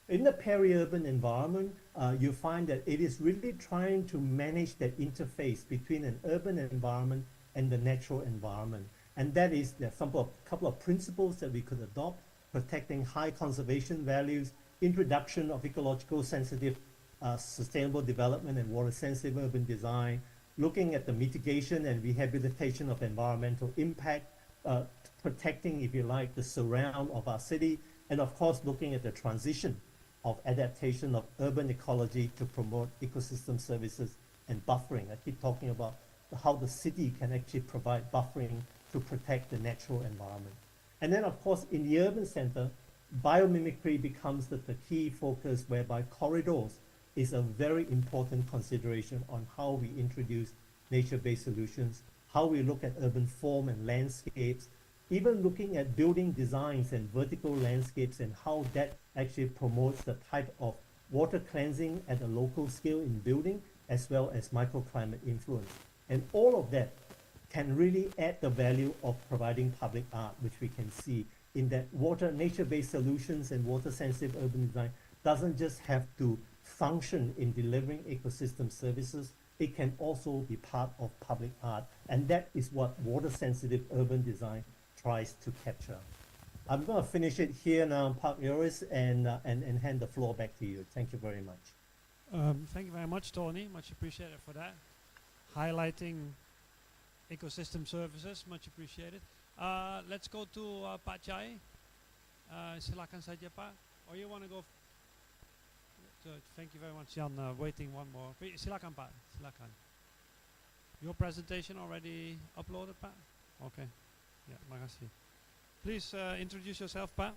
In the peri-urban environment, you find that it is really trying to manage that interface between an urban environment and the natural environment. And that is a couple of principles that we could adopt: protecting high conservation values, introduction of ecological sensitive sustainable development and water sensitive urban design, looking at the mitigation and rehabilitation of environmental impact, protecting, if you like, the surround of our city, and of course looking at the transition of adaptation of urban ecology to promote ecosystem services and buffering. I keep talking about how the city can actually provide buffering to protect the natural environment. And then, of course, in the urban center, biomimicry becomes the key focus, whereby corridors is a very important consideration on how we introduce nature-based solutions, how we look at urban form and landscapes, even looking at building designs and vertical landscapes and how that actually promotes the type of water cleansing at a local scale in building, as well as microclimate influence. And all of that can really add the value of providing public art, which we can see in that nature-based solutions and water-sensitive urban design doesn't just have to function in delivering ecosystem services, it can also be part of public art. And that is what water-sensitive urban design tries to capture. I'm going to finish it here now, Park Yoris, and hand the floor back to you. Thank you very much. Thank you very much, Tony. Much appreciated for that. Highlighting ecosystem services, much appreciated. Let's go to Pak Chai. Silakan saja, Pak. Or you want to go? Thank you very much, Jan. Waiting one more. Silakan, Pak. Silakan. Your presentation already uploaded, Pak? Okay. Yeah, makasih. Please introduce yourself, Pak.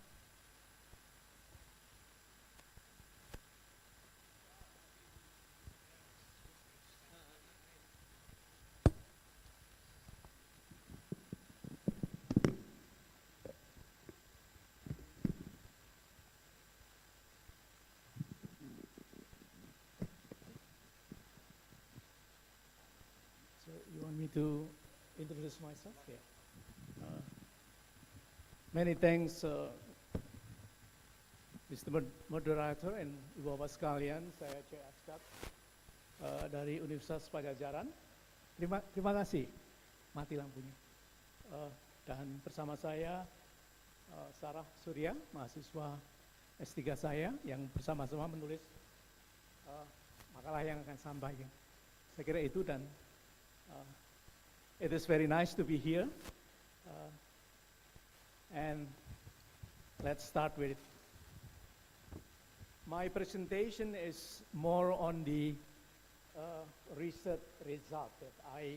You want me to introduce myself? Yeah. Many thanks, Mr. Moderator and Ibu Bapak sekalian. Saya Cek Askat dari Universitas Pajajaran. Terima kasih. Mati lampunya. Dan bersama saya Sarah Surya, mahasiswa S3 saya yang bersama-sama menulis makalah yang akan sampaikan. Saya kira itu, dan it is very nice to be here. And let's start with it. My presentation is more on the research result that I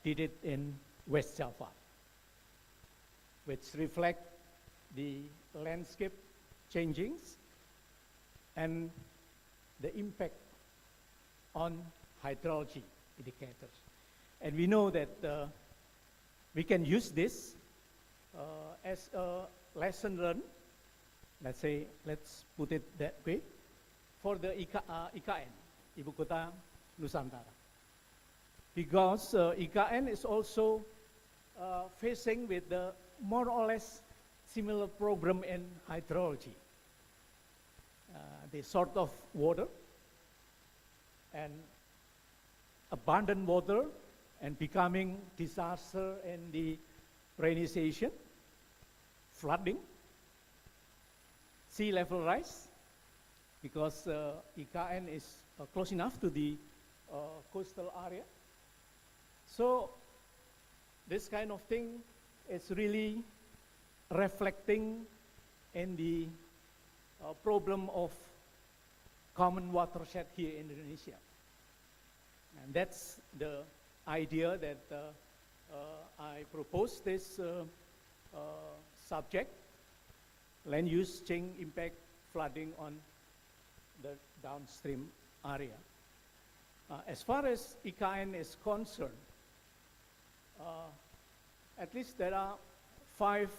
did it in West Java, which reflect the landscape changings and the impact on hydrology indicators. And we know that we can use this as a lesson learned, let's put it that way, for the IKN, Ibu Kota Nusantara. Because IKN is also facing with the more or less similar problem in hydrology. The sort of water and abundant water and becoming disaster in the rainy season, flooding, sea level rise, because IKN is close enough to the coastal area. So this kind of thing is really reflecting in the problem of common watershed here in Indonesia. And that's the idea that I propose this subject, land use change impact flooding on the downstream area. As far as IKN is concerned, at least there are 5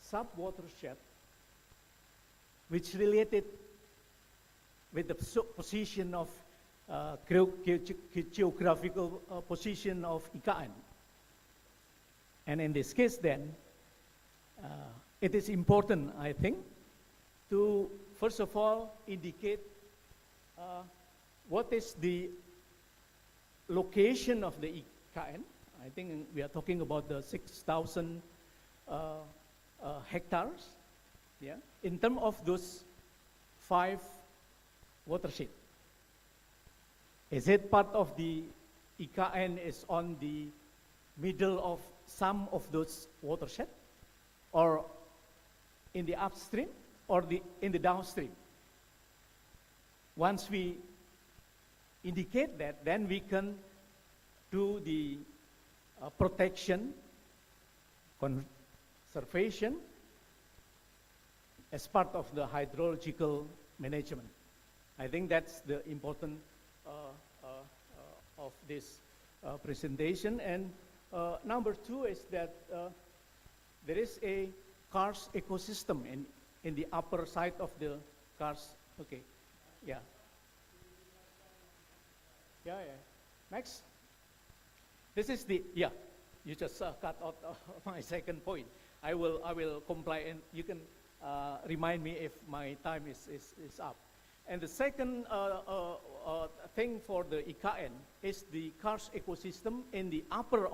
sub-watershed which related with the position of geographical position of IKN. And in this case then, it is important, I think, to first of all indicate what is the location of the IKN. I think we are talking about the 6,000 hectares, yeah, in terms of those 5 watershed. Is it part of the IKN is on the middle of some of those watershed, or in the upstream, or in the downstream? Once we indicate that, then we can do the protection, conservation as part of the hydrological management. I think that's the important of this presentation. And number 2 is that there is a karst ecosystem in the upper side of the karst. Okay, yeah. Yeah. Next. This is the, yeah, you just cut out my second point. I will comply, and you can remind me if my time is up. And the second thing for the IKN is the karst ecosystem in the upper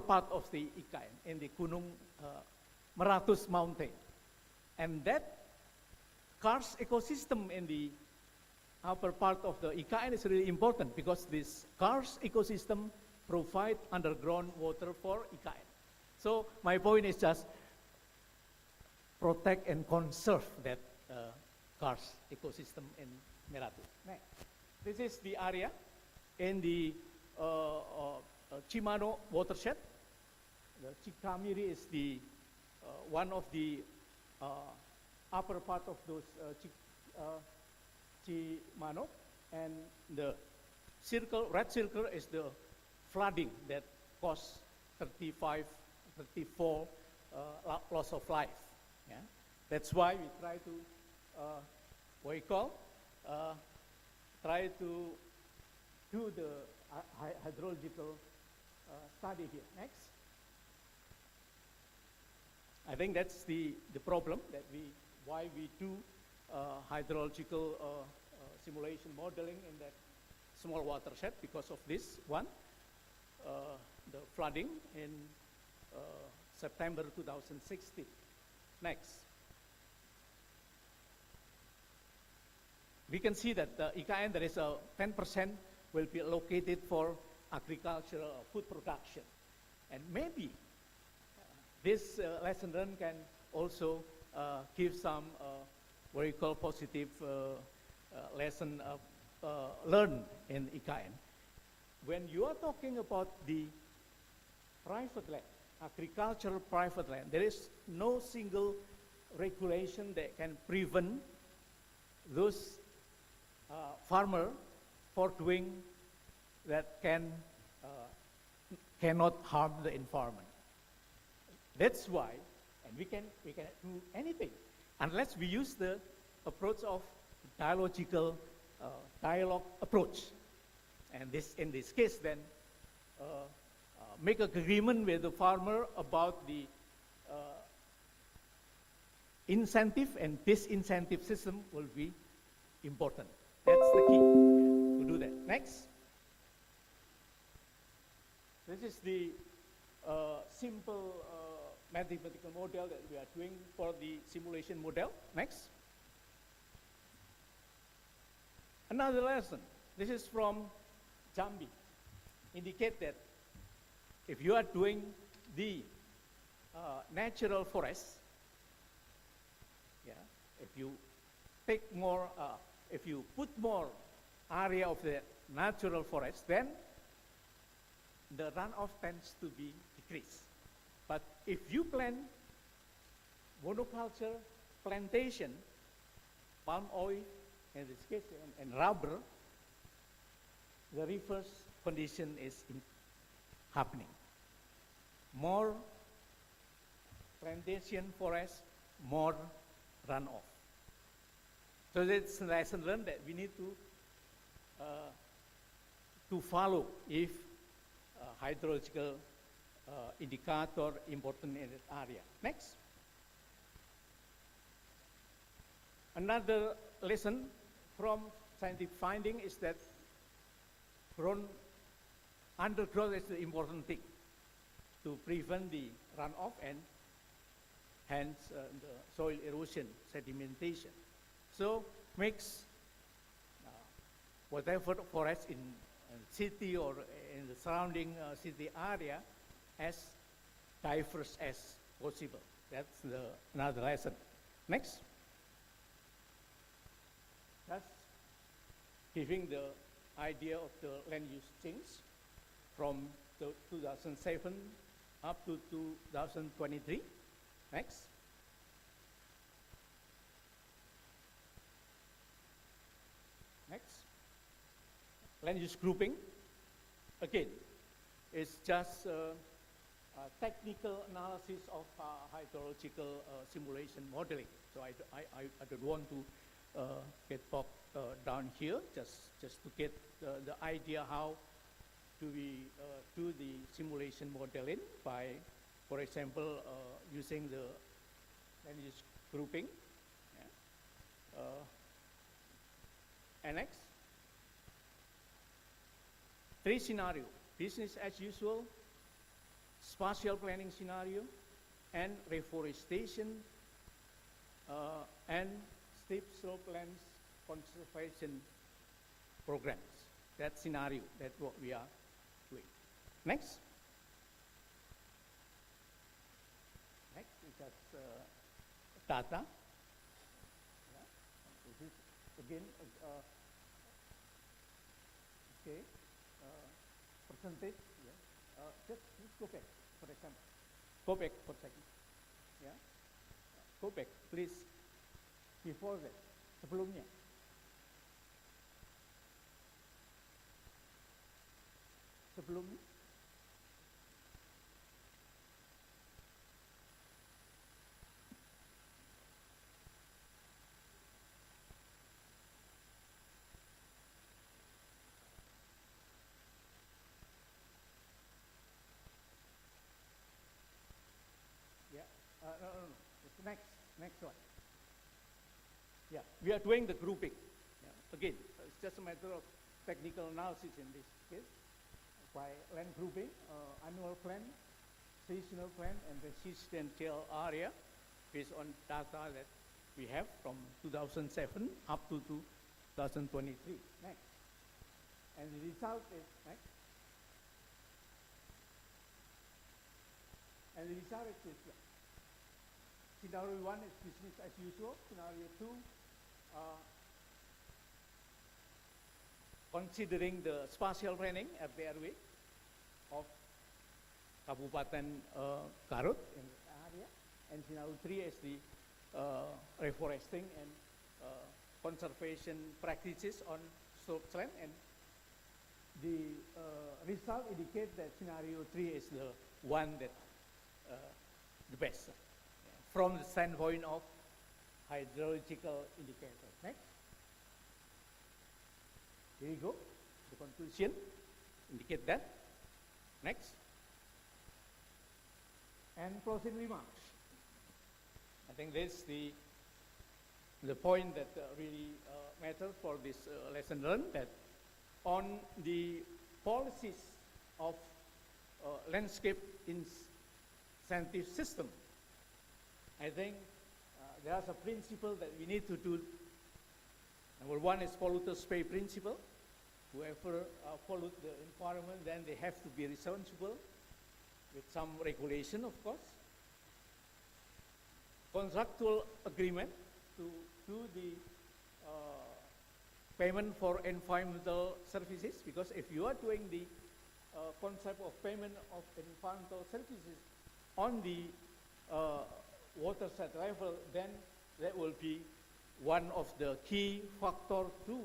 part of the IKN, in the Gunung Meratus mountain. And that karst ecosystem in the upper part of the IKN is really important, because this karst ecosystem provide underground water for IKN. So my point is just protect and conserve that karst ecosystem in Meratus. Next. This is the area in the Cimano watershed. The Cikamiri is the one of the upper part of those Cimano, and the red circle is the flooding that caused 34 loss of life. Yeah? That's why we try to try to do the hydrological study here. Next. I think that's the problem that why we do hydrological simulation modeling in that small watershed, because of this one, the flooding in September 2016. Next. We can see that the IKN, there is a 10% will be allocated for agricultural food production. And maybe this lesson learned can also give some what we call positive lesson learned in IKN. When you are talking about the private land, agricultural private land, there is no single regulation that can prevent those farmer for doing that cannot harm the environment. That's why, and we can do anything unless we use the approach of dialogical dialogue approach. And this, in this case, then make agreement with the farmer about the incentive and disincentive system will be important. That's the key to do that. Next. This is the simple mathematical model that we are doing for the simulation model. Next. Another lesson. This is from Jambi. Indicate that if you are doing the natural forest, yeah, if you take more, if you put more area of the natural forest, then the runoff tends to be decreased. But if you plant monoculture, plantation, palm oil, in this case, and rubber, the reverse condition is happening. More plantation forest, more runoff. So that's a lesson learned that we need to follow if hydrological indicator important in that area. Next. Another lesson from scientific finding is that undergrowth is the important thing to prevent the runoff and hence the soil erosion, sedimentation. So makes whatever forest in city or in the surrounding city area as diverse as possible. That's another lesson. Next. That's giving the idea of the land use change from 2007 up to 2023. Next. Next. Land use grouping. Again, it's just a technical analysis of hydrological simulation modeling. So I don't want to get bogged down here, just to get the idea how do we do the simulation modeling by, for example, using the land use grouping. Yeah. Annex. 3 scenario: business as usual, spatial planning scenario, and reforestation, and steep slope lands conservation programs. That scenario, that's what we are doing. Next. Next is that data. Yeah. This is again, okay, percentage. Yeah. Just go back, for example. Go back for a second. Yeah. Go back, please. Before that, sebelumnya. Sebelumnya. Yeah, no. It's next one. Yeah, we are doing the grouping. Yeah. Again, it's just a matter of technical analysis in this case. By land grouping, annual plan, seasonal plan, and residential area based on data that we have from 2007 up to 2023. Next. And the result is, next. And the result is this. Scenario 1 is business as usual. Scenario 2, considering the spatial planning FPRW of Kabupaten Garut in the area, and scenario 3 is the reforesting and conservation practices on slopes land, and the result indicates that scenario 3 is the one that the best from the standpoint of hydrological indicators. Next. Here you go. The conclusion indicate that. Next. And closing remarks. I think this is the point that really matters for this lesson learned, that on the policies of landscape incentive system, I think there's a principle that we need to do. Number one is polluters pay principle. Whoever pollute the environment, then they have to be responsible with some regulation, of course. Contractual agreement to do the payment for environmental services, because if you are doing the concept of payment of environmental services on the water set level, then that will be one of the key factors to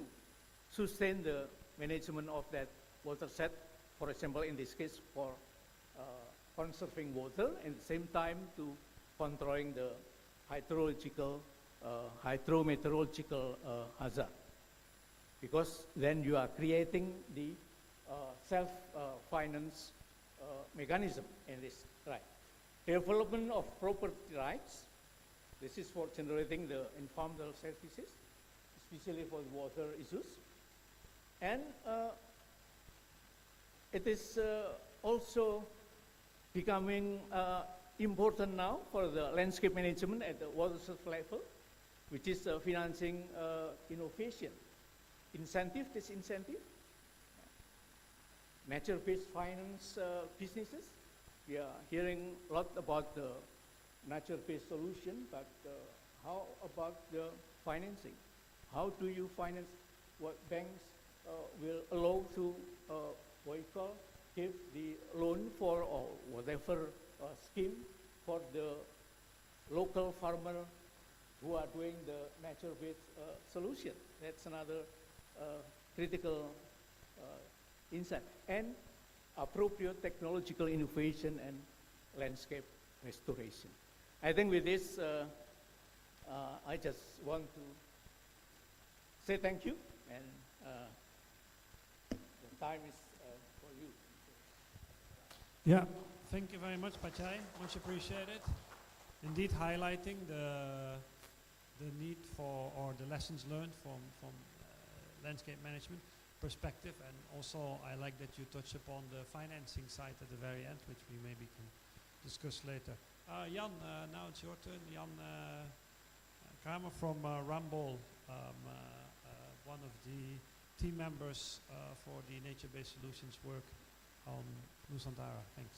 sustain the management of that water set. For example, in this case, for conserving water, and at the same time to controlling the hydrological, hydrometeorological hazard. Because then you are creating the self-finance mechanism in this right. Development of property rights. This is for generating the environmental services, especially for the water issues. And it is also becoming important now for the landscape management at the watershed level, which is financing innovation. Incentive, disincentive, nature-based finance businesses. We are hearing a lot about the nature-based solution, but how about the financing? How do you finance what banks will allow to vehicle, give the loan for or whatever scheme for the local farmer who are doing the nature-based solution? That's another critical insight. And appropriate technological innovation and landscape restoration. I think with this, I just want to say thank you, and the time is for you. Yeah, thank you very much, Pachai. Much appreciated. Indeed, highlighting the need for, or the lessons learned from landscape management perspective, and also I like that you touch upon the financing side at the very end, which we maybe can discuss later. Jan, now it's your turn. Jan Kramer from Rambol, one of the team members for the nature-based solutions work on Nusantara. Thanks.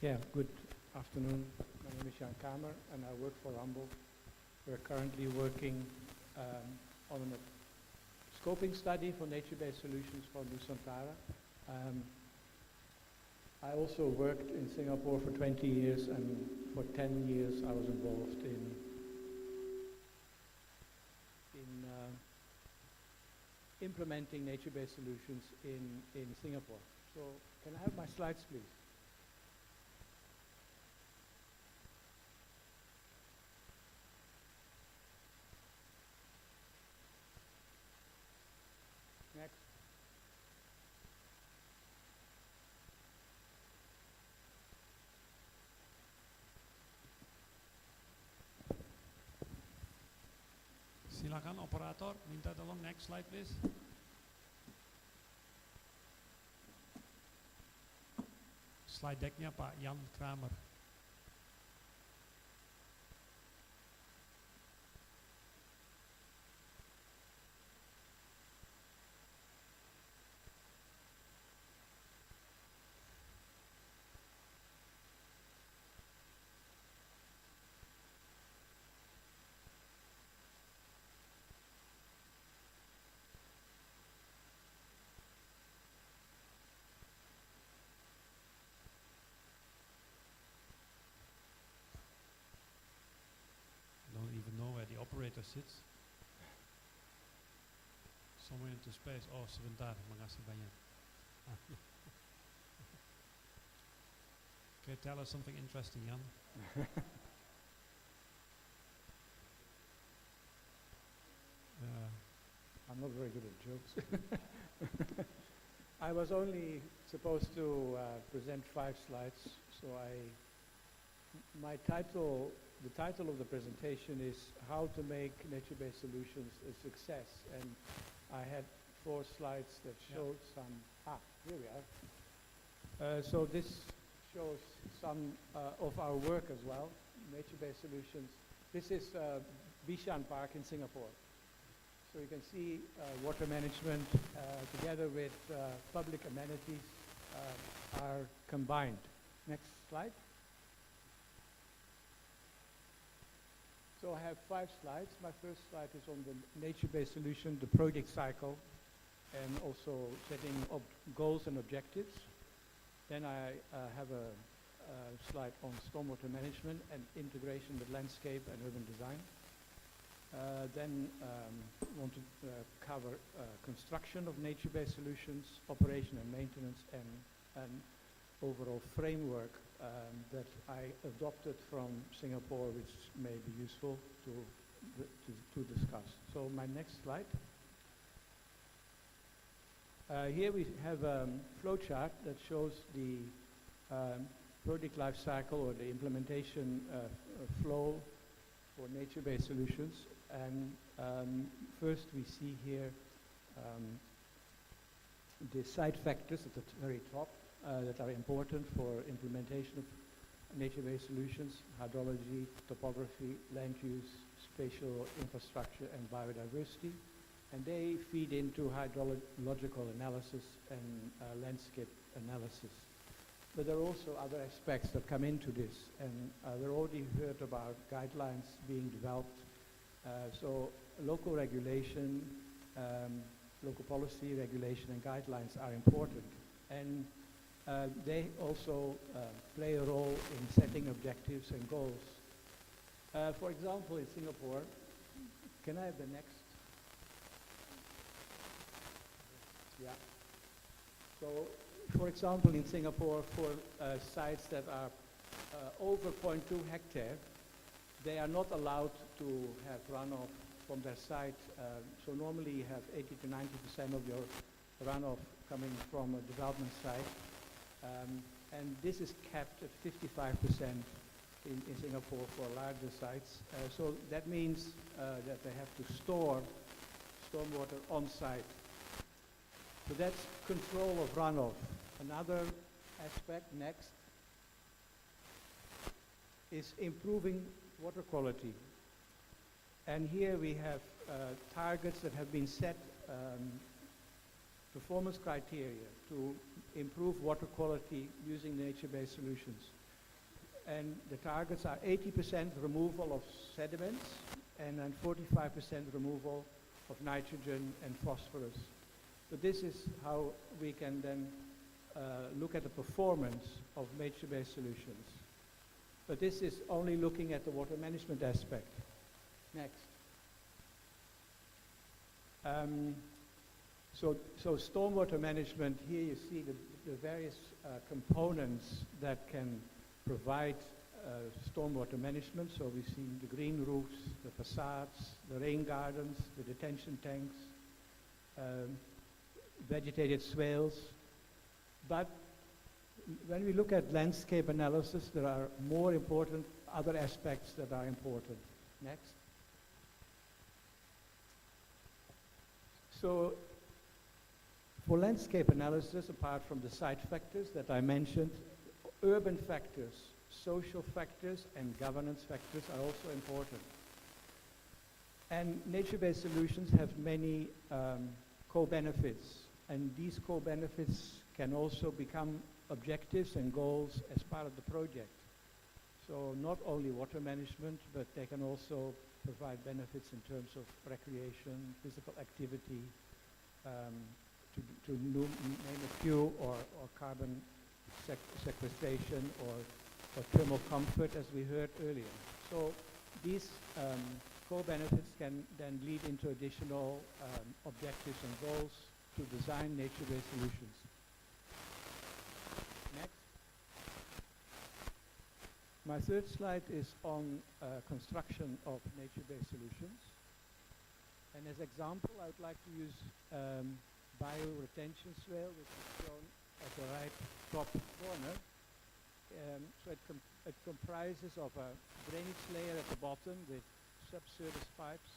Yeah, good afternoon. My name is Jan Kramer, and I work for Rambol. We're currently working on a scoping study for nature-based solutions for Nusantara. I also worked in Singapore for 20 years, and for 10 years I was involved in implementing nature-based solutions in Singapore. So can I have my slides, please? Next. Silakan operator, minta tolong next slide please. Slide decknya Pak Jan Kramer. Operator sits somewhere into space. Oh, sebentar, makasih banyak. Okay, tell us something interesting, Jan. I'm not very good at jokes. I was only supposed to present 5 slides, so the title of the presentation is How to Make Nature-Based Solutions a Success, and I had 4 slides that showed some, here we are. So this shows some of our work as well, nature-based solutions. This is Bishan Park in Singapore. So you can see water management together with public amenities are combined. Next slide. So I have 5 slides. My first slide is on the nature-based solution, the project cycle, and also setting goals and objectives. Then I have a slide on stormwater management and integration with landscape and urban design. Then want to cover construction of nature-based solutions, operation and maintenance, and an overall framework that I adopted from Singapore, which may be useful to discuss. So my next slide. Here we have a flowchart that shows the project life cycle or the implementation flow for nature-based solutions. And first we see here the site factors at the very top that are important for implementation of nature-based solutions: hydrology, topography, land use, spatial infrastructure, and biodiversity. And they feed into hydrological analysis and landscape analysis. But there are also other aspects that come into this, and we already heard about guidelines being developed. So local regulation, local policy regulation and guidelines are important. And they also play a role in setting objectives and goals. For example, in Singapore, can I have the next? Yeah. So, for example, in Singapore, for sites that are over 0.2 hectare, they are not allowed to have runoff from their site. So normally you have 80 to 90% of your runoff coming from a development site. And this is capped at 55% in Singapore for larger sites. So that means that they have to store stormwater on site. So that's control of runoff. Another aspect, next, is improving water quality. And here we have targets that have been set, performance criteria to improve water quality using nature-based solutions. And the targets are 80% removal of sediments and then 45% removal of nitrogen and phosphorus. So this is how we can then look at the performance of nature-based solutions. But this is only looking at the water management aspect. Next. So stormwater management, here you see the various components that can provide stormwater management. So we see the green roofs, the facades, the rain gardens, the detention tanks, vegetated swales. But when we look at landscape analysis, there are more important other aspects that are important. Next. So for landscape analysis, apart from the site factors that I mentioned, urban factors, social factors, and governance factors are also important. And nature-based solutions have many co-benefits, and these co-benefits can also become objectives and goals as part of the project. So not only water management, but they can also provide benefits in terms of recreation, physical activity, to name a few, or carbon sequestration, or thermal comfort, as we heard earlier. So these co-benefits can then lead into additional objectives and goals to design nature-based solutions. Next. My third slide is on construction of nature-based solutions. And as example, I would like to use bioretention swale, which is shown at the right top corner. So it comprises of a drainage layer at the bottom with subsurface pipes,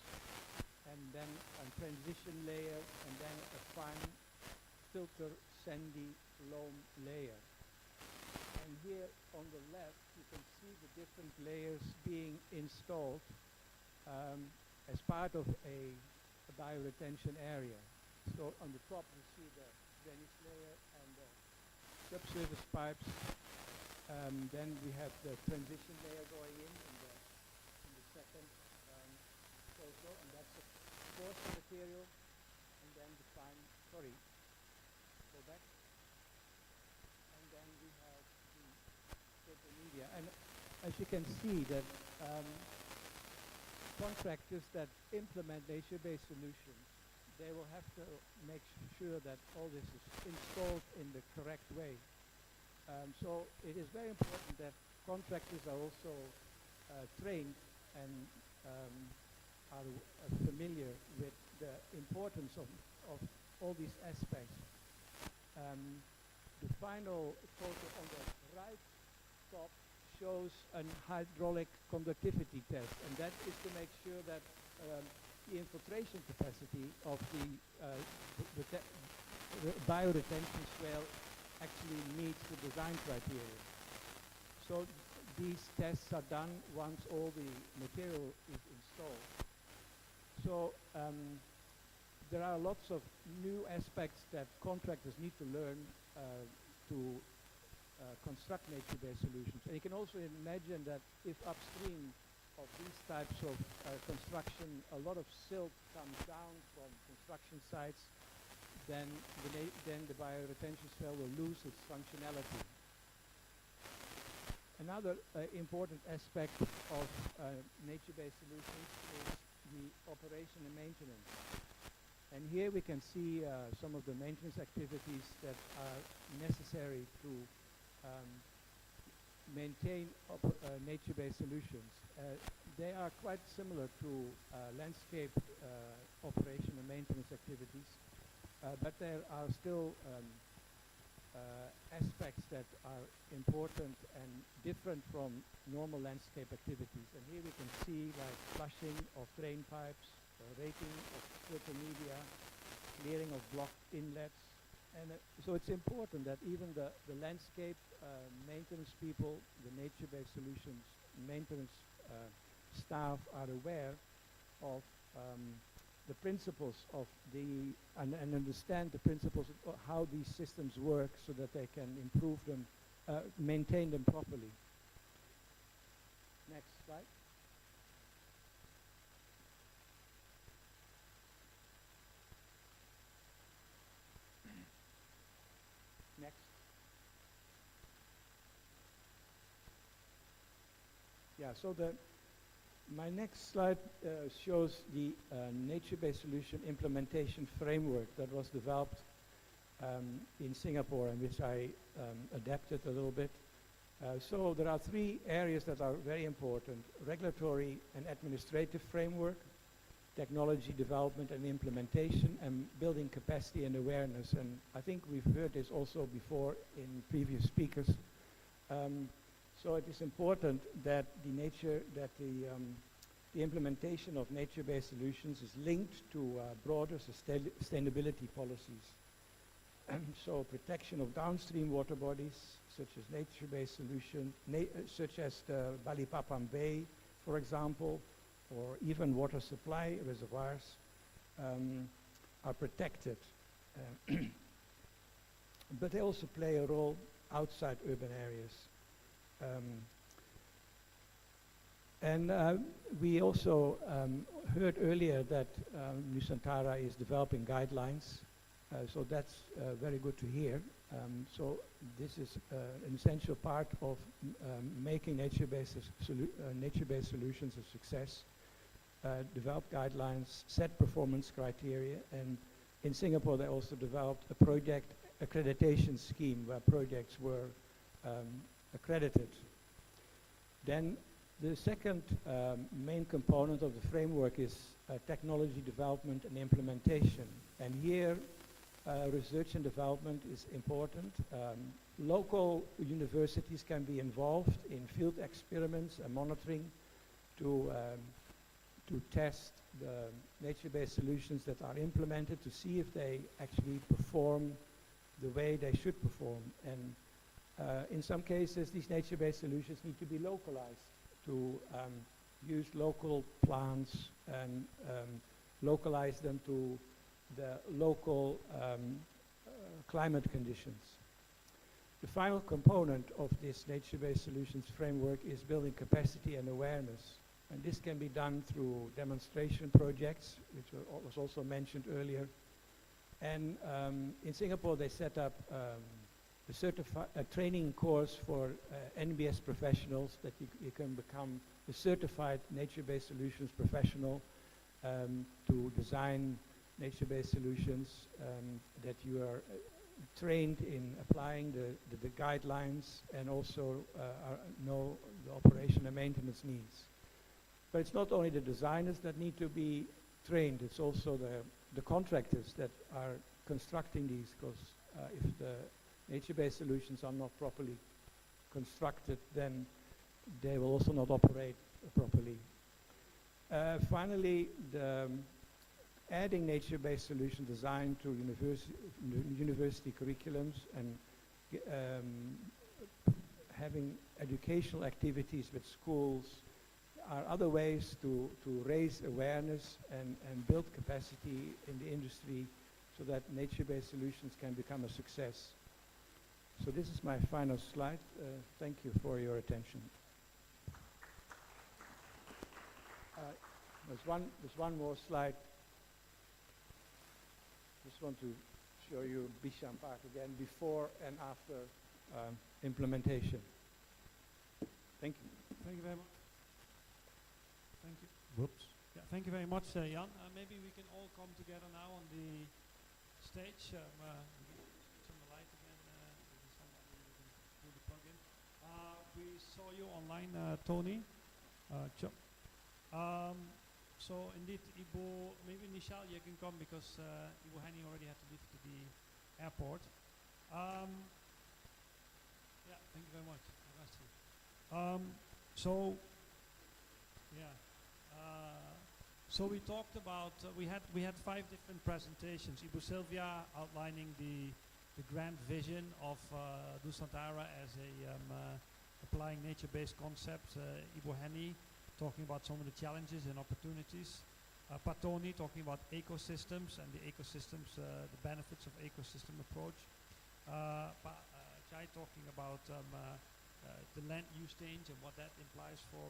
and then a transition layer, and then a fine filter sandy loam layer. And here on the left, you can see the different layers being installed as part of a bioretention area. So on the top, you see the drainage layer and the subsurface pipes. Then we have the transition layer going in the second also, and that's the first material, and then define, sorry, go back, and then we have the social media. And as you can see that contractors that implement nature-based solutions, they will have to make sure that all this is installed in the correct way. So it is very important that contractors are also trained and are familiar with the importance of all these aspects. The final photo on the right top shows an hydraulic conductivity test, and that is to make sure that the infiltration capacity of the bioretention swale actually meets the design criteria. So these tests are done once all the material is installed. So there are lots of new aspects that contractors need to learn to construct nature-based solutions. And you can also imagine that if upstream of these types of construction, a lot of silt comes down from construction sites, then the bioretention swale will lose its functionality. Another important aspect of nature-based solutions is the operation and maintenance. And here we can see some of the maintenance activities that are necessary to maintain nature-based solutions. They are quite similar to landscape operation and maintenance activities, but there are still aspects that are important and different from normal landscape activities. And here we can see like flushing of drain pipes, raking of filter media, clearing of blocked inlets. And so it's important that even the landscape maintenance people, the nature-based solutions maintenance staff are aware of the principles of and understand the principles of how these systems work so that they can improve them, maintain them properly. Next slide. Next. Yeah, so my next slide shows the nature-based solution implementation framework that was developed in Singapore and which I adapted a little bit. So there are three areas that are very important: regulatory and administrative framework, technology development and implementation, and building capacity and awareness. And I think we've heard this also before in previous speakers. So it is important that the implementation of nature-based solutions is linked to broader sustainability policies. So protection of downstream water bodies, such as nature-based solutions, such as the Balikpapan Bay, for example, or even water supply reservoirs are protected. But they also play a role outside urban areas. We also heard earlier that Nusantara is developing guidelines, so that's very good to hear. So this is an essential part of making nature-based solutions a success. Develop guidelines, set performance criteria, and in Singapore they also developed a project accreditation scheme where projects were accredited. Then the second main component of the framework is technology development and implementation. And here research and development is important. Local universities can be involved in field experiments and monitoring to test the nature-based solutions that are implemented to see if they actually perform the way they should perform. And in some cases, these nature-based solutions need to be localized to use local plants and localize them to the local climate conditions. The final component of this nature-based solutions framework is building capacity and awareness. And this can be done through demonstration projects, which was also mentioned earlier. And in Singapore, they set up a training course for NBS professionals that you can become a certified nature-based solutions professional to design nature-based solutions, that you are trained in applying the guidelines and also know the operation and maintenance needs. But it's not only the designers that need to be trained, it's also the contractors that are constructing these, because if the nature-based solutions are not properly constructed, then they will also not operate properly. Finally, adding nature-based solution design to university curriculums and having educational activities with schools are other ways to raise awareness and build capacity in the industry so that nature-based solutions can become a success. So this is my final slide. Thank you for your attention. There's one more slide. Just want to show you Bishan Park again before and after implementation. Thank you. Thank you very much. Thank you. Whoops. Yeah, thank you very much, Jan. Maybe we can all come together now on the stage. Switch on the light again. Maybe somebody we can do the plug-in. We saw you online, Tony. So indeed, Ibu, maybe Nishal, you can come because Ibu Hani already had to leave to the airport. Yeah, thank you very much. So we talked about we had 5 different presentations. Ibu Sylvia outlining the grand vision of Nusantara as applying nature-based concepts. Ibu Hani talking about some of the challenges and opportunities. Patoni talking about ecosystems and the ecosystems, the benefits of ecosystem approach. Chai talking about the land use change and what that implies for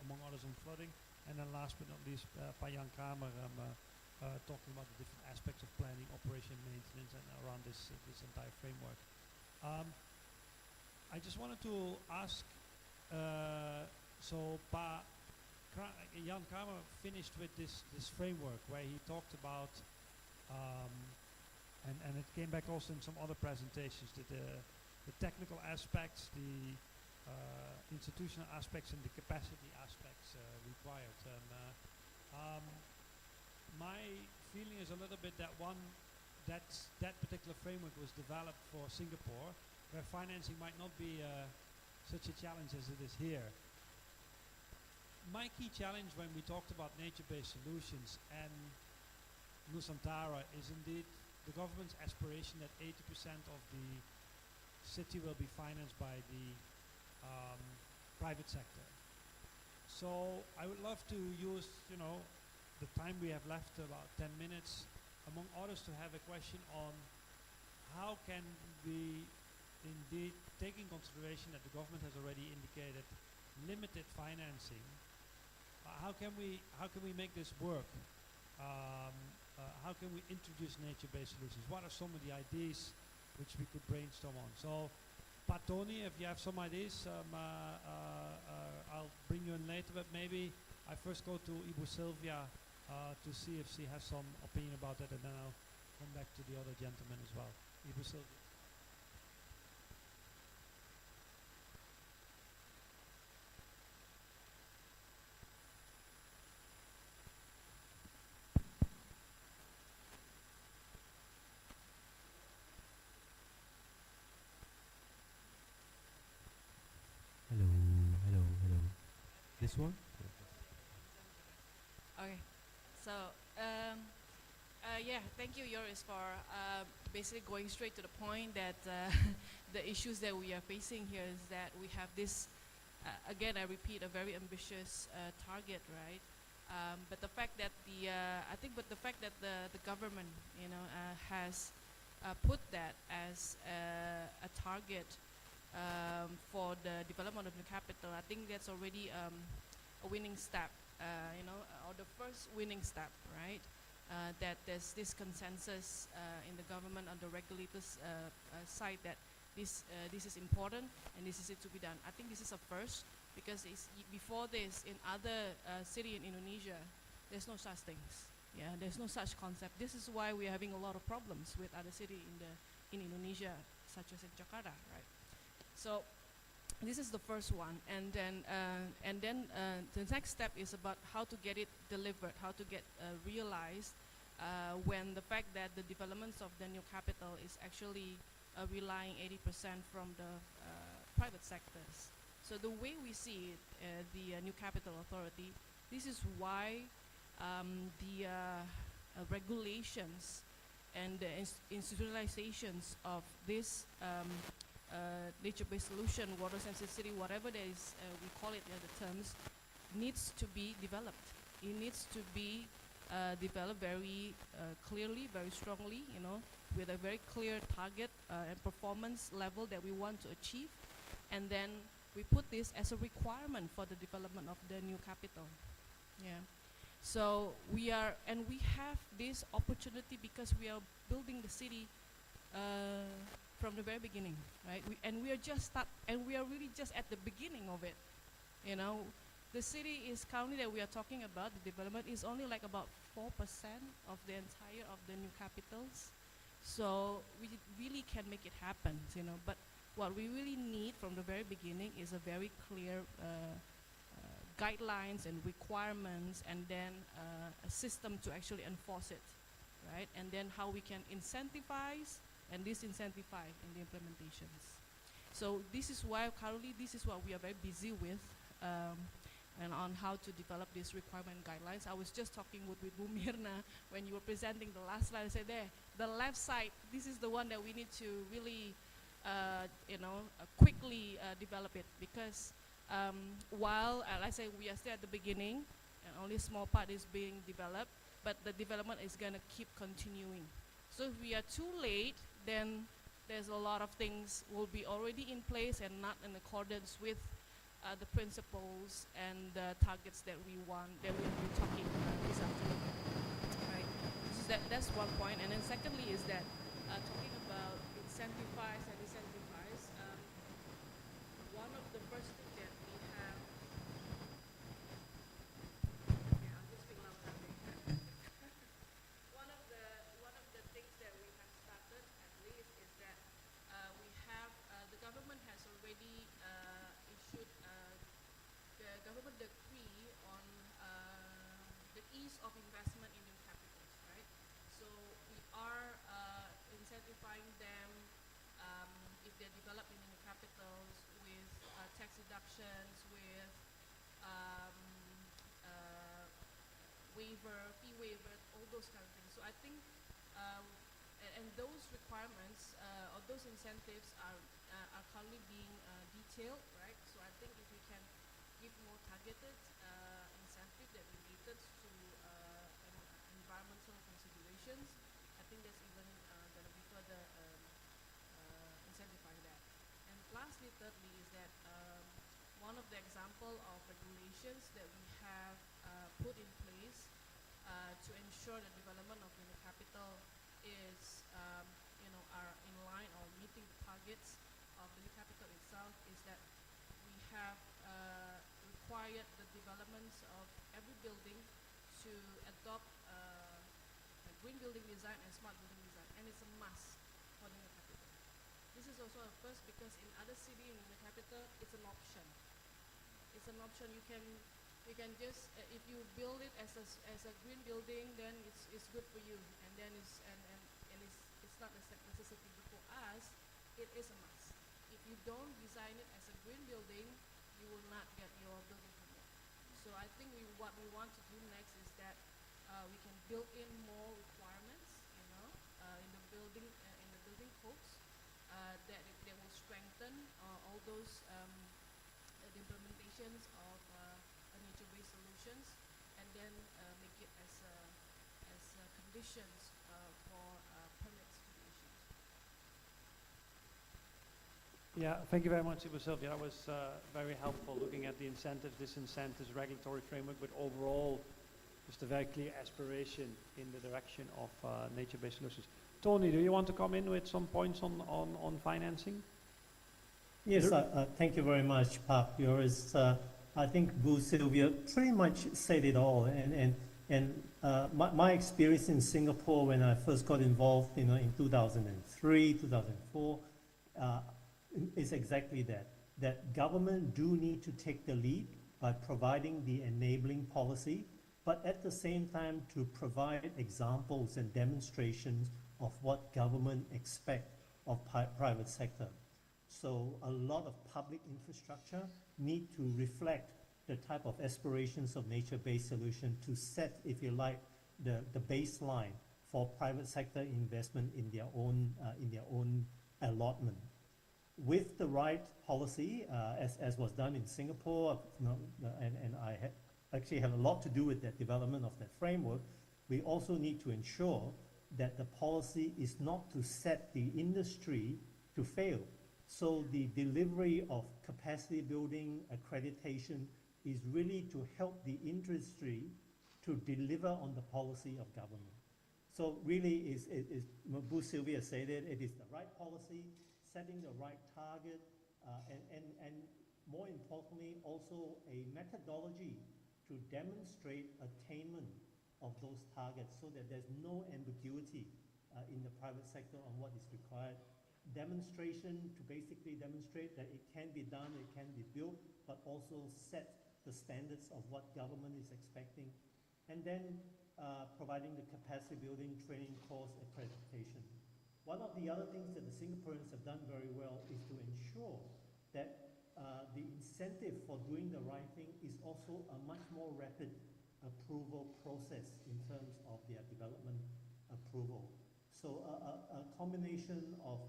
among others on flooding. And then last but not least, Jan Kramer talking about the different aspects of planning, operation, maintenance, and around this entire framework. I just wanted to ask, Jan Kramer finished with this framework where he talked about, and it came back also in some other presentations, that the technical aspects, the institutional aspects, and the capacity aspects required. And my feeling is a little bit that that particular framework was developed for Singapore, where financing might not be such a challenge as it is here. My key challenge when we talked about nature-based solutions and Nusantara is indeed the government's aspiration that 80% of the city will be financed by the private sector. So I would love to use, the time we have left, about 10 minutes, among others, to have a question on how can we indeed, taking consideration that the government has already indicated limited financing, how can we make this work? How can we introduce nature-based solutions? What are some of the ideas which we could brainstorm on? So, Patoni, if you have some ideas, I'll bring you in later, but maybe I first go to Ibu Sylvia to see if she has some opinion about that, and then I'll come back to the other gentlemen as well. Ibu Sylvia. Hello. This one? Okay, so yeah, thank you, Joris, for basically going straight to the point that the issues that we are facing here is that we have this, again, I repeat, a very ambitious target, right? But the fact that the government, has put that as a target for the development of the capital, I think that's already a winning step, or the first winning step, right? That there's this consensus in the government on the regulators' side that this is important and this is it to be done. I think this is a first because before this, in other city in Indonesia, there's no such things. Yeah, there's no such concept. This is why we're having a lot of problems with other city in Indonesia, such as in Jakarta, right? So this is the first one, and then the next step is about how to get it delivered, how to get realized when the fact that the developments of the new capital is actually relying 80% from the private sectors. So the way we see it, the new capital authority, this is why the regulations and the institutionalizations of this nature-based solution, water sensitivity, whatever there is, we call it the terms, needs to be developed. It needs to be developed very clearly, very strongly, with a very clear target and performance level that we want to achieve. And then we put this as a requirement for the development of the new capital. Yeah. So we have this opportunity because we are building the city from the very beginning, right? We are really just at the beginning of it. The city is currently that we are talking about, the development is only like about 4% of the entire of the new capitals. So we really can make it happen, but what we really need from the very beginning is a very clear guidelines and requirements, and then a system to actually enforce it, right? And then how we can incentivize and disincentivize in the implementations. So this is why currently this is what we are very busy with, and on how to develop these requirement guidelines. I was just talking with Bu Mirna when you were presenting the last slide. I said there, the left side, this is the one that we need to really, quickly develop it, because while, like I say, we are still at the beginning, and only a small part is being developed, but the development is going to keep continuing. So if we are too late, then there's a lot of things will be already in place and not in accordance with the principles and the targets that we want, that we'll be talking this afternoon, right? So that's one point. And then secondly is that talking about incentivize and disincentivize, one of the first things that we have, I'll just speak louder. One of the things that we have started at least is that we have, the government has already issued the government decree on the ease of investment in new capitals, right? So we are incentivizing them if they're developed in new capitals with tax deductions, with fee waiver, all those kind of things. So I think, and those requirements or those incentives are currently being detailed, right? So I think if we can give more targeted incentive that related to environmental considerations, I think that's even going to be further incentivizing that. And lastly, thirdly, is that one of the example of regulations that we have put in place to ensure the development of the capital is, are in line or meeting the targets of the capital itself, is that we have required the developments of every building to adopt a green building design and smart building design, and it's a must for the capital. This is also a first because in other cities in the capital, it's an option. It's an option. You can just if you build it as a green building, then it's good for you, and then it's not a necessity. But for us, it is a must. If you don't design it as a green building, you will not get your building permit. So I think what we want to do next is that we can build in more requirements, in the building codes that will strengthen all those the implementations of nature-based solutions, and then make it as conditions for permits to be issued. Yeah, thank you very much, Ibu Sylvia. That was very helpful looking at the incentives, disincentives, regulatory framework, but overall just a very clear aspiration in the direction of nature-based solutions. Tony, do you want to come in with some points on financing? Yes, thank you very much, Pak Joris. I think Bu Sylvia pretty much said it all, and my experience in Singapore when I first got involved, in 2003, 2004, is exactly that. That government do need to take the lead by providing the enabling policy, but at the same time to provide examples and demonstrations of what government expect of private sector. So a lot of public infrastructure need to reflect the type of aspirations of nature-based solution to set, if you like, the baseline for private sector investment in their own allotment. With the right policy, as was done in Singapore, and I actually have a lot to do with that development of that framework, we also need to ensure that the policy is not to set the industry to fail. So the delivery of capacity building, accreditation is really to help the industry to deliver on the policy of government. So really, Bu Sylvia said it is the right policy, setting the right target, and more importantly, also a methodology to demonstrate attainment of those targets so that there's no ambiguity in the private sector on what is required. Demonstration to basically demonstrate that it can be done, it can be built, but also set the standards of what government is expecting. And then providing the capacity building, training course, accreditation. One of the other things that the Singaporeans have done very well is to ensure that the incentive for doing the right thing is also a much more rapid approval process in terms of their development approval. So a combination of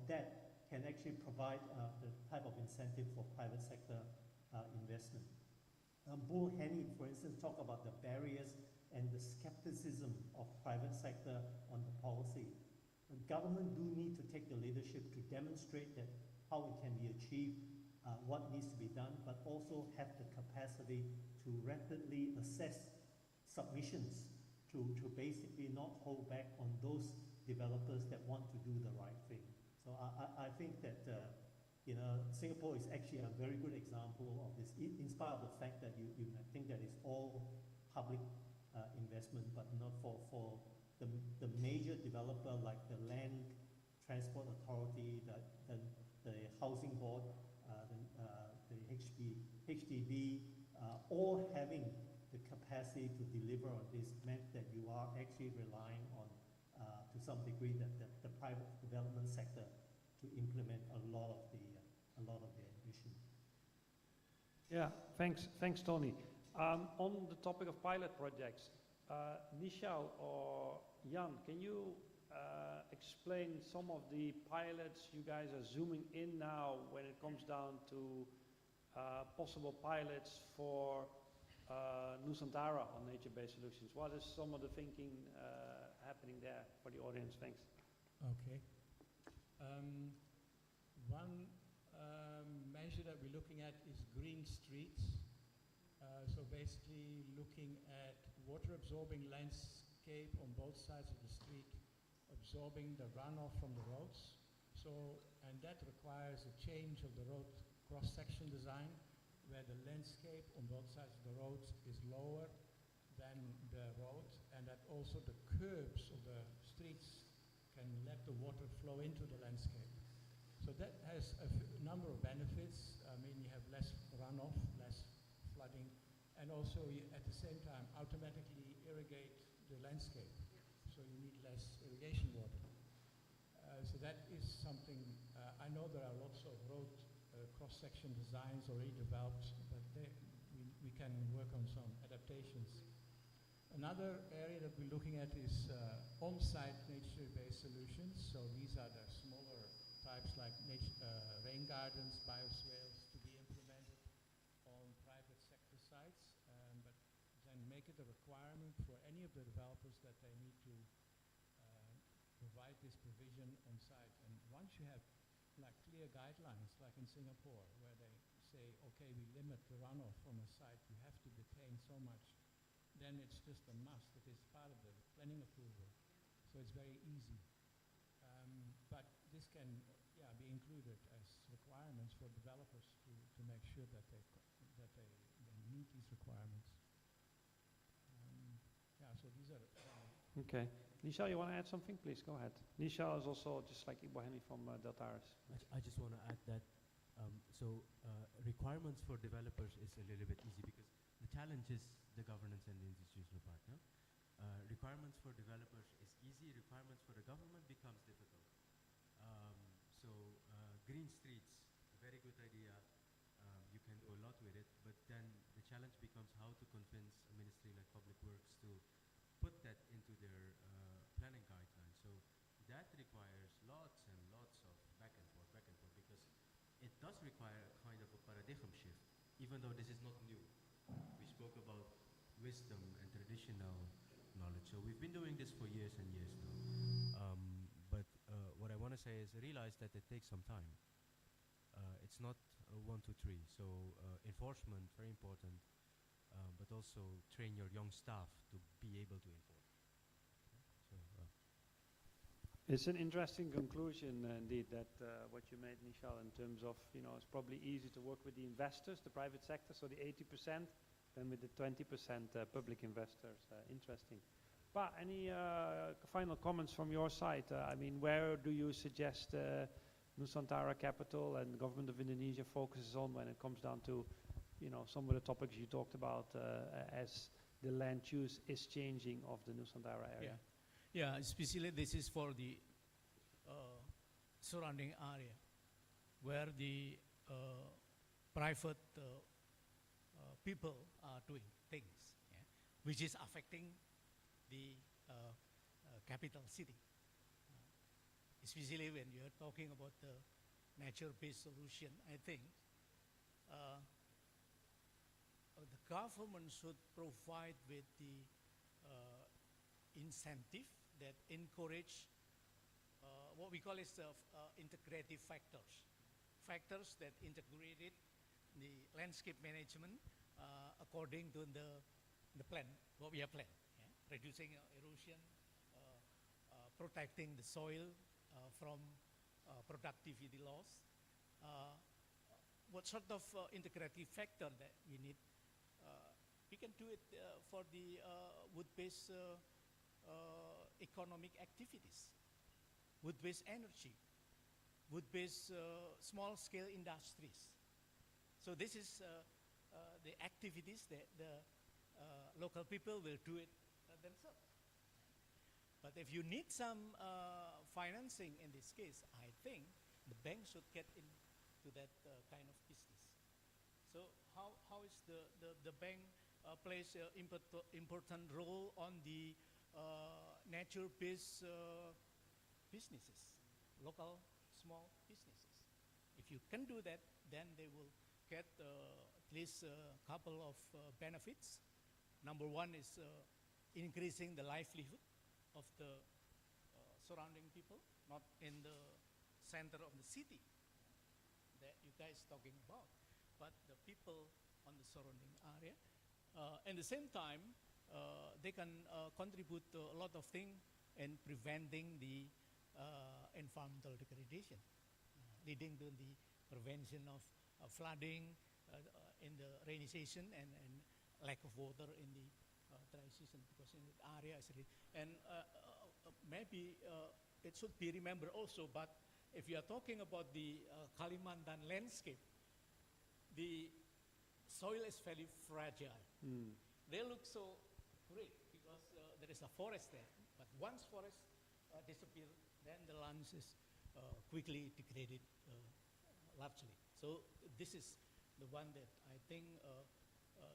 that can actually provide the type of incentive for private sector investment. Bu Henny, for instance, talked about the barriers and the skepticism of private sector on the policy. The government do need to take the leadership to demonstrate that how it can be achieved, what needs to be done, but also have the capacity to rapidly assess submissions to basically not hold back on those developers that want to do the right thing. So I think that Singapore is actually a very good example of this, in spite of the fact that you might think that it's all public investment, but not for the major developer like the Land Transport Authority, the Housing Board, the HDB, all having the capacity to deliver on this meant that you are actually relying on, to some degree, the private development sector to implement a lot of the ambition. Yeah, thanks, Tony. On the topic of pilot projects, Nishal or Jan, can you explain some of the pilots you guys are zooming in now when it comes down to possible pilots for Nusantara on nature-based solutions? What is some of the thinking happening there for the audience? Thanks. Okay. One measure that we're looking at is green streets. So basically looking at water-absorbing landscape on both sides of the street, absorbing the runoff from the roads. And that requires a change of the road cross-section design, where the landscape on both sides of the roads is lower than the road, and that also the curbs of the streets can let the water flow into the landscape. So that has a number of benefits. I mean, you have less runoff, less flooding, and also you, at the same time, automatically irrigate the landscape. So you need less irrigation water. So that is something, I know there are lots of road cross-section designs already developed, but we can work on some adaptations. Another area that we're looking at is on-site nature-based solutions. So these are the smaller types like rain gardens, bioswales to be implemented on private sector sites, but then make it a requirement for any of the developers that they need to provide this provision on site. And once you have like clear guidelines, like in Singapore, where they say, okay, we limit the runoff from a site, you have to detain so much, then it's just a must. It is part of the planning approval. So it's very easy. But this can be included as requirements for developers to make sure that they meet these requirements. So these are. Okay. Nishal, you want to add something? Please go ahead. Nishal is also just like Ibu Hani from Deltaris. I just want to add that requirements for developers is a little bit easy because the challenge is the governance and the institutional part. No? Requirements for developers is easy. Requirements for the government becomes difficult. Green streets, very good idea. You can do a lot with it, but then the challenge becomes how to convince a ministry like Public Works to put that into their planning guidelines. So that requires lots and lots of back and forth, because it does require a kind of a paradigm shift, even though this is not new. We spoke about wisdom and traditional knowledge. So we've been doing this for years and years now. But what I want to say is realize that it takes some time. It's not 1, 2, 3. So enforcement, very important, but also train your young staff to be able to enforce. It's an interesting conclusion, indeed, that what you made, Nishal, in terms of, it's probably easy to work with the investors, the private sector, so the 80%, than with the 20% public investors. Interesting. But any final comments from your side? I mean, where do you suggest Nusantara Capital and the government of Indonesia focuses on when it comes down to, some of the topics you talked about as the land use is changing of the Nusantara area? Yeah, especially this is for the surrounding area where the private people are doing things, which is affecting the capital city. Especially when you're talking about the nature-based solution, I think the government should provide with the incentive that encourage what we call is integrative factors. Factors that integrated the landscape management according to the plan, what we have planned. Reducing erosion, protecting the soil from productivity loss. What sort of integrative factor that we need? We can do it for the wood-based economic activities, wood-based energy, wood-based small-scale industries. So this is the activities that the local people will do it themselves. But if you need some financing in this case, I think the bank should get into that kind of business. So how is the bank plays an important role on the nature-based businesses, local small businesses? If you can do that, then they will get at least a couple of benefits. Number one is increasing the livelihood of the surrounding people, not in the center of the city that you guys talking about, but the people on the surrounding area. At the same time, they can contribute to a lot of things in preventing the environmental degradation, leading to the prevention of flooding in the rainy season and lack of water in the dry season, because in the area is really, and maybe it should be remembered also, but if you are talking about the Kalimantan landscape, the soil is very fragile. They look so great because there is a forest there, but once forest disappears, then the land is quickly degraded largely. So this is the one that I think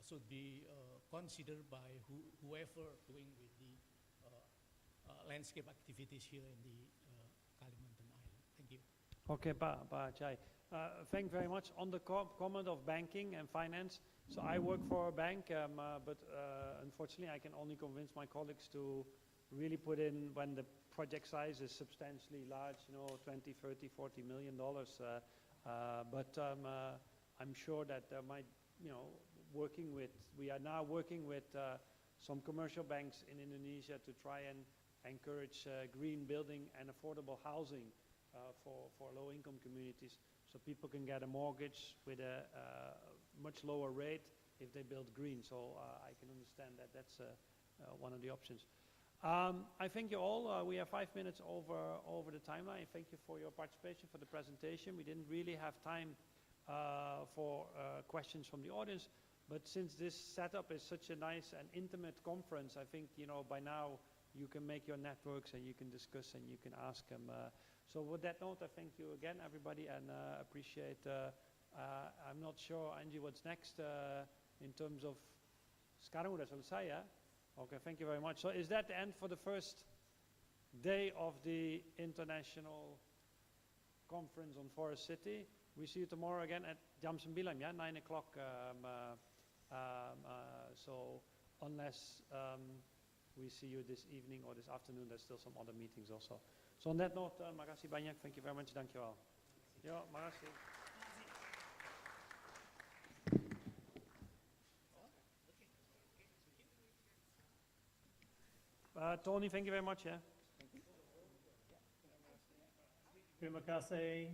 should be considered by whoever doing with the landscape activities here in the Kalimantan Island. Thank you. Okay, Pa Chai. Thank you very much. On the comment of banking and finance, so I work for a bank, but unfortunately I can only convince my colleagues to really put in when the project size is substantially large, 20, 30, 40 million dollars. But I'm sure that there might, we are now working with some commercial banks in Indonesia to try and encourage green building and affordable housing for low-income communities, so people can get a mortgage with a much lower rate if they build green. So I can understand that that's one of the options. I thank you all. We have 5 minutes over the timeline. Thank you for your participation, for the presentation. We didn't really have time for questions from the audience, but since this setup is such a nice and intimate conference, I think by now you can make your networks and you can discuss and you can ask them. So with that note, I thank you again, everybody, and appreciate. I'm not sure, Angie, what's next in terms of. Sekarang udah selesai ya? Okay, thank you very much. So is that the end for the first day of the International Conference on Forest City? We see you tomorrow again at jam 9, ya, 9 o'clock. So unless we see you this evening or this afternoon, there's still some other meetings also. So on that note, makasih banyak. Thank you very much. Dankjewel. Yo, makasih. Tony, thank you very much. Yeah. Terima kasih.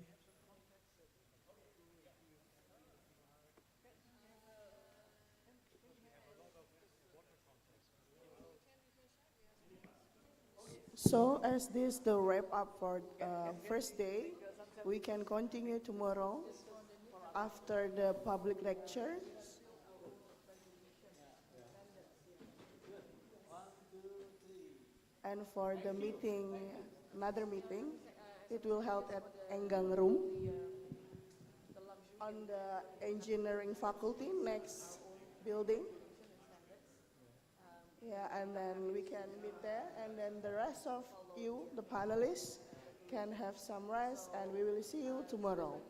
So as this the wrap up for first day, we can continue tomorrow after the public lecture. And for the meeting, another meeting, it will held at Enggang Room on the engineering faculty, next building. Yeah, and then we can meet there, and then the rest of you, the panelists, can have some rest, and we will see you tomorrow.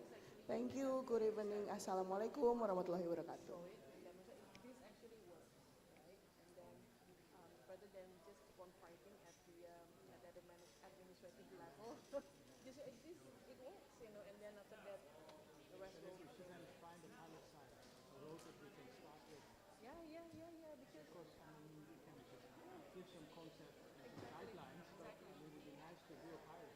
Thank you, good evening, Assalamualaikum warahmatullahi wabarakatuh. Rather than just keep on fighting at the administrative level, it works, and then after that, the rest will. We should find the pilot site, a road that we can start with. Yeah, because We can give some concepts and some guidelines, but it would be nice to do a pilot.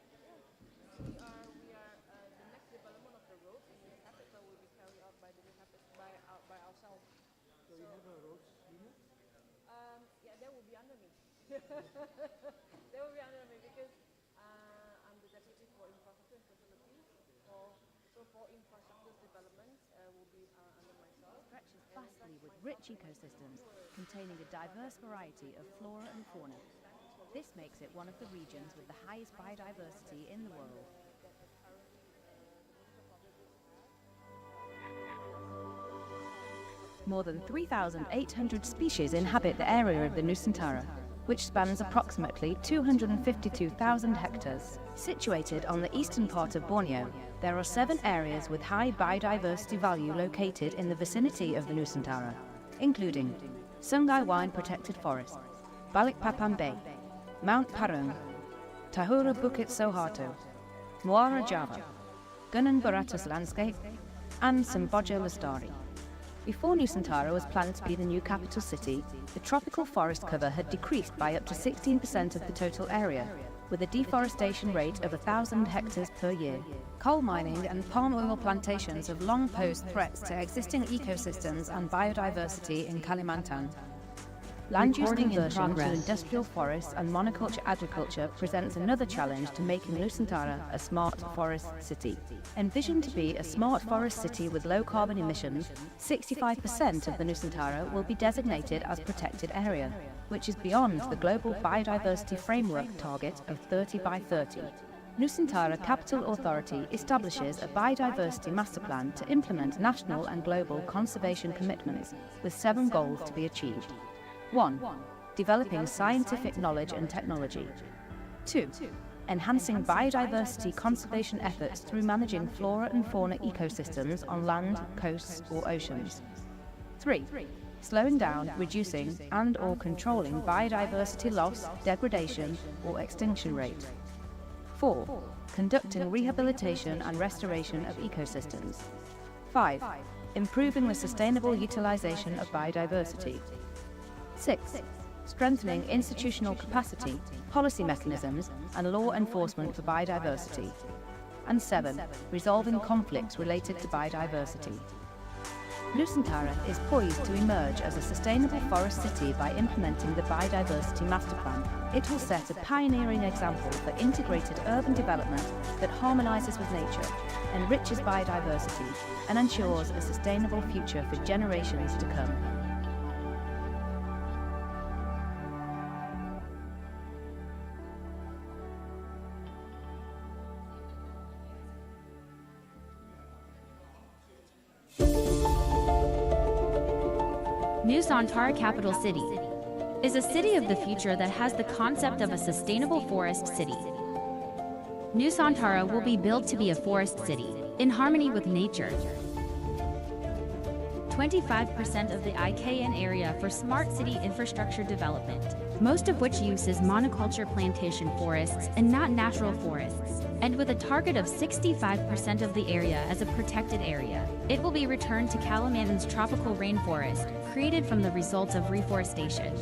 we are the next development of the road in the capital will be carried out by by ourselves. So you have a road unit? Yeah, that will be under me. That will be under me because I'm the deputy for infrastructure and facilities. So for infrastructure development will be under myself. Stretches vastly with rich ecosystems containing a diverse variety of flora and fauna. This makes it one of the regions with the highest biodiversity in the world. More than 3,800 species inhabit the area of the Nusantara, which spans approximately 252,000 hectares. Situated on the eastern part of Borneo, there are 7 areas with high biodiversity value located in the vicinity of the Nusantara, including Sungai Wine Protected Forest, Balikpapan Bay, Mount Parung, Tahura Bukit Soeharto, Muara Java, Gunung Beratus Landscape, and Semboja Lestari. Before Nusantara was planned to be the new capital city, the tropical forest cover had decreased by up to 16% of the total area, with a deforestation rate of 1,000 hectares per year. Coal mining and palm oil plantations have long posed threats to existing ecosystems and biodiversity in Kalimantan. Land use conversion to industrial forests and monoculture agriculture presents another challenge to making Nusantara a smart forest city. Envisioned to be a smart forest city with low carbon emissions, 65% of the Nusantara will be designated as protected area, which is beyond the global biodiversity framework target of 30 by 30. Nusantara Capital Authority establishes a biodiversity master plan to implement national and global conservation commitments, with 7 goals to be achieved. 1. Developing scientific knowledge and technology. 2. Enhancing biodiversity conservation efforts through managing flora and fauna ecosystems on land, coasts or oceans. 3. slowing down, reducing, and/or controlling biodiversity loss, degradation, or extinction rate. 4. Conducting rehabilitation and restoration of ecosystems. 5. Improving the sustainable utilization of biodiversity. 6. Strengthening institutional capacity, policy mechanisms, and law enforcement for biodiversity. And 7. Resolving conflicts related to biodiversity. Nusantara is poised to emerge as a sustainable forest city by implementing the Biodiversity Master Plan. It will set a pioneering example for integrated urban development that harmonizes with nature, enriches biodiversity, and ensures a sustainable future for generations to come. Nusantara Capital City is a city of the future that has the concept of a sustainable forest city. Nusantara will be built to be a forest city, in harmony with nature. 25% of the IKN area for smart city infrastructure development, most of which uses monoculture plantation forests and not natural forests, and with a target of 65% of the area as a protected area. It will be returned to Kalimantan's tropical rainforest, created from the results of reforestation.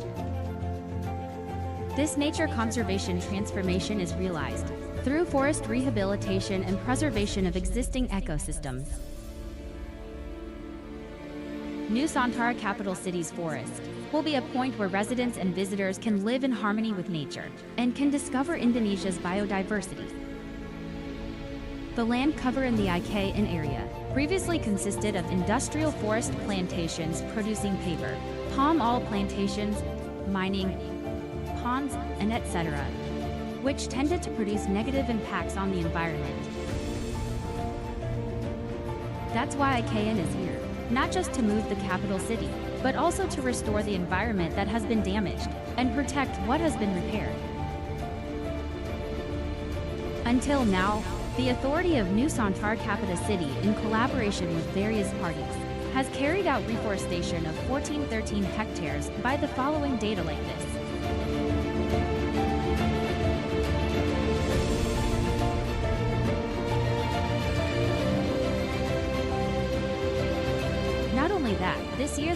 This nature conservation transformation is realized through forest rehabilitation and preservation of existing ecosystems. Nusantara Capital City's forest will be a point where residents and visitors can live in harmony with nature and can discover Indonesia's biodiversity. The land cover in the IKN area previously consisted of industrial forest plantations producing paper, palm oil plantations, mining, ponds, and etc., which tended to produce negative impacts on the environment. That's why IKN is here, not just to move the capital city, but also to restore the environment that has been damaged and protect what has been repaired. Until now, the authority of Nusantara Capital City, in collaboration with various parties, has carried out reforestation of 1413 hectares by the following data like this. Not only that, this year